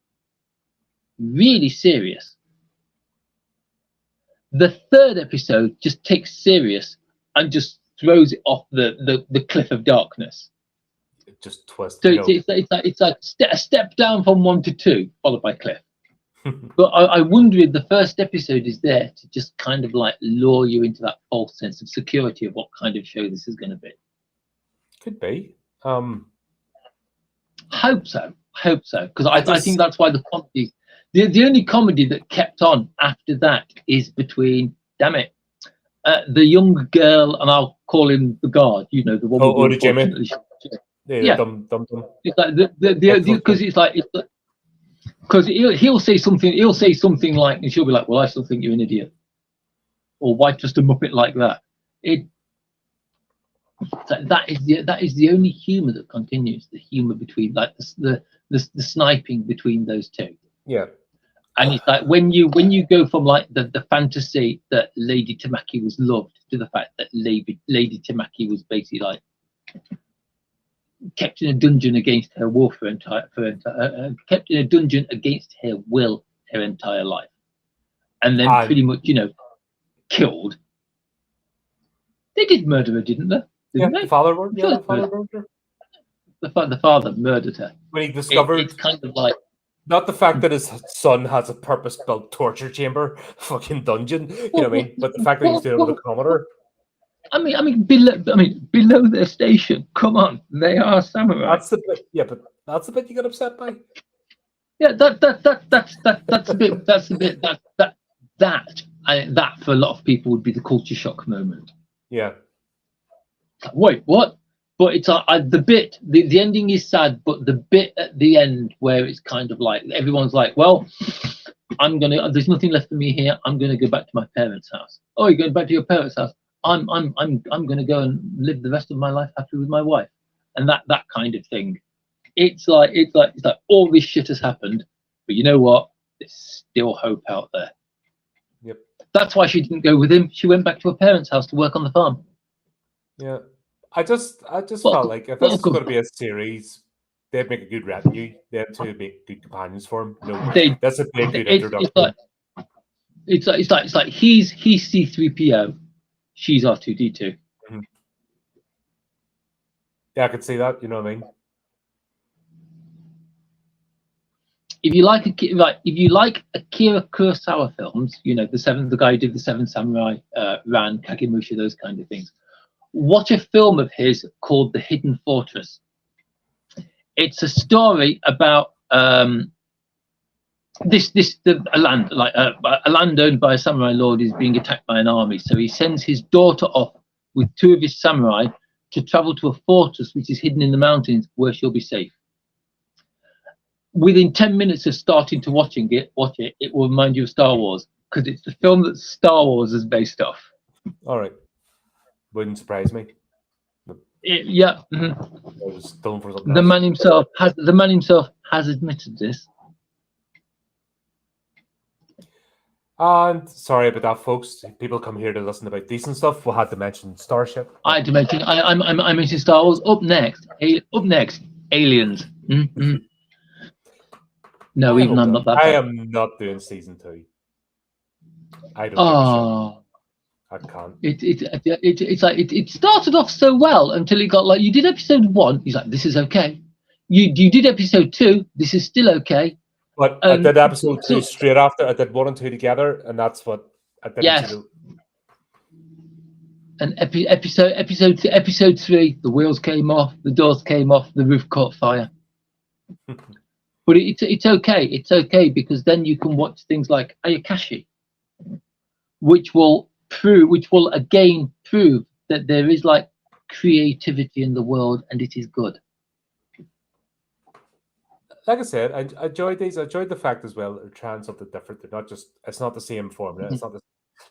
really serious. The third episode just takes serious and just throws it off the cliff of darkness. It just twists. So it's like a step down from 1 to 2, followed by cliff. But I wonder if the first episode is there to just kind of like lure you into that false sense of security of what kind of show this is going to be. Could be. Hope so, because I think that's why the comedy, the only comedy that kept on after that is between, damn it, the young girl, and I'll call him the guard. You know, the one. Oh, the Jimmy. Yeah. Dum. It's like because it's like because he'll say something like, and she'll be like, "Well, I still think you're an idiot," or "Why just a muppet like that?" That is the only humor that continues. The humor between like the sniping between those two. Yeah. And it's like when you go from like the fantasy that Lady Tamaki was loved to the fact that Lady Tamaki was basically like kept in a dungeon against her will kept in a dungeon against her will her entire life, and then pretty much killed. They did murder her, didn't they? The father murdered her. The father murdered her. When he discovered, it's kind of like Not the fact that his son has a purpose-built torture chamber, fucking dungeon. You know what I mean? But the fact that he's doing it with a commoner. Below their station. Come on, they are samurai. That's the bit. Yeah, but that's the bit you get upset by. Yeah, that's the bit. That's the bit. That for a lot of people would be the culture shock moment. Yeah. Wait, what? But it's the bit. The ending is sad, but the bit at the end where it's kind of like everyone's like, well, There's nothing left for me here. I'm gonna go back to my parents' house. Oh, you're going back to your parents' house? I'm gonna go and live the rest of my life happy with my wife, and that kind of thing. It's like all this shit has happened, but you know what? There's still hope out there. Yep. That's why she didn't go with him. She went back to her parents' house to work on the farm. Yeah. I just felt like if this is going to be a series, they'd make a good retinue. They had to make good companions for him. No, that's a big good introduction. It's like he's C3PO, she's R2D2. Mm-hmm. Yeah, I could see that. You know what I mean? If you like Akira Kurosawa films, you know the guy who did the Seven Samurai, Ran, Kagemusha, those kind of things. Watch a film of his called The Hidden Fortress. It's a story about a land owned by a samurai lord is being attacked by an army. So he sends his daughter off with two of his samurai to travel to a fortress which is hidden in the mountains where she'll be safe. Within 10 minutes of starting to watch it will remind you of Star Wars, because it's the film that Star Wars is based off. All right. Wouldn't surprise me. Yeah. Mm-hmm. I was still for something the else. man himself has admitted this. And sorry about that, folks. People come here to listen about decent stuff. We'll have to mention Starship. I had to mention. I mentioned Star Wars. Up next, Aliens. Mm-hmm. No, even I'm not that bad. I am not doing season 2. I don't give a shit. I can't. It's like it started off so well until it got like, you did episode 1. He's like, this is okay. You did episode 2. This is still okay. But I did episode 2 straight after. I did 1 and 2 together, and that's what I didn't. Yes. And episode 3, the wheels came off, the doors came off, the roof caught fire. But it's okay. It's okay, because then you can watch things like Ayakashi, which will again prove that there is like creativity in the world and it is good. Like I said, I enjoyed these. I enjoyed the fact as well they're trying something different. They're not just. It's not the same formula. It's not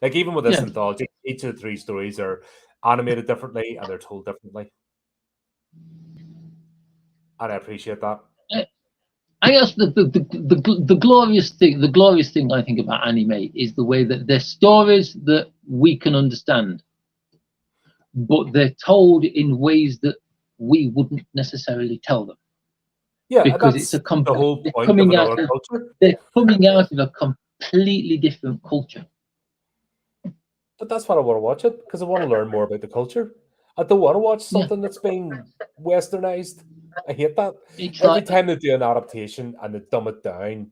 like even with this anthology, each of the 3 stories are animated differently and they're told differently, and I appreciate that. I guess the glorious thing I think about anime is the way that they're stories that we can understand, but they're told in ways that we wouldn't necessarily tell them. Yeah, because it's the whole point of another culture. They're coming out of a completely different culture. But that's why I want to watch it, because I want to learn more about the culture. I don't want to watch something that's been westernized. I hate that. Every time they do an adaptation and they dumb it down.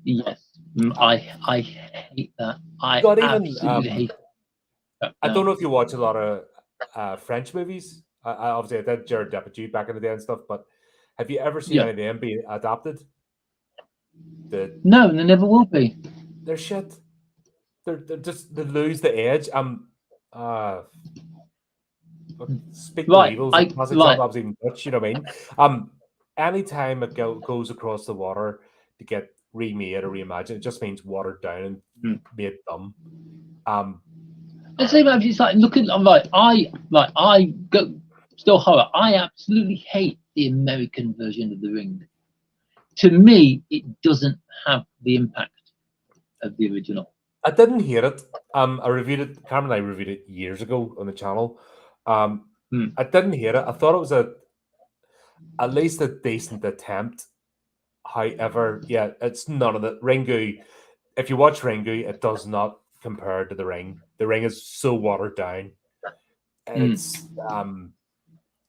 Yes, I hate that. I absolutely hate that. I don't know if you watch a lot of French movies. I obviously I did Jared Depardieu back in the day and stuff, but have you ever seen any of them be adapted? No, they never will be. They're shit. They're just they lose the edge. Speak to evils. Obviously in Dutch, you know what I mean? Anytime it goes across the water to get remade or reimagined, it just means watered down and made dumb. It's like looking. I go still horror. I absolutely hate the American version of The Ring. To me, it doesn't have the impact of the original. I didn't hear it. I reviewed it. Cameron and I reviewed it years ago on the channel. I didn't hear it. I thought it was at least a decent attempt. However, yeah, it's none of the Ringu. If you watch Ringu, it does not compare to The Ring. The Ring is so watered down. It's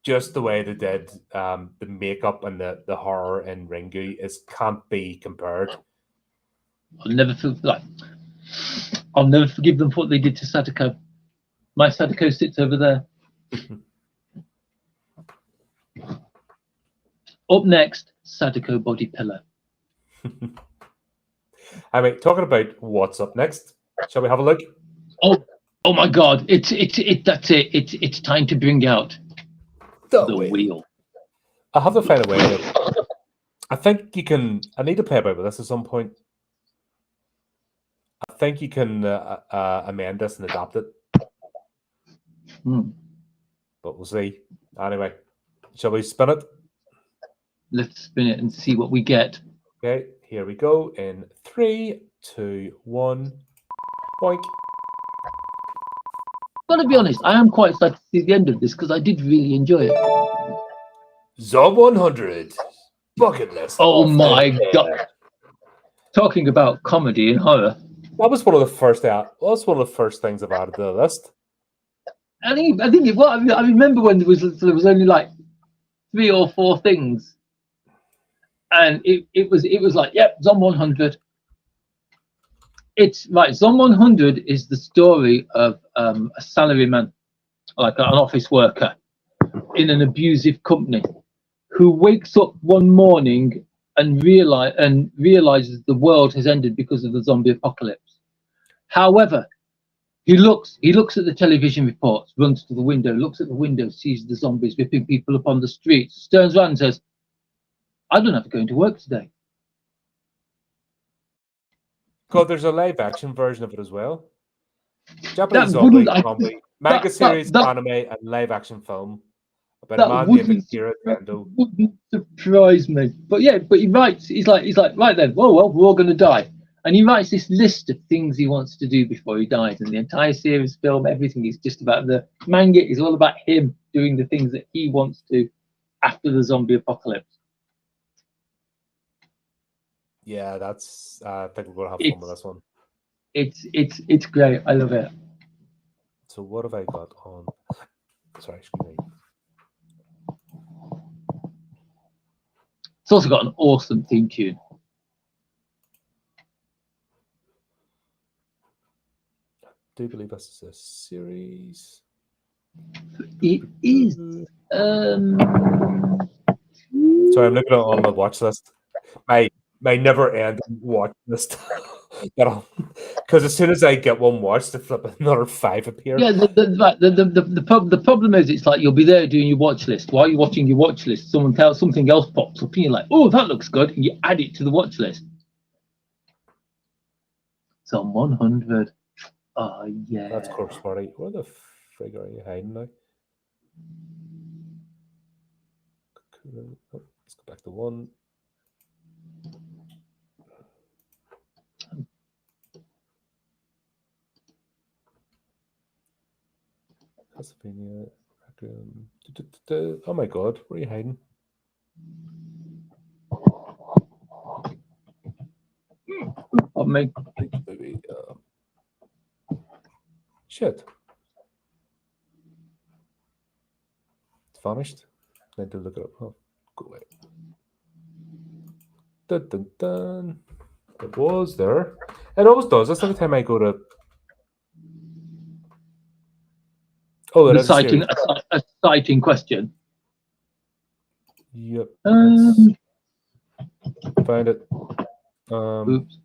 just the way they did the makeup and the horror in Ringu is can't be compared. I'll never feel like I'll never forgive them for what they did to Sadako. My Sadako sits over there. Up next, Sadako body pillow. I mean, talking about what's up next, shall we have a look? Oh my God! That's it. It's time to bring out the wheel. I have to find a way to. I think you can. I need to play about with this at some point. I think you can amend this and adapt it. But we'll see. Anyway, shall we spin it? Let's spin it and see what we get. Okay, here we go. In 3, 2, 1. Boink. Gotta be honest, I am quite excited to see the end of this because I did really enjoy it. Zob 100 bucket list. Oh my God! Talking about comedy and horror. That was one of the first out. That's one of the first things I've added to the list. I think it was. I remember when there was only like 3 or 4 things, and it was like, yep, Zom 100. It's right. Zom 100 is the story of a salaryman, like an office worker, in an abusive company, who wakes up one morning and realizes the world has ended because of the zombie apocalypse. However, he looks at the television reports, runs to the window, looks at the window, sees the zombies ripping people up on the streets, turns around and says, I don't have to go into work today. God, there's a live action version of it as well. Japanese zombie comedy, manga series, anime, and live action film about a man named Akira Tendo. Wouldn't surprise me. But yeah, but he writes, he's like, right then, well, we're all gonna die. And he writes this list of things he wants to do before he dies. And the entire series, film, everything is just about the manga is all about him doing the things that he wants to after the zombie apocalypse. Yeah, that's I think we're gonna have fun with this one. It's great. I love it. So what have I got on? Sorry, excuse me. It's also got an awesome theme tune. I do believe this is a series. It is. Sorry, I'm looking at on my watch list. My never-ending watch list. Because as soon as I get one watched, another 5 appear. Yeah, the problem is it's like you'll be there doing your watch list. While you're watching your watch list, something else pops up and you're like, oh, that looks good, and you add it to the watch list. So 100. Oh yeah. That's Corpse Party. Where the frig are you hiding now? Oh, let's go back to 1. Castlevania. Oh my God, where are you hiding? Oh my. Maybe, shit. It's vanished. I need to look it up. Oh, go away. Dun, dun, dun. It was there. It always does. That's every time I go to. Oh, it is a citing question. Yep. Find it. Oops.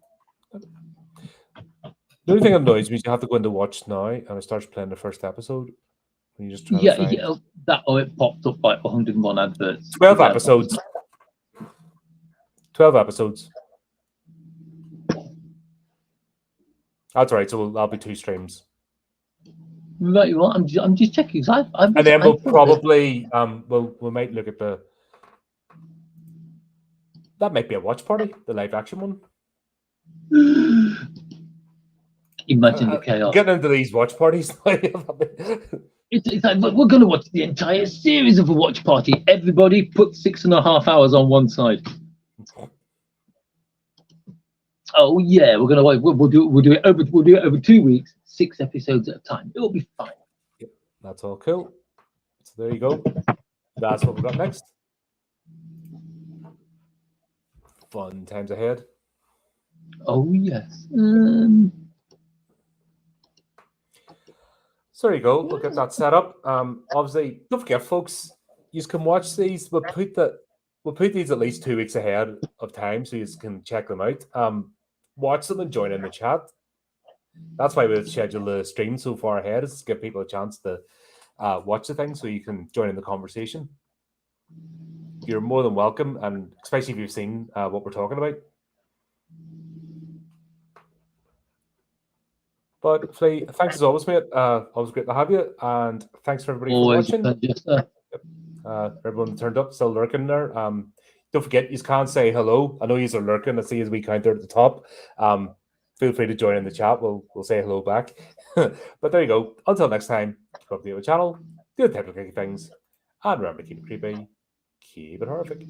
The only thing that annoys me is you have to go into watch now, and it starts playing the first episode. And you just try to find... it popped up like 101 adverts. 12 episodes. 12 episodes. That's right. So that'll be 2 streams. Right, well, I'm just checking. And then we'll probably we might look at the. That might be a watch party, the live action one. Imagine the chaos. Getting into these watch parties. It's like we're going to watch the entire series of a watch party. Everybody put 6.5 hours on one side. Oh yeah, we're gonna wait. We'll do it over 2 weeks, 6 episodes at a time. It'll be fine. Yep, that's all cool. So there you go. That's what we've got next. Fun times ahead. Oh yes. So there you go. We'll get that set up. Obviously, don't forget, folks, you can watch these. We'll put these at least 2 weeks ahead of time, so you can check them out. Watch them and join in the chat. That's why we've scheduled the stream so far ahead, is to give people a chance to watch the thing, so you can join in the conversation. You're more than welcome, and especially if you've seen what we're talking about. But Flea, thanks as always, mate. Always great to have you, and thanks for everybody for Always a watching. pleasure, sir. Everyone turned up, still lurking there. Don't forget, you can't say hello. I know you are lurking. I see as we counter at the top. Feel free to join in the chat. We'll say hello back. But there you go. Until next time, go up to the channel, do the typical things, and remember to keep it creepy, keep it horrific.